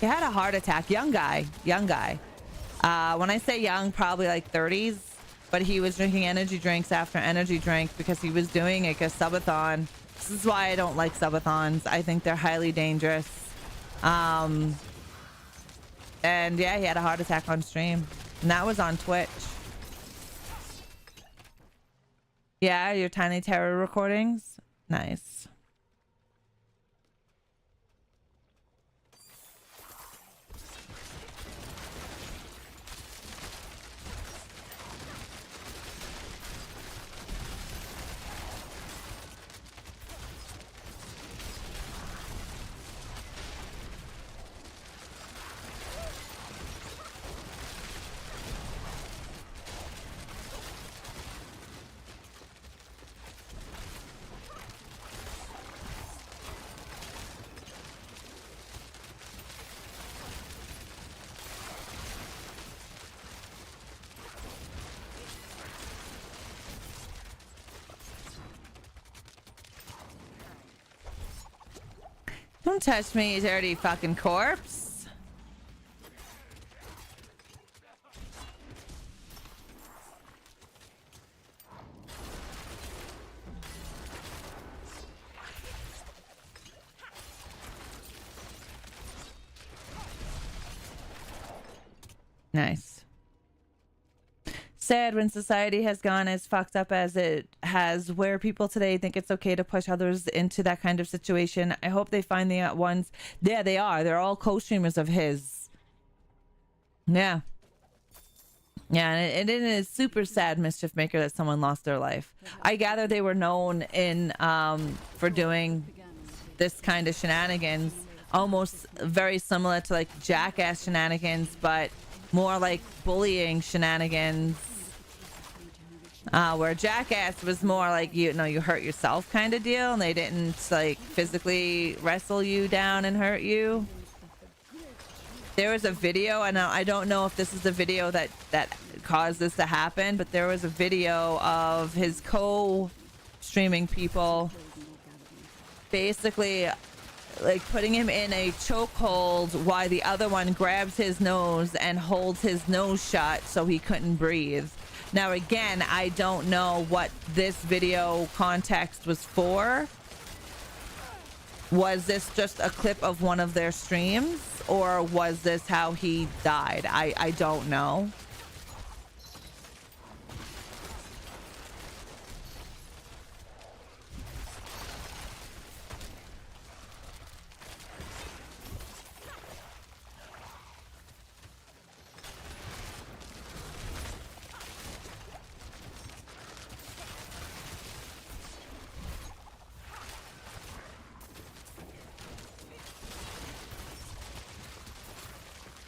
he had a heart attack. Young guy. When I say young, probably like 30s, but he was drinking energy drinks after energy drink because he was doing like a subathon. This is why I don't like subathons. I think they're highly dangerous. And yeah, he had a heart attack on stream, and that was on Twitch. Yeah, your Tiny Terror recordings. Nice. Don't touch me, you dirty fucking corpse. Nice. Sad when society has gone as fucked up as it has, where people today think it's okay to push others into that kind of situation. I hope they find the ones. Yeah, they are. They're all co-streamers of his. Yeah. Yeah, and it is super sad, Mischief Maker, that someone lost their life. I gather they were known in for doing this kind of shenanigans, almost very similar to like Jackass shenanigans, but more like bullying shenanigans. Where Jackass was more like, you know, you hurt yourself kind of deal, and they didn't like physically wrestle you down and hurt you. There was a video, and I don't know if this is the video that caused this to happen, but there was a video of his co-streaming people basically like putting him in a chokehold while the other one grabs his nose and holds his nose shut so he couldn't breathe. Now again, I don't know what this video context was for. Was this just a clip of one of their streams, or was this how he died? I don't know.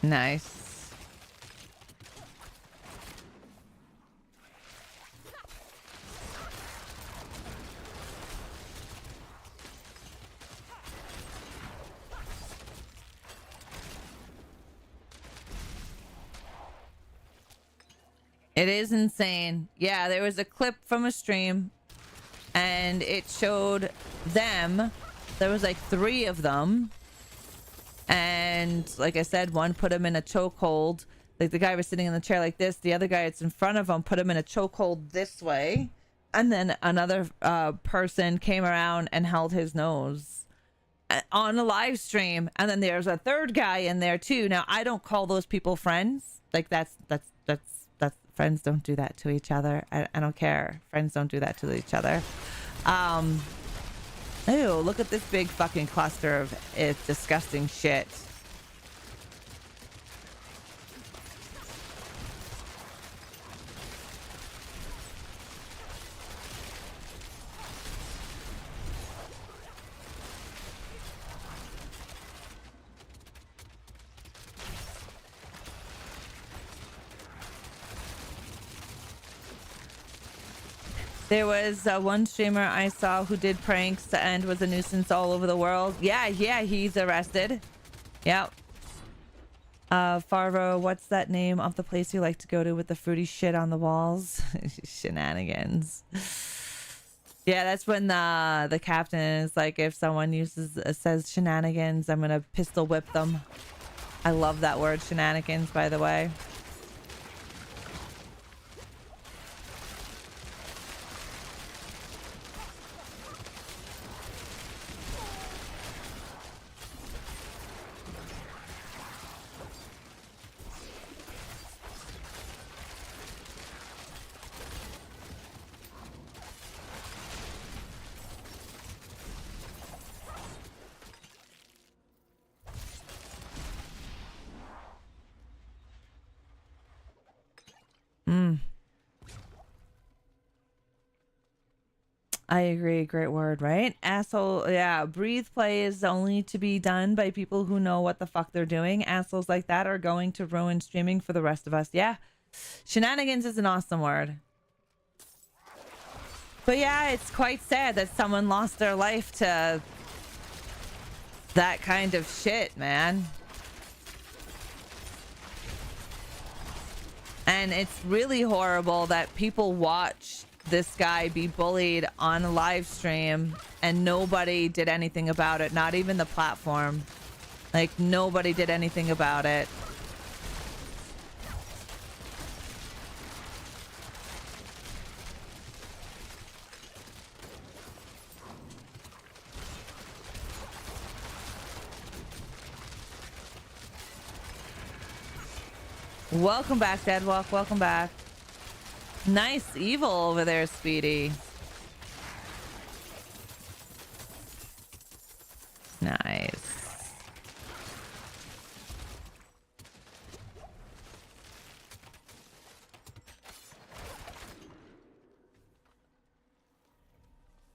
Nice. It is insane. Yeah, there was a clip from a stream and it showed them. There was like 3 of them. And like I said, one put him in a chokehold. Like the guy was sitting in the chair like this. The other guy that's in front of him put him in a chokehold this way. And then another person came around and held his nose on a live stream. And then there's a third guy in there too. Now, I don't call those people friends. Like that's friends don't do that to each other. I don't care. Friends don't do that to each other. Ew, look at this big fucking cluster of disgusting shit. There was one streamer I saw who did pranks and was a nuisance all over the world. Yeah, he's arrested. Yep. Farvo, what's that name of the place you like to go to with the fruity shit on the walls? Shenanigans. Yeah, that's when the captain is like, if someone says shenanigans, I'm gonna pistol whip them. I love that word, shenanigans, by the way. I agree. Great word, right? Asshole. Yeah. Breathe play is only to be done by people who know what the fuck they're doing. Assholes like that are going to ruin streaming for the rest of us. Yeah. Shenanigans is an awesome word. But yeah, it's quite sad that someone lost their life to that kind of shit, man. And it's really horrible that people watch this guy be bullied on a live stream and nobody did anything about it. Not even the platform. Like, nobody did anything about it. Welcome back, Deadwalk. Welcome back. Nice evil over there, Speedy. Nice.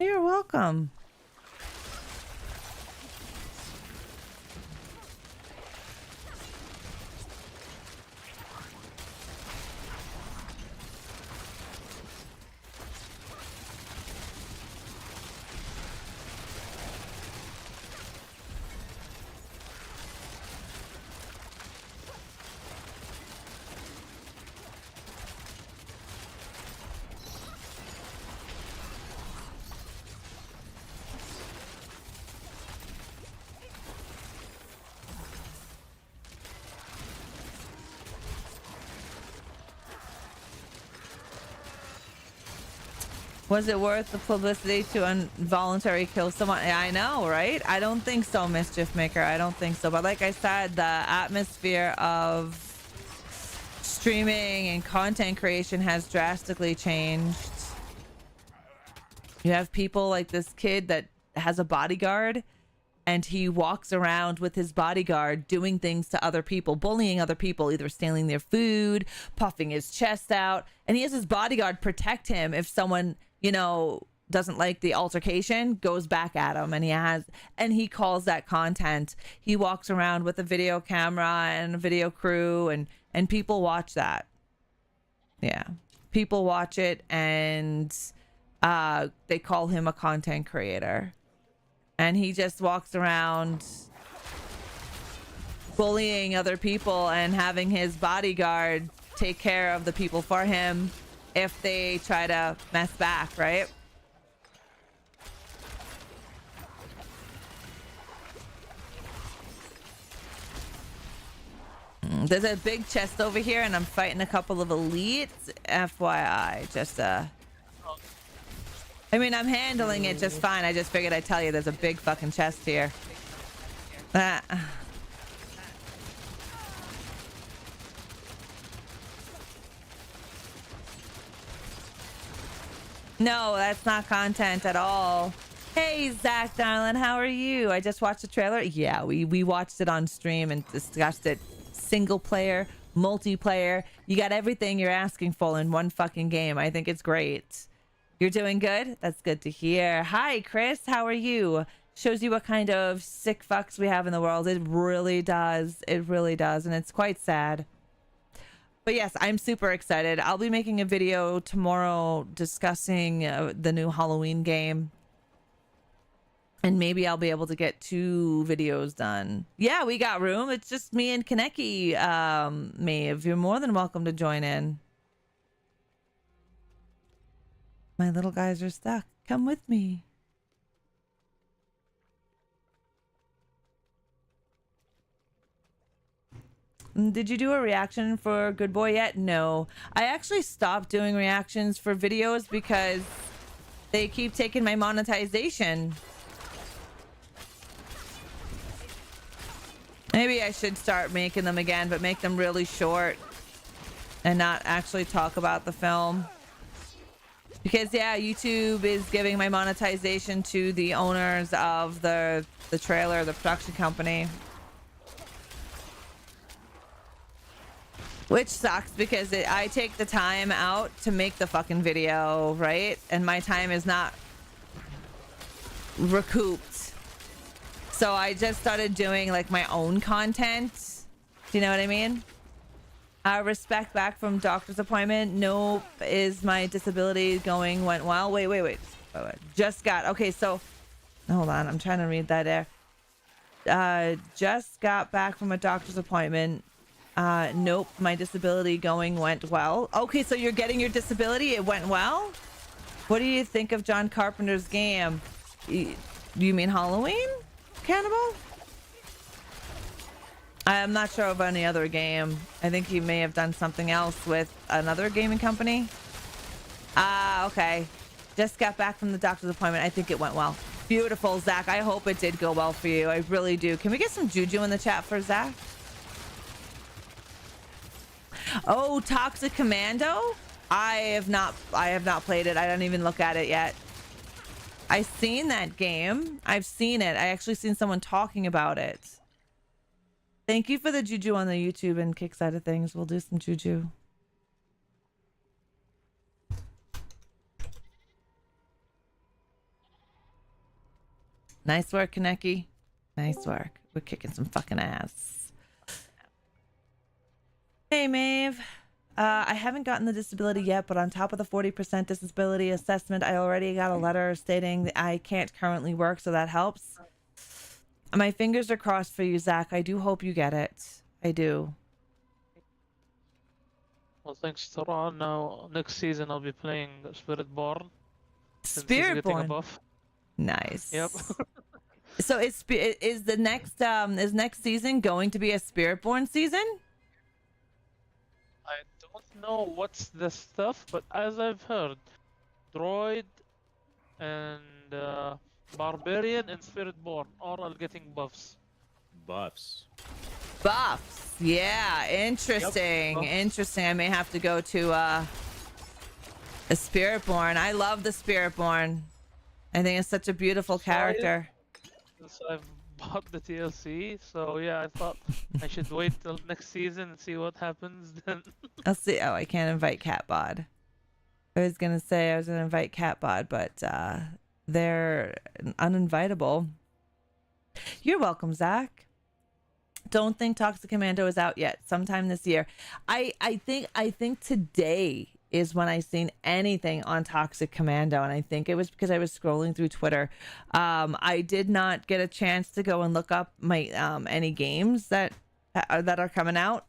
You're welcome. Was it worth the publicity to involuntary kill someone? Yeah, I know, right? I don't think so, Mischief Maker. I don't think so. But like I said, the atmosphere of streaming and content creation has drastically changed. You have people like this kid that has a bodyguard and he walks around with his bodyguard doing things to other people, bullying other people, either stealing their food, puffing his chest out, and he has his bodyguard protect him if someone, you know, doesn't like the altercation, goes back at him, and he calls that content. He walks around with a video camera and a video crew, and people watch that. Yeah, people watch it, and they call him a content creator. And he just walks around bullying other people and having his bodyguard take care of the people for him if they try to mess back, right? There's a big chest over here and I'm fighting a couple of elites. FYI, just I mean, I'm handling it just fine. I just figured I'd tell you there's a big fucking chest here. No, that's not content at all. Hey, Zach, darling, how are you? I just watched the trailer. Yeah, we watched it on stream and discussed it. Single player, multiplayer. You got everything you're asking for in one fucking game. I think it's great. You're doing good? That's good to hear. Hi, Chris. How are you? Shows you what kind of sick fucks we have in the world. It really does. It really does. And it's quite sad. But yes, I'm super excited. I'll be making a video tomorrow discussing the new Halloween game. And maybe I'll be able to get 2 videos done. Yeah, we got room. It's just me and Kaneki. Maeve, you're more than welcome to join in. My little guys are stuck. Come with me. Did you do a reaction for Good Boy yet? No. I actually stopped doing reactions for videos because they keep taking my monetization. Maybe I should start making them again, but make them really short and not actually talk about the film. Because yeah, YouTube is giving my monetization to the owners of the trailer, the production company. Which sucks because I take the time out to make the fucking video, right? And my time is not recouped. So I just started doing like my own content. Do you know what I mean? Respect back from doctor's appointment. Nope. Is my disability went well? Wait. Just got, okay, so hold on. I'm trying to read that there. Just got back from a doctor's appointment. Nope. My disability went well. Okay, so you're getting your disability. It went well. What do you think of John Carpenter's game? You mean Halloween? Cannibal? I'm not sure of any other game. I think he may have done something else with another gaming company. Okay. Just got back from the doctor's appointment. I think it went well. Beautiful, Zach. I hope it did go well for you. I really do. Can we get some juju in the chat for Zach? Oh, Toxic Commando? I have not played it. I don't even look at it yet. I've seen that game. I've seen it. I actually seen someone talking about it. Thank you for the juju on the YouTube and kick side of things. We'll do some juju. Nice work, Kaneki. Nice work. We're kicking some fucking ass. Hey, Maeve. I haven't gotten the disability yet, but on top of the 40% disability assessment, I already got a letter stating that I can't currently work, so that helps. My fingers are crossed for you, Zach. I do hope you get it. I do. Well, thanks to Ron. Now, next season I'll be playing Spiritborn. Since he's getting a Spiritborn. buff. Nice. Yep. So is the next season going to be a Spiritborn season? I don't know what's the stuff, but as I've heard, Droid and Barbarian and Spiritborn are all getting buffs. Buffs. Buffs. Yeah, interesting. Yep. Interesting. I may have to go to a Spiritborn. I love the Spiritborn. I think it's such a beautiful character. So I've bought the TLC, so yeah, I thought I should wait till next season and see what happens then. I'll see. Oh, I can't invite Catbod. I was gonna say I was gonna invite Catbod, but they're uninvitable. You're welcome, Zach. Don't think Toxic Commando is out yet. Sometime this year. I think today is when I seen anything on Toxic Commando, and I think it was because I was scrolling through Twitter. I did not get a chance to go and look up my any games that are coming out,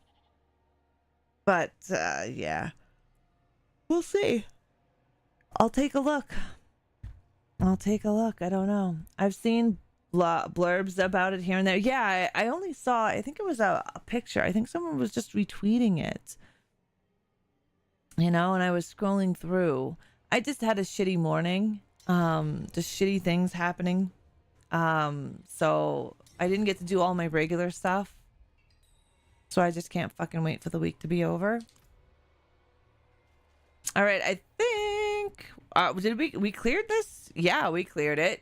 but yeah, we'll see. I'll take a look. I don't know. I've seen blurbs about it here and there. Yeah, I only saw, I think it was a picture. I think someone was just retweeting it. You know, and I was scrolling through. I just had a shitty morning. Just shitty things happening. So I didn't get to do all my regular stuff. So I just can't fucking wait for the week to be over. All right, I think did we cleared this? Yeah, we cleared it.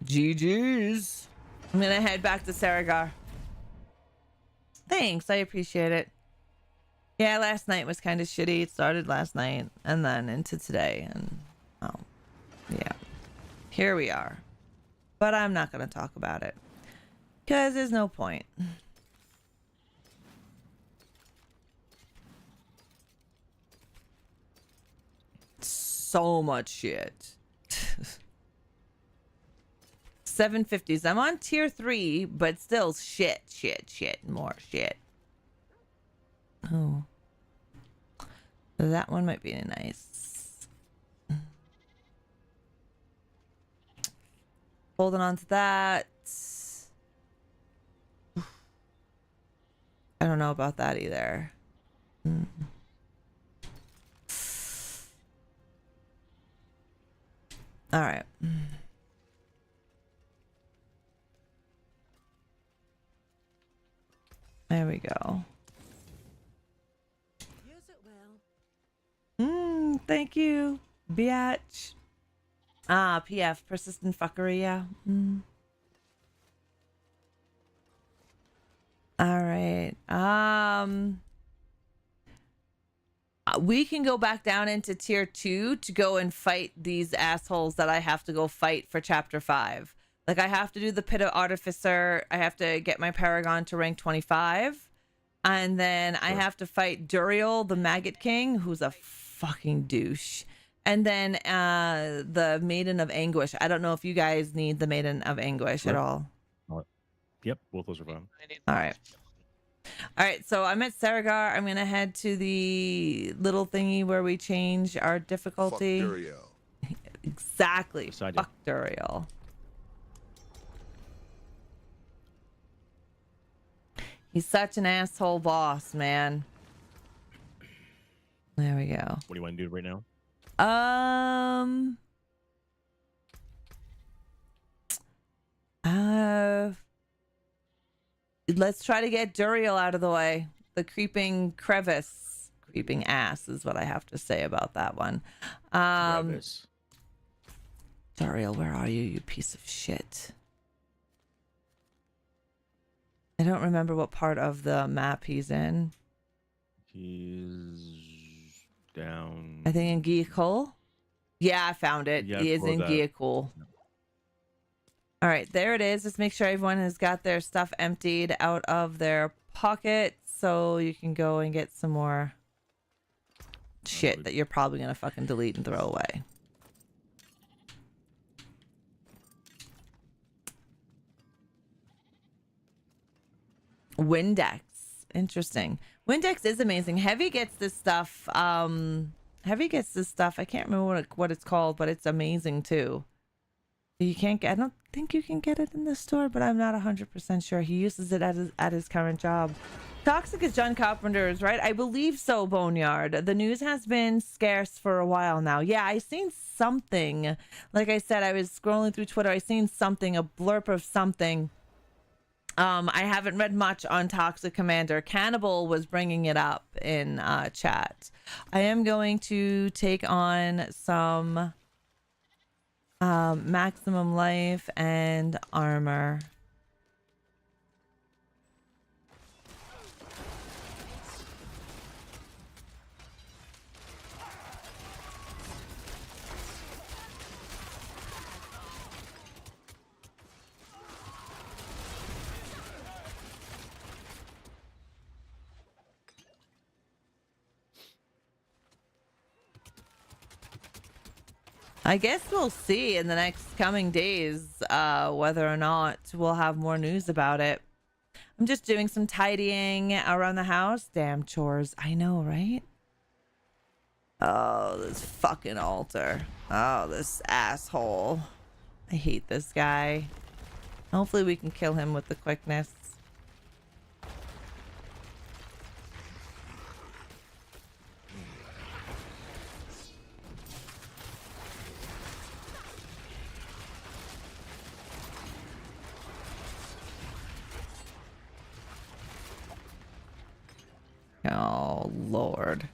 GG's. I'm gonna head back to Saragar. Thanks, I appreciate it. Yeah, last night was kind of shitty. It started last night and then into today, and oh, yeah, here we are. But I'm not gonna talk about it because there's no point. So much shit. 750s. I'm on tier 3, but still shit, more shit. Oh. That one might be nice. Holding on to that. I don't know about that either. All right. There we go. Use it well. Thank you, biatch. PF, persistent fuckery, yeah. All right. We can go back down into tier 2 to go and fight these assholes that I have to go fight for chapter 5. Like, I have to do the Pit of Artificer. I have to get my Paragon to rank 25. And then I have to fight Duriel, the Maggot King, who's a fucking douche. And then the Maiden of Anguish. I don't know if you guys need the Maiden of Anguish at all. Yep, both those are fine. All right. All right, so I'm at Saragar. I'm going to head to the little thingy where we change our difficulty. Fuck Duriel. Exactly. Beside Fuck Duriel. He's such an asshole boss, man. There we go. What do you want to do right now? Let's try to get Duriel out of the way. The creeping crevice. Creeping ass is what I have to say about that one. Crevice. Duriel, where are you, you piece of shit? I don't remember what part of the map he's in. He's down. I think in Giacol. Yeah, I found it. Yeah, He is below in that. Giacol. All right, there it is. Just make sure everyone has got their stuff emptied out of their pockets so you can go and get some more shit that you're probably going to fucking delete and throw away. Windex. Interesting. Windex is amazing. Heavy gets this stuff. Heavy gets this stuff. I can't remember what it's called, but it's amazing too. You can't get, I don't think you can get it in the store, but I'm not 100% sure. He uses it at his current job. Toxic is John Carpenter's, right? I believe so, Boneyard. The news has been scarce for a while now. Yeah, I seen something. Like I said, I was scrolling through Twitter. I seen something, a blurb of something. I haven't read much on Toxic Commander. Cannibal was bringing it up in chat. I am going to take on some maximum life and armor. I guess we'll see in the next coming days whether or not we'll have more news about it. I'm just doing some tidying around the house. Damn chores. I know, right? Oh, this fucking altar. Oh, this asshole. I hate this guy. Hopefully we can kill him with the quickness. Oh, Lord.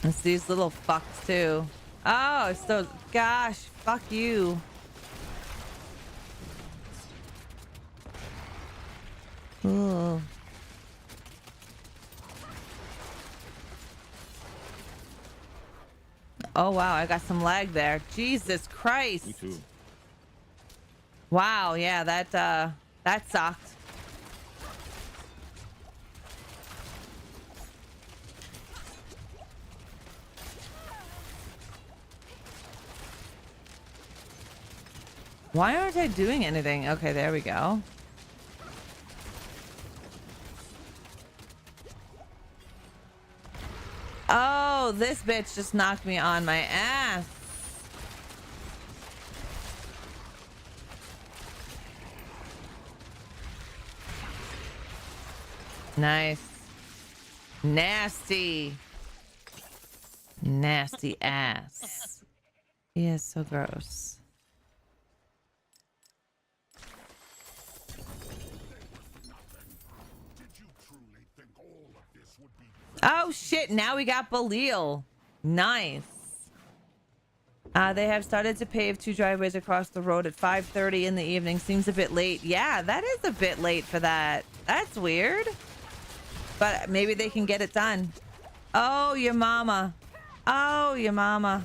It's these little fucks, too. Oh, it's those... Gosh, fuck you. Ooh. Oh, wow, I got some lag there. Jesus Christ. Me too. Wow, yeah, that sucked. Why aren't I doing anything? Okay, there we go. Oh, this bitch just knocked me on my ass. Nice. Nasty. Nasty ass. He is so gross. Oh shit, now we got Belial. Nice. They have started to pave 2 driveways across the road at 5:30 in the evening. Seems a bit late. Yeah, that is a bit late for that. That's weird. But maybe they can get it done. Oh, your mama. Oh, your mama.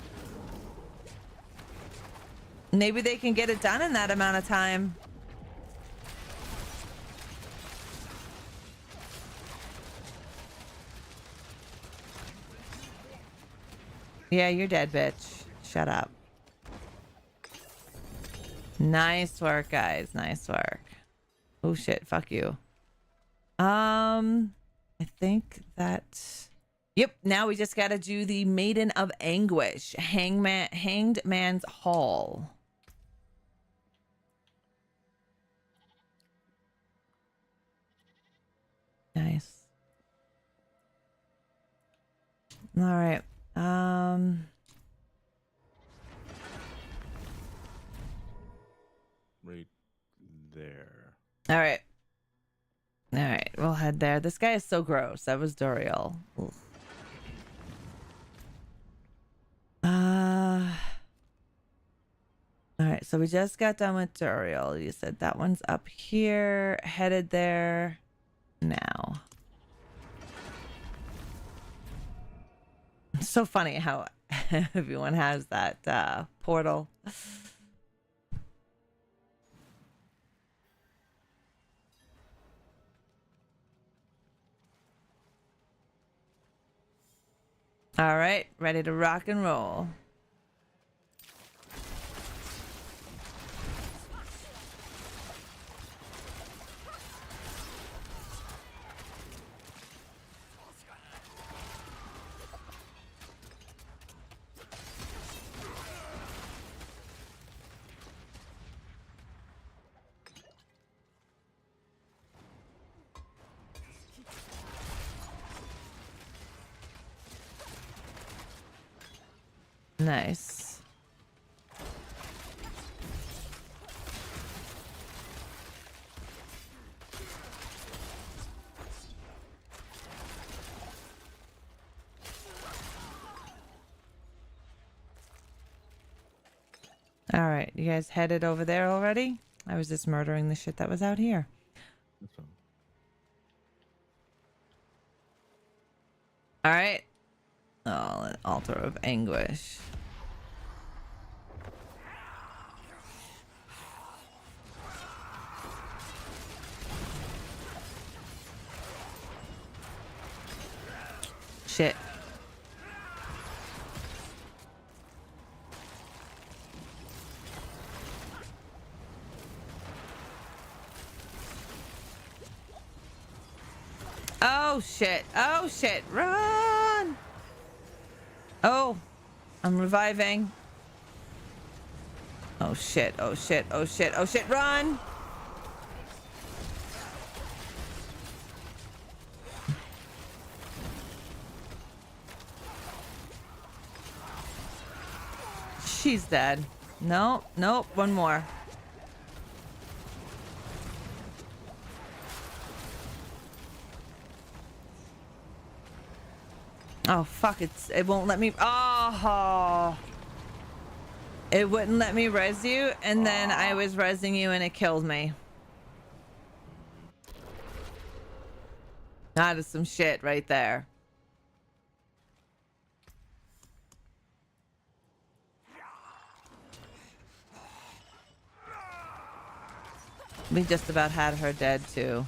Maybe they can get it done in that amount of time. Yeah, you're dead, bitch. Shut up. Nice work, guys. Nice work. Oh shit, fuck you. I think that... Yep, now we just gotta do the Maiden of Anguish. Hanged Man's Hall. Nice. All right. Right there. All right. All right, we'll head there. This guy is so gross. That was Doriel. Oof. All right, so we just got done with Doriel. You said that one's up here, headed there now. It's so funny how everyone has that portal. All right, ready to rock and roll. Nice. All right, you guys headed over there already? I was just murdering the shit that was out here. That's fine. All right. Oh, an altar of anguish. Shit. Oh shit. Oh shit. Run. Oh, I'm reviving. Oh shit. Oh shit. Oh shit. Oh shit. Run. She's dead. No, nope. One more. Oh fuck, it won't let me. Oh, it wouldn't let me res you, and then I was resing you and it killed me. That is some shit right there. We just about had her dead too.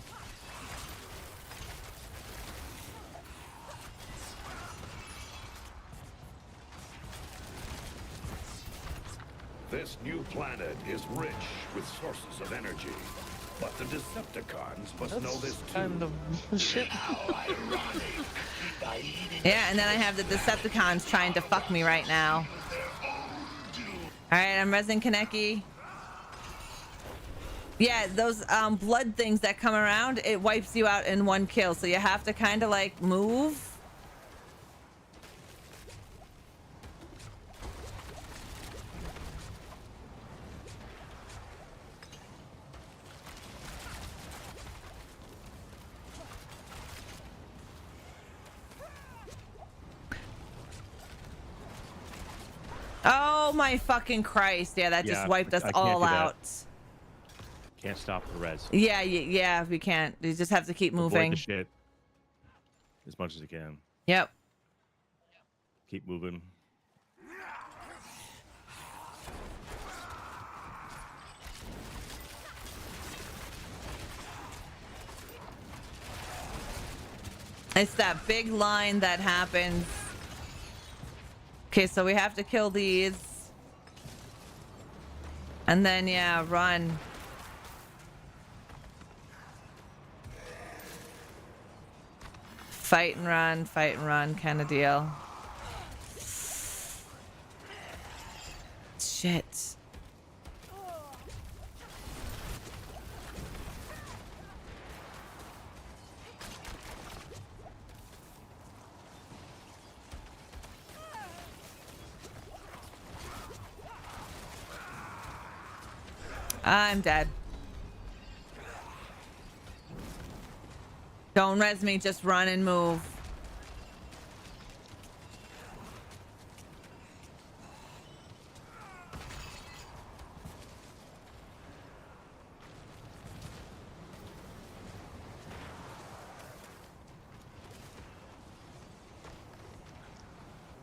This new planet is rich with sources of energy, but the Decepticons must know this too. Kind of shit. Yeah, and then I have the Decepticons trying to fuck me right now. Alright, I'm resing Kaneki. Yeah, those blood things that come around, it wipes you out in one kill, so you have to kind of like move. Oh Oh my fucking Christ. Yeah, that just Yeah, wiped us I can't all do that. out. Can't stop the res. Yeah, yeah, we can't. You just have to keep Avoid moving. the shit as much as you can. Yep. Keep moving. It's that big line that happens. Okay, so we have to kill these. And then, yeah, run. Fight and run kind of deal. Shit. I'm dead. Don't res me, just run and move.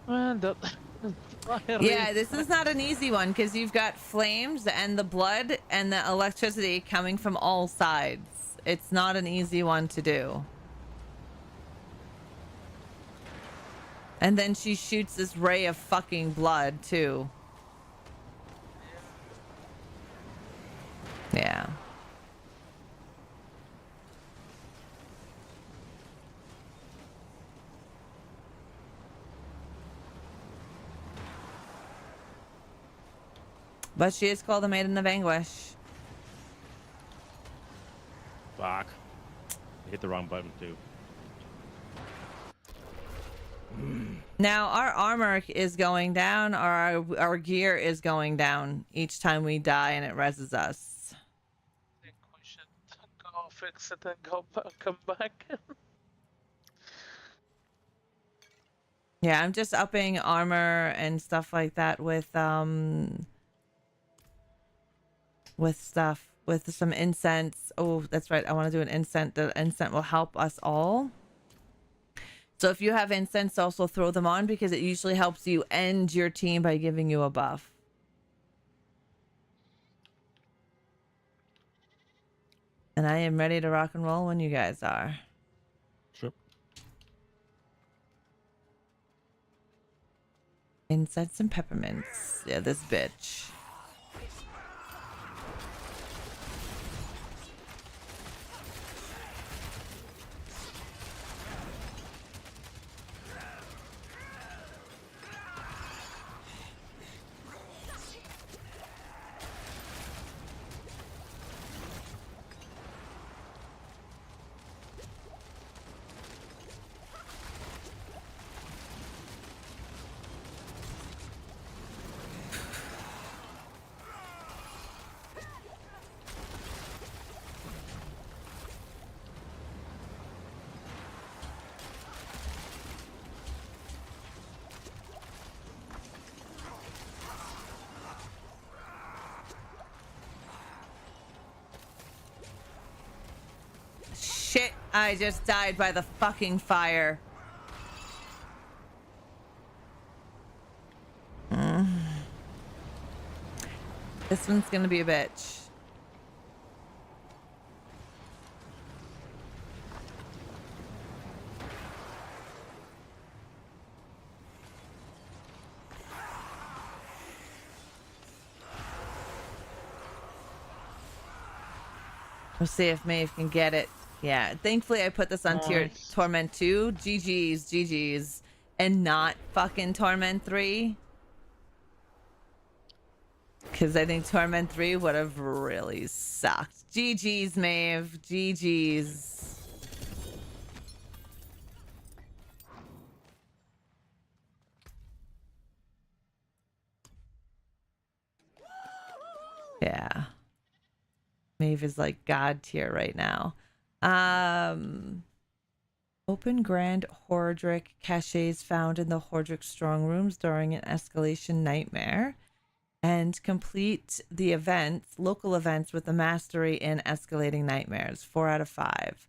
Man, that Yeah, this is not an easy one because you've got flames and the blood and the electricity coming from all sides. It's not an easy one to do. And then she shoots this ray of fucking blood too. Yeah. But she is called the Maiden of Anguish. Fuck. I hit the wrong button too. Now our armor is going down, or our gear is going down each time we die, and it reses us. I think we should go fix it and go back, come back. Yeah, I'm just upping armor and stuff like that with stuff, with some incense. Oh, that's right. I want to do an incense. The incense will help us all. So if you have incense, also throw them on because it usually helps you end your team by giving you a buff. And I am ready to rock and roll when you guys are. Sure. Incense and peppermints. Yeah, this bitch. Shit, I just died by the fucking fire. This one's gonna be a bitch. We'll see if Maeve can get it. Yeah, thankfully I put this on tier Torment 2. GG's. And not fucking Torment 3. Because I think Torment 3 would have really sucked. GG's, Maeve. GG's. Yeah. Maeve is like god tier right now. Open Grand Hordric caches found in the Hordric strong rooms during an escalation nightmare. and complete the events, local events, with the mastery in escalating nightmares. 4 out of 5.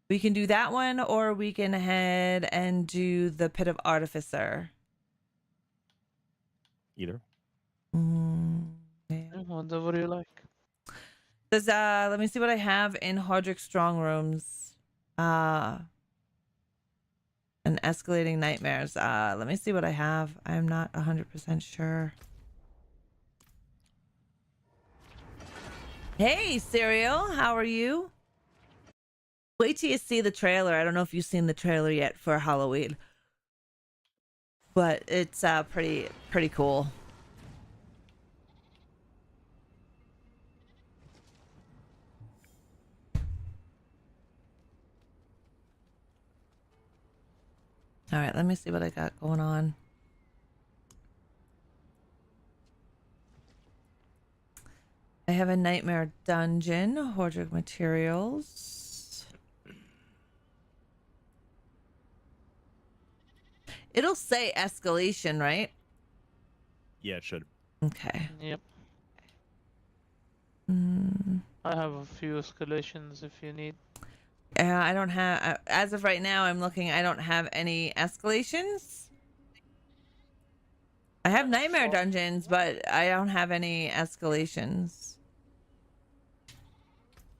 We can do that one, or we can head and do the Pit of Artificer. Either. Yeah. Whatever you like. Does let me see what I have in Hordrick strong rooms. And escalating nightmares. Let me see what I have. I'm not 100% sure. Hey, Serial, how are you? Wait till you see the trailer. I don't know if you've seen the trailer yet for Halloween, but it's pretty cool. All right, let me see what I got going on. I have a nightmare dungeon, Hordrick materials. It'll say escalation, right? Yeah, it should. Okay. Yep. Mm. I have a few escalations if you need. I don't have, as of right now, I'm looking, I don't have any escalations. I have nightmare dungeons, but I don't have any escalations.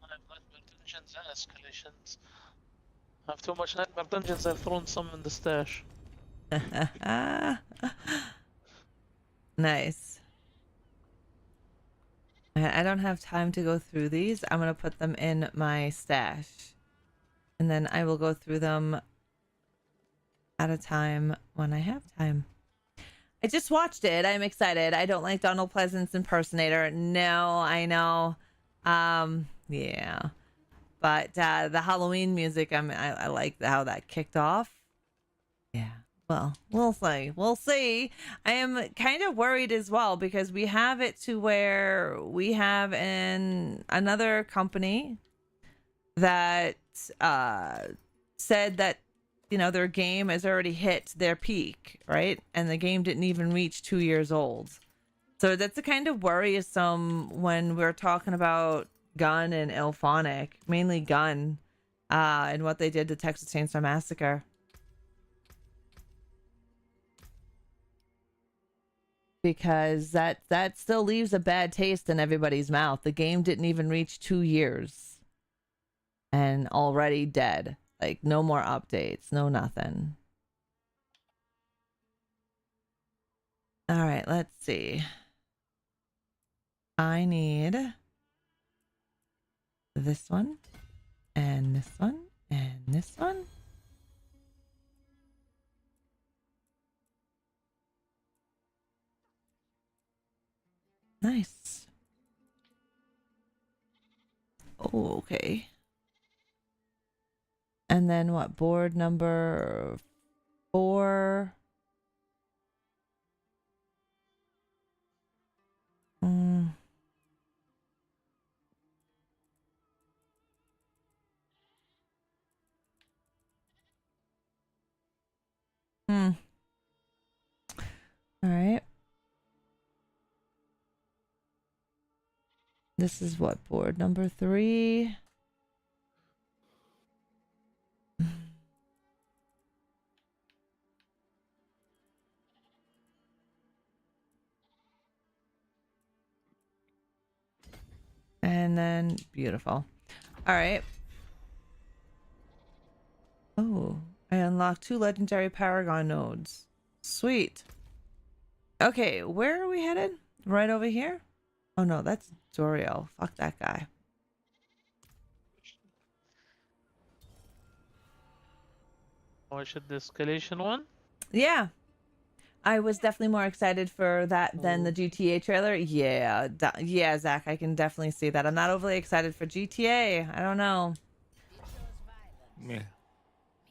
I have nightmare dungeons and escalations. I have too much nightmare dungeons, I've thrown some in the stash. Nice. I don't have time to go through these. I'm going to put them in my stash. And then I will go through them at a time when I have time. I just watched it. I'm excited. I don't like Donald Pleasant's impersonator. No, I know. Yeah. But the Halloween music, I like how that kicked off. Yeah. Well, we'll see. We'll see. I am kind of worried as well because we have it to where we have another company that said that, you know, their game has already hit their peak, right? And the game didn't even reach 2 years old. So that's a kind of worrisome when we're talking about Gun and Ilphonic, mainly Gun, and what they did to Texas Chainsaw Massacre. Because that still leaves a bad taste in everybody's mouth. The game didn't even reach 2 years and already dead. Like, no more updates, no nothing. All right, let's see. I need this one, and this one, and this one. Nice. Oh, okay. And then what? Board number 4. Hmm. All right. This is what? Board number 3. And then beautiful. All right. Oh, I unlocked 2 legendary Paragon nodes. Sweet. Okay, where are we headed? Right over here? Oh no, that's Zoriel. Fuck that guy. Oh, I should the escalation one? Yeah. I was definitely more excited for that than the GTA trailer. Yeah. Yeah, Zach, I can definitely see that. I'm not overly excited for GTA. I don't know. Yeah.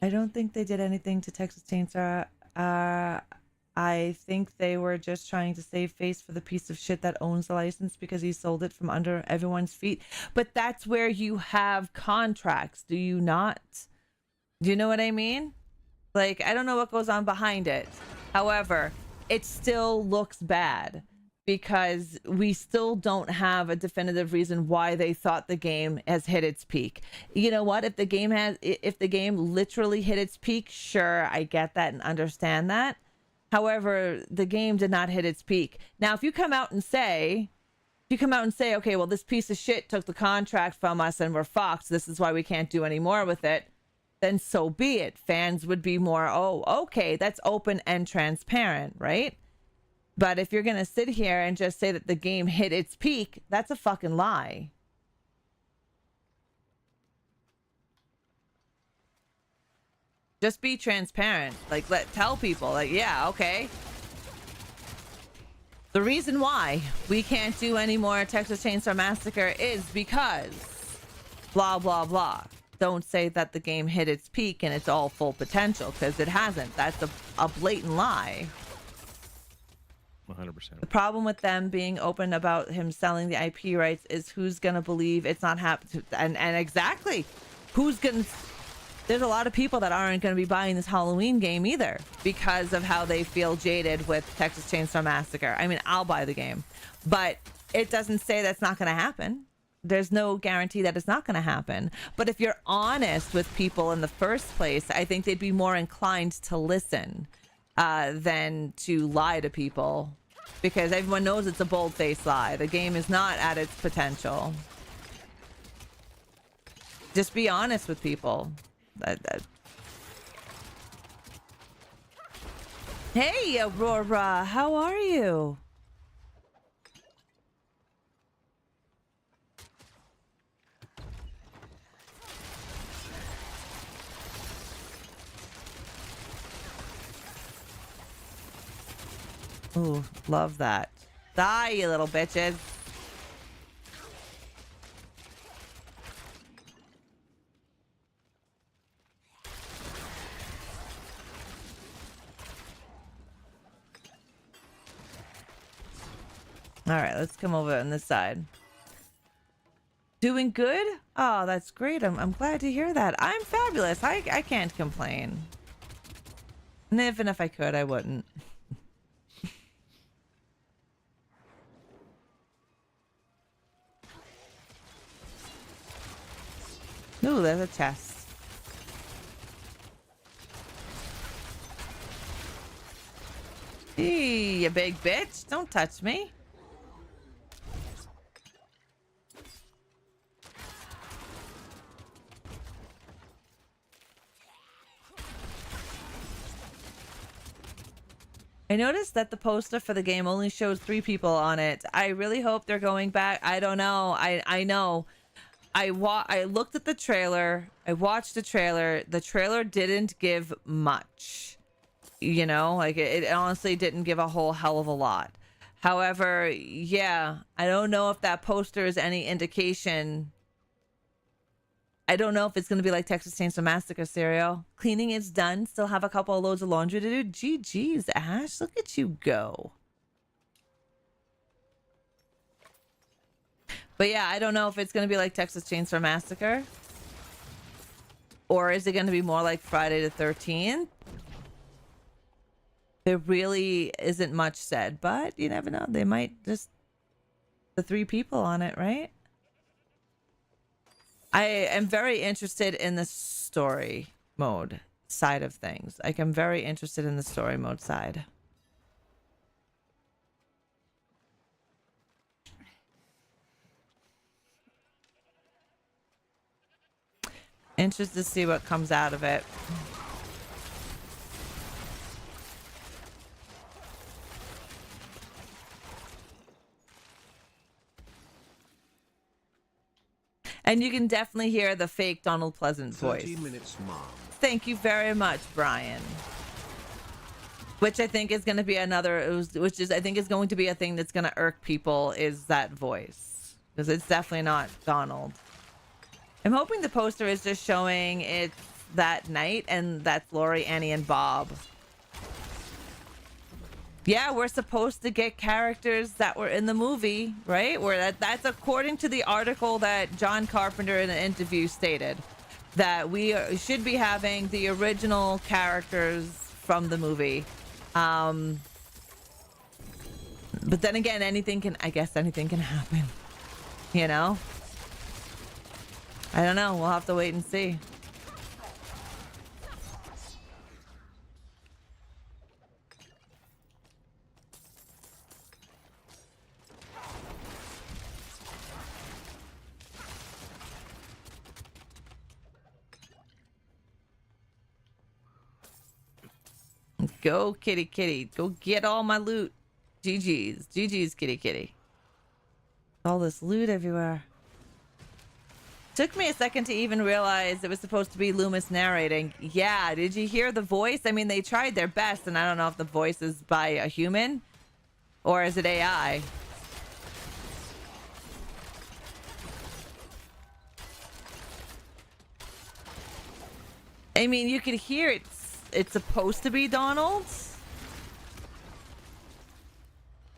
I don't think they did anything to Texas Chainsaw. I think they were just trying to save face for the piece of shit that owns the license because he sold it from under everyone's feet. But that's where you have contracts, do you not? Do you know what I mean? Like, I don't know what goes on behind it. However, it still looks bad because we still don't have a definitive reason why they thought the game has hit its peak. You know what? If the game literally hit its peak, sure, I get that and understand that. However, the game did not hit its peak. Now, if you come out and say, okay, well, this piece of shit took the contract from us and we're fucked, this is why we can't do any more with it, then so be it. Fans would be more, oh, okay, that's open and transparent, right? But if you're going to sit here and just say that the game hit its peak, that's a fucking lie. Just be transparent. Like, tell people, like, yeah, okay. The reason why we can't do any more Texas Chainsaw Massacre is because blah, blah, blah. Don't say that the game hit its peak and it's all full potential, because it hasn't. That's a blatant lie. 100%. The problem with them being open about him selling the IP rights is who's going to believe it's not happening. And exactly, who's going to... There's a lot of people that aren't going to be buying this Halloween game either because of how they feel jaded with Texas Chainsaw Massacre. I mean, I'll buy the game, but it doesn't say that's not going to happen. There's no guarantee that it's not going to happen. But if you're honest with people in the first place, I think they'd be more inclined to listen than to lie to people, because everyone knows it's a bold-faced lie. The game is not at its potential. Just be honest with people. Hey, Aurora, how are you? Ooh, love that. Die, you little bitches. All right, let's come over on this side. Doing good? Oh, that's great. I'm glad to hear that. I'm fabulous. I can't complain. And even if I could, I wouldn't. Ooh, there's a chest. Hey, you big bitch. Don't touch me. I noticed that the poster for the game only shows 3 people on it. I really hope they're going back. I don't know. I know. I looked at the trailer. I watched the trailer. The trailer didn't give much. You know, like it honestly didn't give a whole hell of a lot. However, yeah, I don't know if that poster is any indication. I don't know if it's going to be like Texas Chainsaw Massacre Serial. Cleaning is done. Still have a couple of loads of laundry to do. GG's, Ash. Look at you go. But yeah, I don't know if it's going to be like Texas Chainsaw Massacre. Or is it going to be more like Friday the 13th? There really isn't much said. But you never know. They might just... The 3 people on it, right? I am very interested in the story mode side of things. Like, I'm very interested in the story mode side. Interested to see what comes out of it. And you can definitely hear the fake Donald Pleasant voice. 30 minutes, Mom. Thank you very much, Brian. Which I think is going to be another, which is, I think is going to be a thing that's going to irk people, is that voice. Because it's definitely not Donald. I'm hoping the poster is just showing it's that night and that's Lori, Annie, and Bob. Yeah, we're supposed to get characters that were in the movie, right? Where that's according to the article that John Carpenter in an interview stated, that we should be having the original characters from the movie. But then again, I guess anything can happen. You know? I don't know. We'll have to wait and see. Go, kitty, kitty. Go get all my loot. GG's. GG's, kitty, kitty. All this loot everywhere. Took me a second to even realize it was supposed to be Loomis narrating. Yeah, did you hear the voice? I mean, they tried their best, and I don't know if the voice is by a human or is it AI. I mean, you could hear it's supposed to be Donald.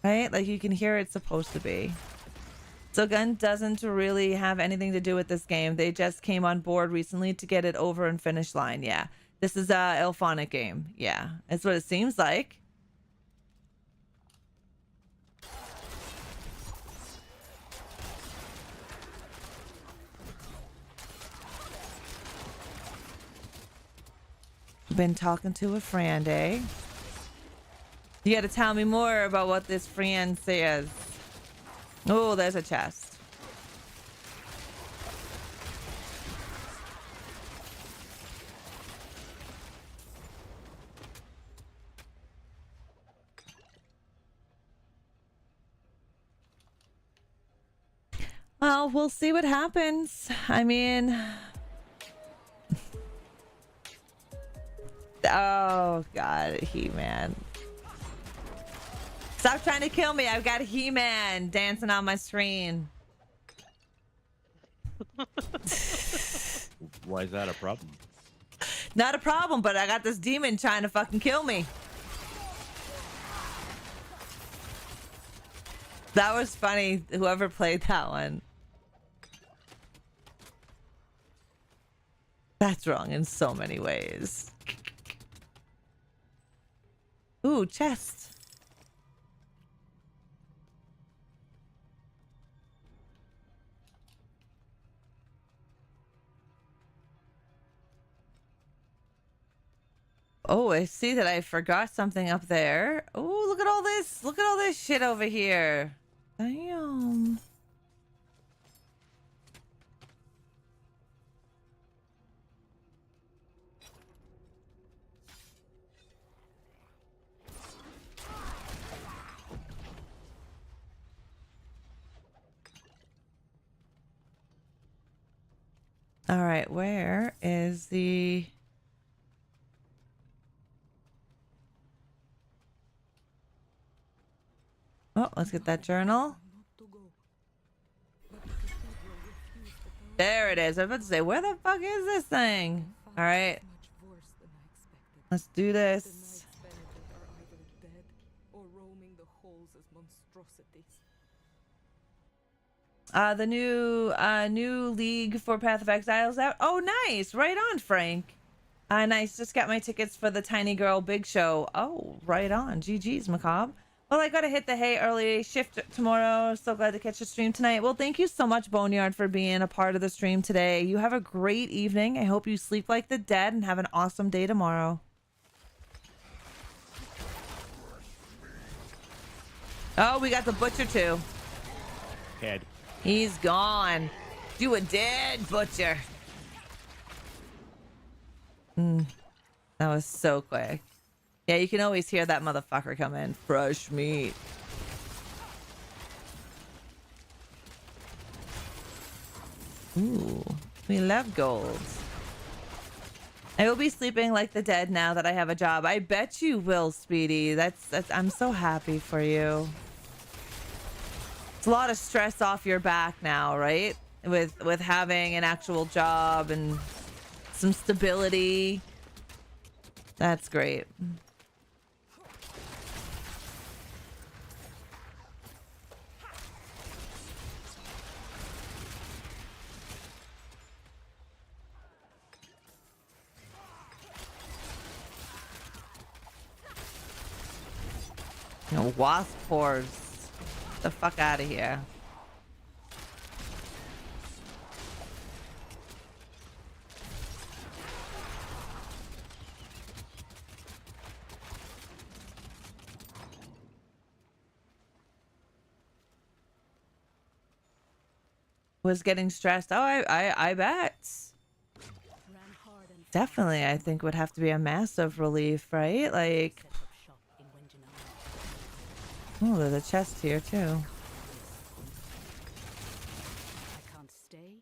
Right? Like, you can hear it's supposed to be. So Gun doesn't really have anything to do with this game. They just came on board recently to get it over and finish line. Yeah. This is a Elphonic game. Yeah. That's what it seems like. Been talking to a friend, eh? You gotta tell me more about what this friend says. Oh, there's a chest. Well, we'll see what happens. I mean... Oh, God, He-Man. Stop trying to kill me. I've got He-Man dancing on my screen. Why is that a problem? Not a problem, but I got this demon trying to fucking kill me. That was funny, whoever played that one. That's wrong in so many ways. Ooh, chest. Oh, I see that I forgot something up there. Oh, look at all this. Look at all this shit over here. Damn. All right, where is the... Oh, let's get that journal. There it is. I was about to say, where the fuck is this thing? All right. Let's do this. The new league for Path of Exile's out. Oh, nice. Right on, Frank. Nice. Just got my tickets for the Tiny Girl Big Show. Oh, right on. GG's, Macabre. Well, I gotta hit the hay early shift tomorrow. So glad to catch the stream tonight. Well, thank you so much, Boneyard, for being a part of the stream today. You have a great evening. I hope you sleep like the dead and have an awesome day tomorrow. Oh, we got the butcher too. Head. He's gone. You a dead butcher. That was so quick. Yeah, you can always hear that motherfucker come in. Fresh meat. Ooh, we love gold. I will be sleeping like the dead now that I have a job. I bet you will, Speedy. That's I'm so happy for you. It's a lot of stress off your back now, right? With having an actual job and some stability. That's great. You know, wasp pores. the fuck out of here. Was getting stressed. Oh, I bet. Ran hard and Definitely, I think would have to be a massive relief, right? Like, set up shop in Wengenau. oh, there's a chest here too. I can't stay,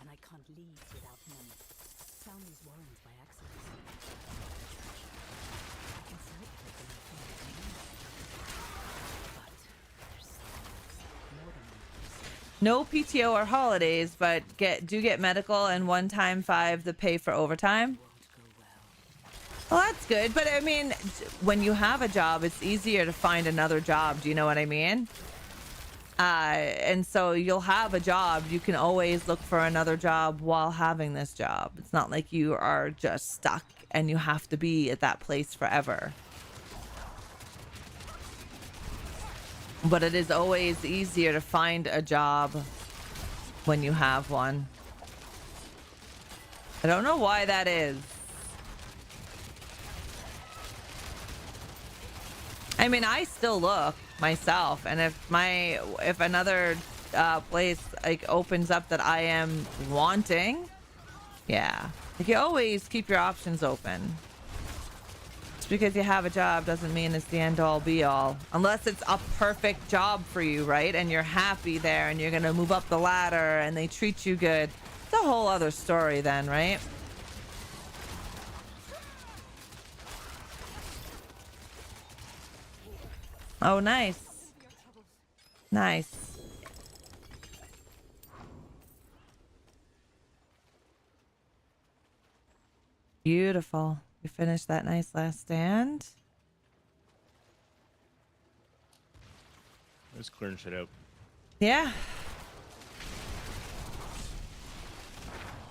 and I can't leave without money. Found these warrants by accident. I can sell it for them if I but there's more than one place. No PTO or holidays, but do get medical and one-time 5 to pay for overtime. Well, that's good, but I mean, when you have a job, it's easier to find another job. Do you know what I mean? And so you'll have a job. You can always look for another job while having this job. It's not like you are just stuck and you have to be at that place forever. But it is always easier to find a job when you have one. I don't know why that is. I mean, I still look myself, and if another place like opens up that I am wanting, yeah, like you always keep your options open. Just because you have a job doesn't mean it's the end all be all, unless it's a perfect job for you, right? And you're happy there, and you're gonna move up the ladder, and they treat you good. It's a whole other story then, right? Oh, nice. Nice. Beautiful. We finished that nice last stand. Just clearing shit out. Yeah.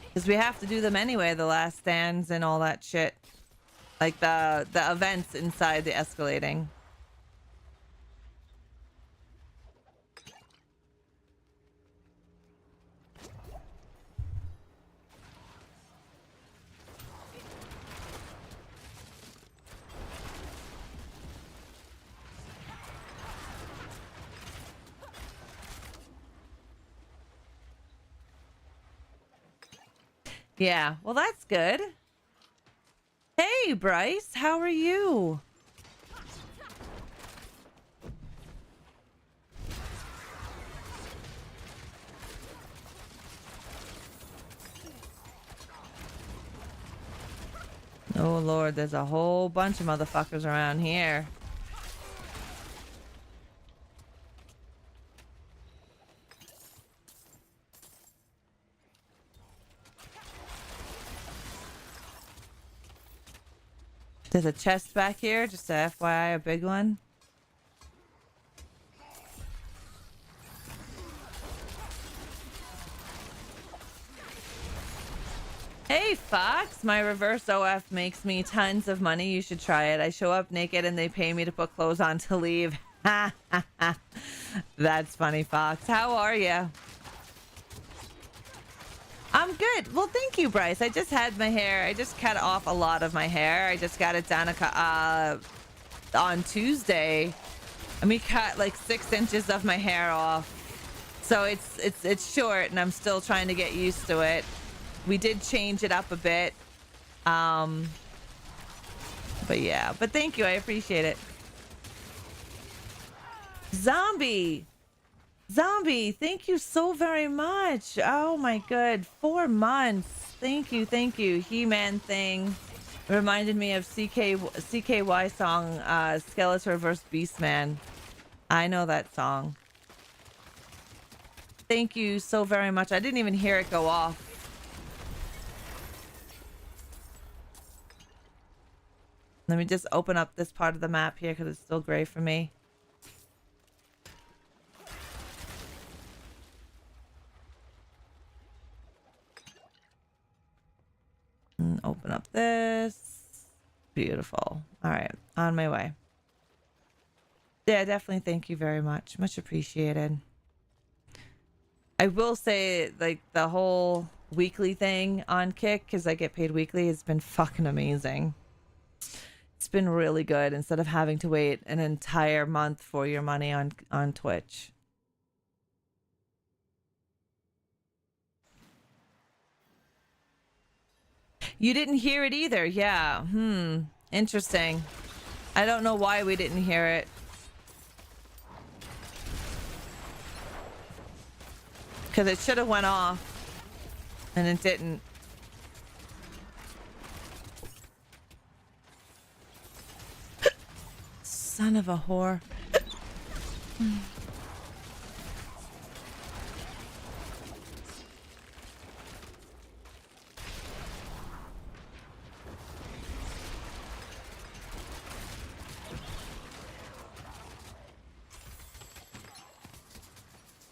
Because we have to do them anyway, the last stands and all that shit. Like the events inside the escalating. Yeah, well, that's good. Hey, Bryce, how are you? Oh, Lord, there's a whole bunch of motherfuckers around here. There's a chest back here, just a FYI, a big one. Hey, Fox, my reverse OF makes me tons of money. You should try it. I show up naked and they pay me to put clothes on to leave. That's funny, Fox. How are you? I'm good. Well, thank you, Bryce. I just had my hair. I just cut off a lot of my hair. I just got it done on Tuesday. And we cut like 6 inches of my hair off. So it's short, and I'm still trying to get used to it. We did change it up a bit. But yeah. But thank you. I appreciate it. Zombie, thank you so very much. Oh my good, 4 months. Thank you. He-Man thing reminded me of CKY song, Skeletor vs. Beastman. I know that song. Thank you so very much. I didn't even hear it go off. Let me just open up this part of the map here because it's still gray for me. And open up this. Beautiful. All right, on my way. Yeah, definitely. Thank you very much. Much appreciated. I will say, like, the whole weekly thing on Kick, because I get paid weekly, has been fucking amazing. It's been really good instead of having to wait an entire month for your money on Twitch. You didn't hear it either. Yeah. Interesting. I don't know why we didn't hear it. Because it should have went off. And it didn't. Son of a whore.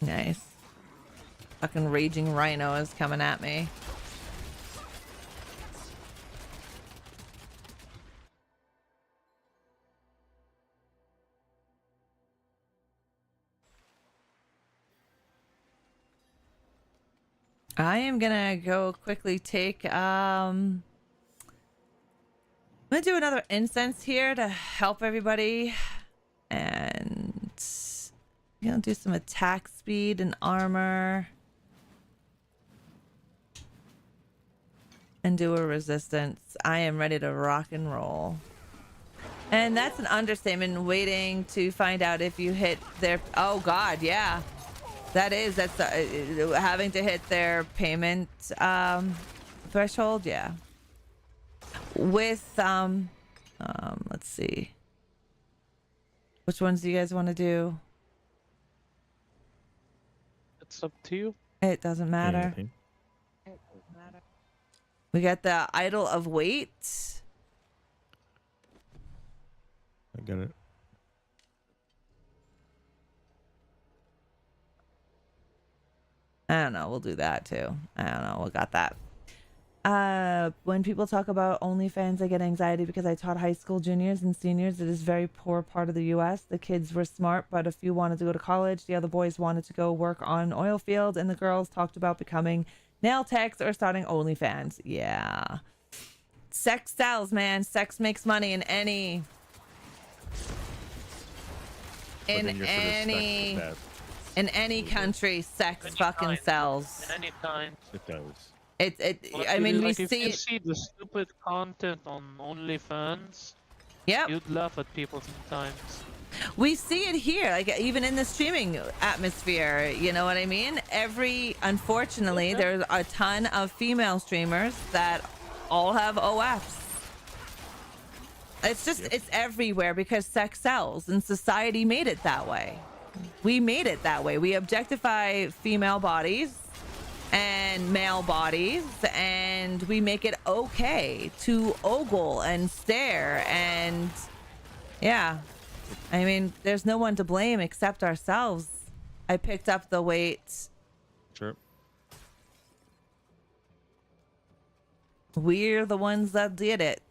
Nice. Fucking raging rhino is coming at me. I am gonna go quickly take I'm gonna do another incense here to help everybody, and I'm gonna do some attack speed and armor, and do a resistance. I am ready to rock and roll. And that's an understatement, waiting to find out if you hit their... Oh god, yeah. That's having to hit their payment threshold, yeah. With let's see. Which ones do you guys want to do? It's up to you. It doesn't matter. Anything. We got the Idol of Weight. I got it. I don't know. We'll do that too. I don't know. We got that. When people talk about OnlyFans, I get anxiety because I taught high school juniors and seniors. It is a very poor part of the U.S. The kids were smart, but a few wanted to go to college. The other boys wanted to go work on oil fields, and the girls talked about becoming nail techs or starting OnlyFans. Yeah. Sex sells, man. Sex makes money in any... In any country, sex fucking sells. Any kind. It does. I mean, we If you see... see the stupid content on OnlyFans, Yep. you'd laugh at people sometimes. We see it here, like even in the streaming atmosphere, you know what I mean? Unfortunately, there's a ton of female streamers that all have OFs. It's just, it's everywhere because sex sells and society made it that way. We made it that way. We objectify female bodies and male bodies, and we make it okay to ogle and stare, and yeah. I mean, there's no one to blame except ourselves. I picked up the weight. Sure. We're the ones that did it.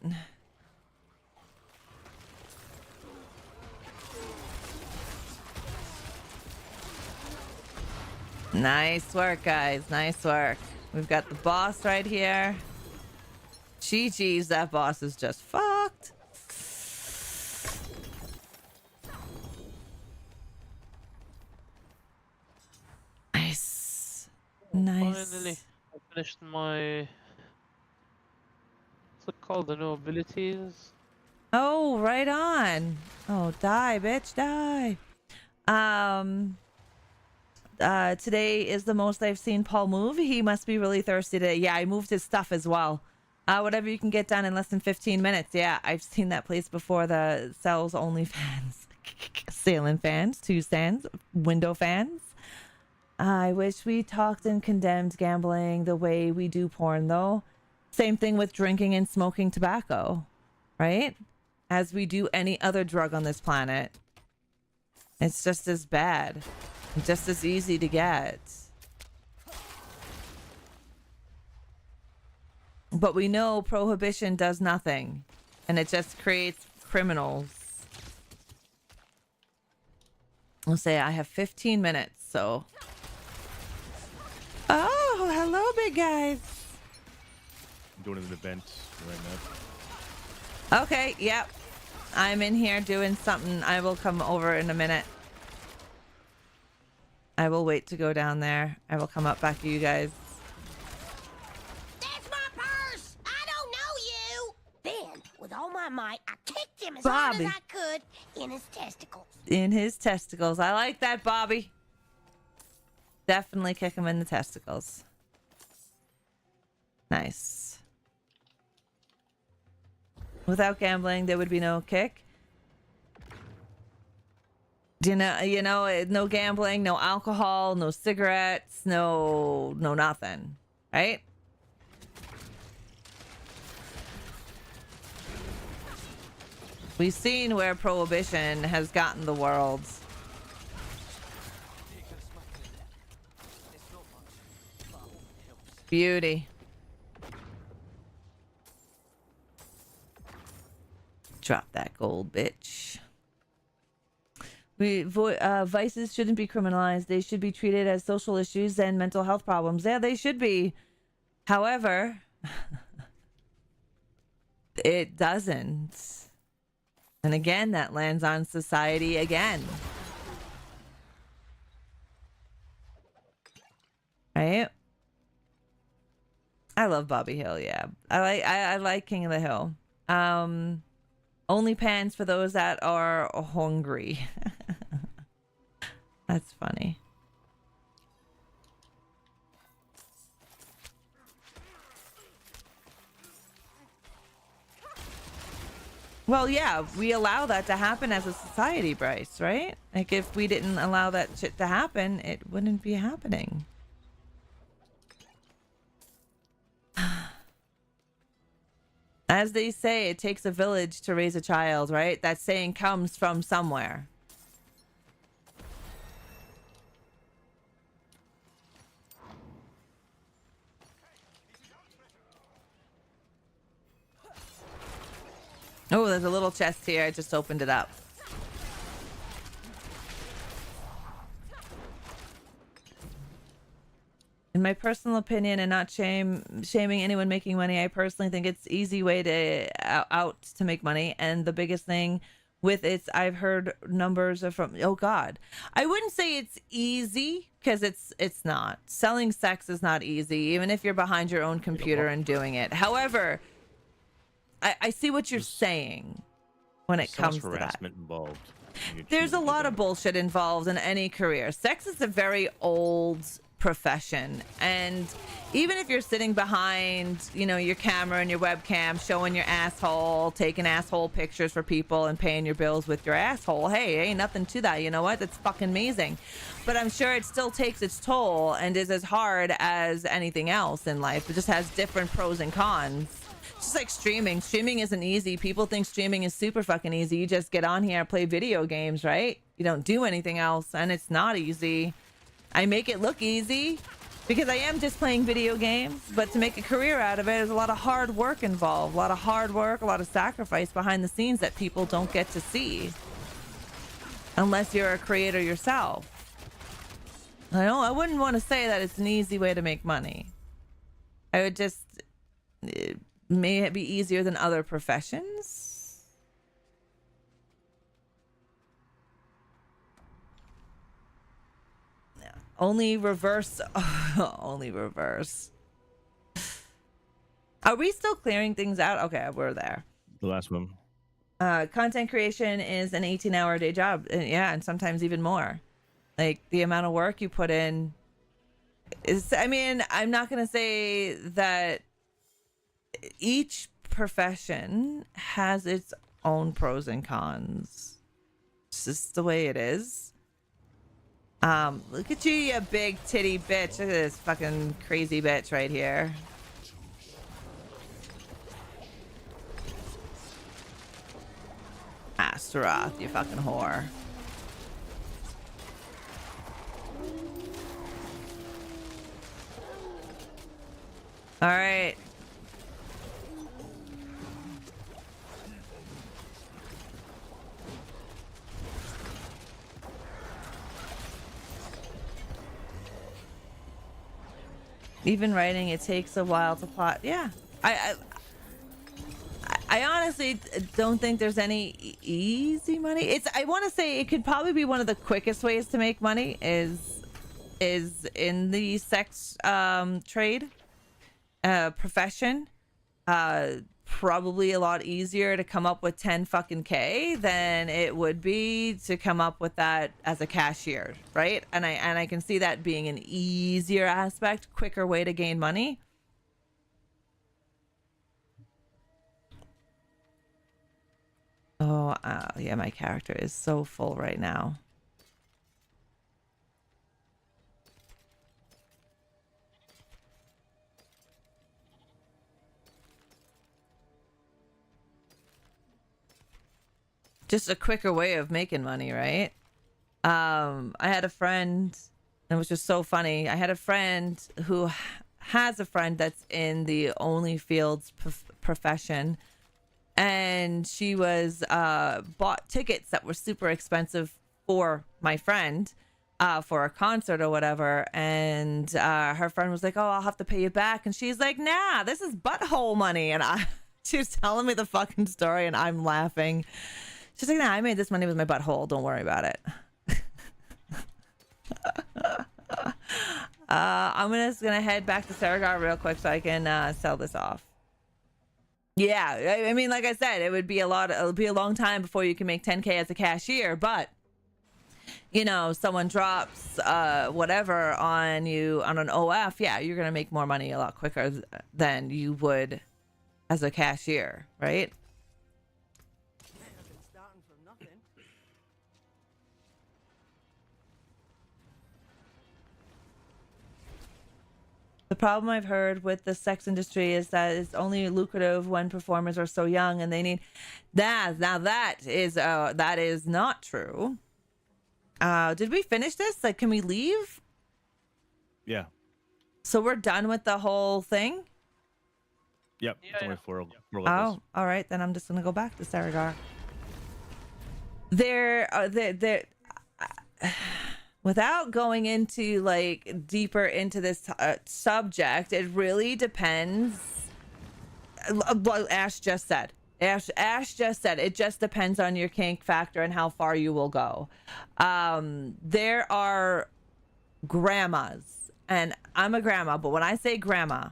Nice work, guys. Nice work. We've got the boss right here. GG's, that boss is just fucked. Nice. Nice. Finally, I finished my... What's it called? The new abilities? Oh, right on. Oh, die, bitch, die. Today is the most I've seen Paul move. He must be really thirsty today. Yeah, I moved his stuff as well. Whatever you can get done in less than 15 minutes. Yeah, I've seen that place before. The sells only fans. Ceiling fans, 2 stands, window fans. I wish we talked and condemned gambling the way we do porn, though. Same thing with drinking and smoking tobacco, right? As we do any other drug on this planet. It's just as bad. Just as easy to get. But we know prohibition does nothing. And it just creates criminals. I'll say I have 15 minutes, so. Oh, hello, big guys. I'm doing an event right now. Okay, yep. I'm in here doing something. I will come over in a minute. I will wait to go down there. I will come up back to you guys. That's my purse! I don't know you! Then, with all my might, I kicked him as Bobby. hard as I could in his testicles. In his testicles. I like that, Bobby. Definitely kick him in the testicles. Nice. Without gambling, there would be no kick. You know, no gambling, no alcohol, no cigarettes, no nothing, right? We've seen where prohibition has gotten the world. Beauty. Drop that gold, bitch. Vices shouldn't be criminalized. They should be treated as social issues and mental health problems. Yeah, they should be. However, it doesn't. And again, that lands on society again. Right? I love Bobby Hill, yeah. I like King of the Hill. Only pants for those that are hungry. That's funny. Well, yeah, we allow that to happen as a society, Bryce, right? Like, if we didn't allow that shit to happen, it wouldn't be happening. As they say, it takes a village to raise a child, right? That saying comes from somewhere. Oh, there's a little chest here. I just opened it up. In my personal opinion, and not shaming anyone making money, I personally think it's easy way to out to make money. And the biggest thing with it, I've heard numbers are from, oh God, I wouldn't say it's easy, because it's not. Selling sex is not easy, even if you're behind your own computer and doing it. However, I see what you're saying when it comes to that. Harassment involved. There's a lot of bullshit involved in any career. Sex is a very old profession, and even if you're sitting behind, you know, your camera and your webcam, showing your asshole, taking asshole pictures for people and paying your bills with your asshole, hey, ain't nothing to that. You know what? That's fucking amazing. But I'm sure it still takes its toll and is as hard as anything else in life. It just has different pros and cons. It's just like streaming. Streaming isn't easy. People think streaming is super fucking easy. You just get on here and play video games, right? You don't do anything else, and it's not easy. I make it look easy because I am just playing video games, but to make a career out of it, there's a lot of hard work involved, a lot of hard work, a lot of sacrifice behind the scenes that people don't get to see unless you're a creator yourself. I wouldn't want to say that it's an easy way to make money. I would just, it may be easier than other professions. Only reverse. Only reverse. Are we still clearing things out? Okay, we're there. The last one. Content creation is an 18-hour day job. Yeah, and sometimes even more. Like, the amount of work you put in is, I mean, I'm not going to say that each profession has its own pros and cons. It's just the way it is. Look at you big titty bitch. Look at this fucking crazy bitch right here. Astaroth, you fucking whore. All right. Even writing, it takes a while to plot. Yeah, I honestly don't think there's any easy money. I want to say it could probably be one of the quickest ways to make money is in the sex trade profession. Probably a lot easier to come up with 10 fucking K than it would be to come up with that as a cashier, right? And I can see that being an easier aspect, quicker way to gain money. Oh, yeah, my character is so full right now. Just a quicker way of making money, right? I had a friend, and it was just so funny. I had a friend who has a friend that's in the OnlyFields profession, and she was bought tickets that were super expensive for my friend for a concert or whatever, and her friend was like, "Oh, I'll have to pay you back," and she's like, "Nah, this is butthole money," and she was telling me the fucking story, and I'm laughing. She's like, "Nah, I made this money with my butthole. Don't worry about it." I'm just gonna head back to Saragar real quick so I can sell this off. Yeah, I mean, like I said, it'll be a long time before you can make 10K as a cashier, but you know, someone drops whatever on you on an OF, yeah, you're gonna make more money a lot quicker than you would as a cashier, right? The problem I've heard with the sex industry is that it's only lucrative when performers are so young and they need that. Now that is not true. Did we finish this? Like, can we leave? Yeah. So we're done with the whole thing? Yep. Yeah, It's only yeah. four Oh, levels. all right. Then I'm just gonna go back to Saragar. Without going into like deeper into this subject, it really depends. What Ash just said. Ash just said it just depends on your kink factor and how far you will go. There are grandmas, and I'm a grandma, but when I say grandma,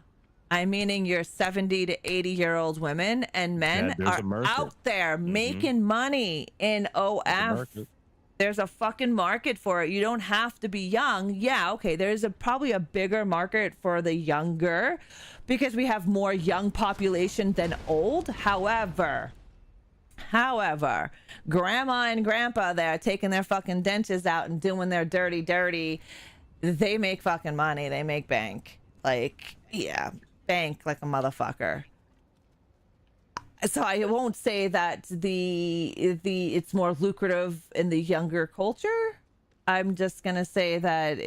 I'm meaning your 70 to 80-year-old women and men are out there making money in OF. There's a fucking market for it. You don't have to be young. Yeah, okay. There's probably a bigger market for the younger because we have more young population than old. However, grandma and grandpa there taking their fucking dentures out and doing their dirty, they make fucking money. They make bank. Like, yeah, bank like a motherfucker. So I won't say that it's more lucrative in the younger culture. I'm just gonna say that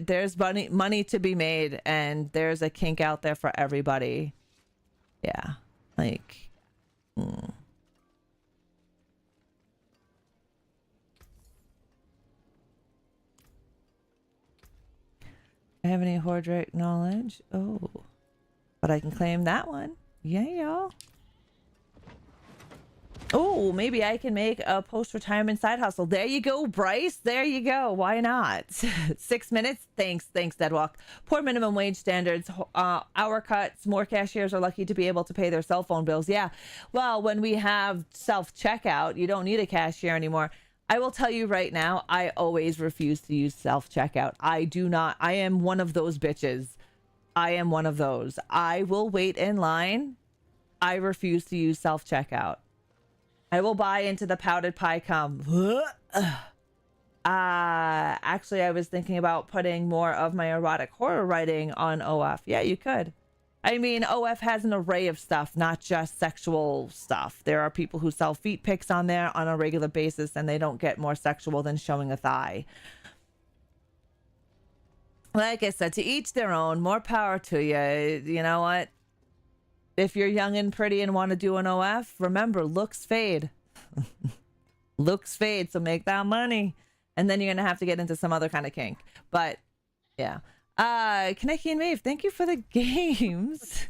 there's money to be made, and there's a kink out there for everybody. Yeah, like. I have any Horde knowledge? Oh, but I can claim that one. Yeah, y'all. Oh, maybe I can make a post-retirement side hustle. There you go, Bryce. There you go. Why not? 6 minutes? Thanks, Deadwalk. Poor minimum wage standards. Hour cuts. More cashiers are lucky to be able to pay their cell phone bills. Yeah. Well, when we have self-checkout, you don't need a cashier anymore. I will tell you right now, I always refuse to use self-checkout. I do not. I am one of those bitches. I am one of those. I will wait in line. I refuse to use self-checkout. I will buy into the powdered pie cum. Actually, I was thinking about putting more of my erotic horror writing on OF. Yeah, you could. I mean, OF has an array of stuff, not just sexual stuff. There are people who sell feet pics on there on a regular basis, and they don't get more sexual than showing a thigh. Like I said, to each their own. More power to you. You know what? If you're young and pretty and want to do an OF, remember, looks fade. Looks fade, so make that money. And then you're going to have to get into some other kind of kink. But, yeah. Kaneki and Maeve, thank you for the games.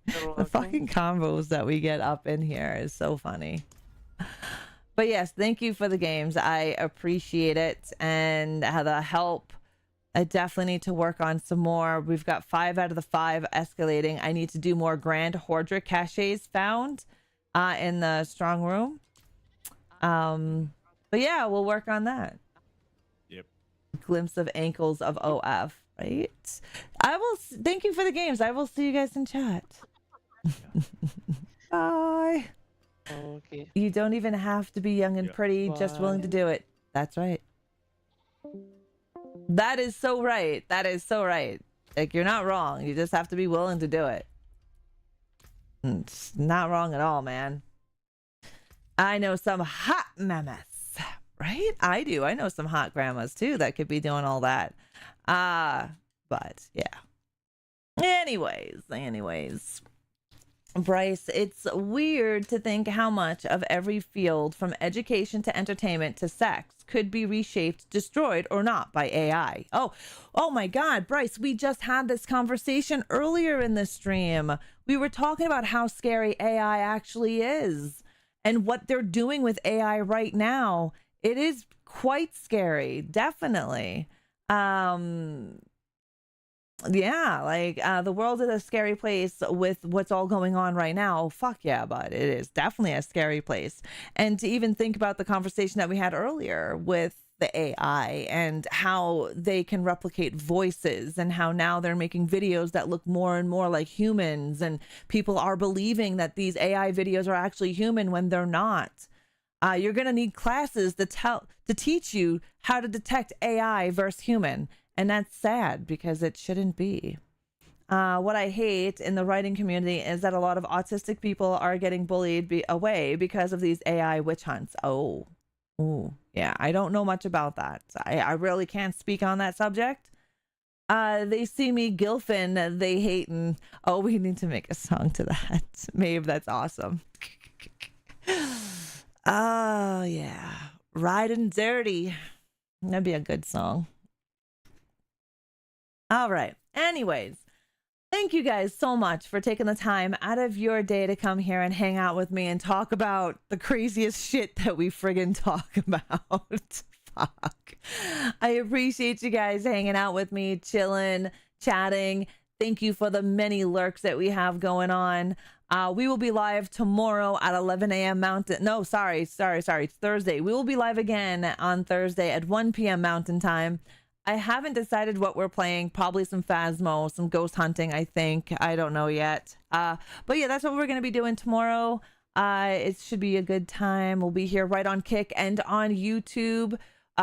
No problem. The fucking combos that we get up in here is so funny. But yes, thank you for the games. I appreciate it and the help. I definitely need to work on some more. We've got 5 out of the 5 escalating. I need to do more Grand Horde caches found in the strong room. But yeah, we'll work on that. Yep. Glimpse of ankles of OF, right? I will thank you for the games. I will see you guys in chat. Bye. Okay. You don't even have to be young and pretty, just willing to do it. That's right. That is so right. That is so right. Like, you're not wrong. You just have to be willing to do it. It's not wrong at all, man. I know some hot mamas, right? I do. I know some hot grandmas too that could be doing all that. But yeah. Anyways. Bryce, it's weird to think how much of every field, from education to entertainment to sex, could be reshaped, destroyed, or not by AI. Oh my God, Bryce, we just had this conversation earlier in the stream. We were talking about how scary AI actually is and what they're doing with AI right now. It is quite scary, definitely. Yeah, like the world is a scary place with what's all going on right now. Fuck yeah, but it is definitely a scary place. And to even think about the conversation that we had earlier with the AI and how they can replicate voices and how now they're making videos that look more and more like humans, and people are believing that these AI videos are actually human when they're not. You're gonna need classes to teach you how to detect AI versus human. And that's sad because it shouldn't be. What I hate in the writing community is that a lot of autistic people are getting bullied away because of these AI witch hunts. Oh, yeah. I don't know much about that. I really can't speak on that subject. They see me gilfin, they hating. Oh, we need to make a song to that. Maeve, that's awesome. Oh, yeah. Riding dirty. That'd be a good song. All right. Anyways, thank you guys so much for taking the time out of your day to come here and hang out with me and talk about the craziest shit that we friggin' talk about. Fuck. I appreciate you guys hanging out with me, chilling, chatting. Thank you for the many lurks that we have going on. We will be live tomorrow at 11 a.m. Mountain. No, sorry. It's Thursday. We will be live again on Thursday at 1 p.m. Mountain Time. I haven't decided what we're playing. Probably some Phasmo, some ghost hunting, I think. I don't know yet. But yeah, that's what we're going to be doing tomorrow. It should be a good time. We'll be here right on Kick and on YouTube.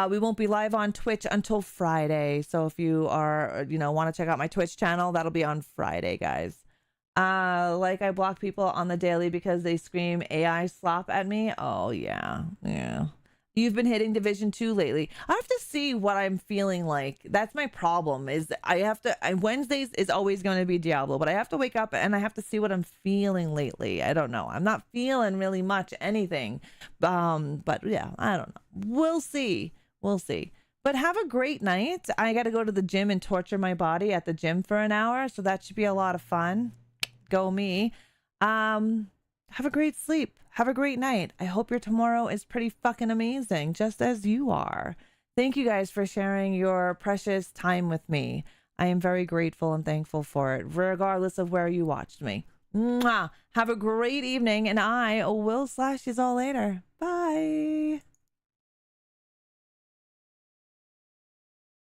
We won't be live on Twitch until Friday. So if you are, want to check out my Twitch channel, that'll be on Friday, guys. Like I block people on the daily because they scream AI slop at me. Oh, yeah. You've been hitting Division 2 lately. I have to see what I'm feeling like. That's my problem, is Wednesdays is always going to be Diablo, but I have to wake up and I have to see what I'm feeling lately. I don't know. I'm not feeling really much anything. But yeah, I don't know. We'll see. But have a great night. I got to go to the gym and torture my body at the gym for an hour, so that should be a lot of fun. Go me. Have a great sleep. Have a great night. I hope your tomorrow is pretty fucking amazing, just as you are. Thank you guys for sharing your precious time with me. I am very grateful and thankful for it, regardless of where you watched me. Mwah! Have a great evening, and I will slash you all later. Bye.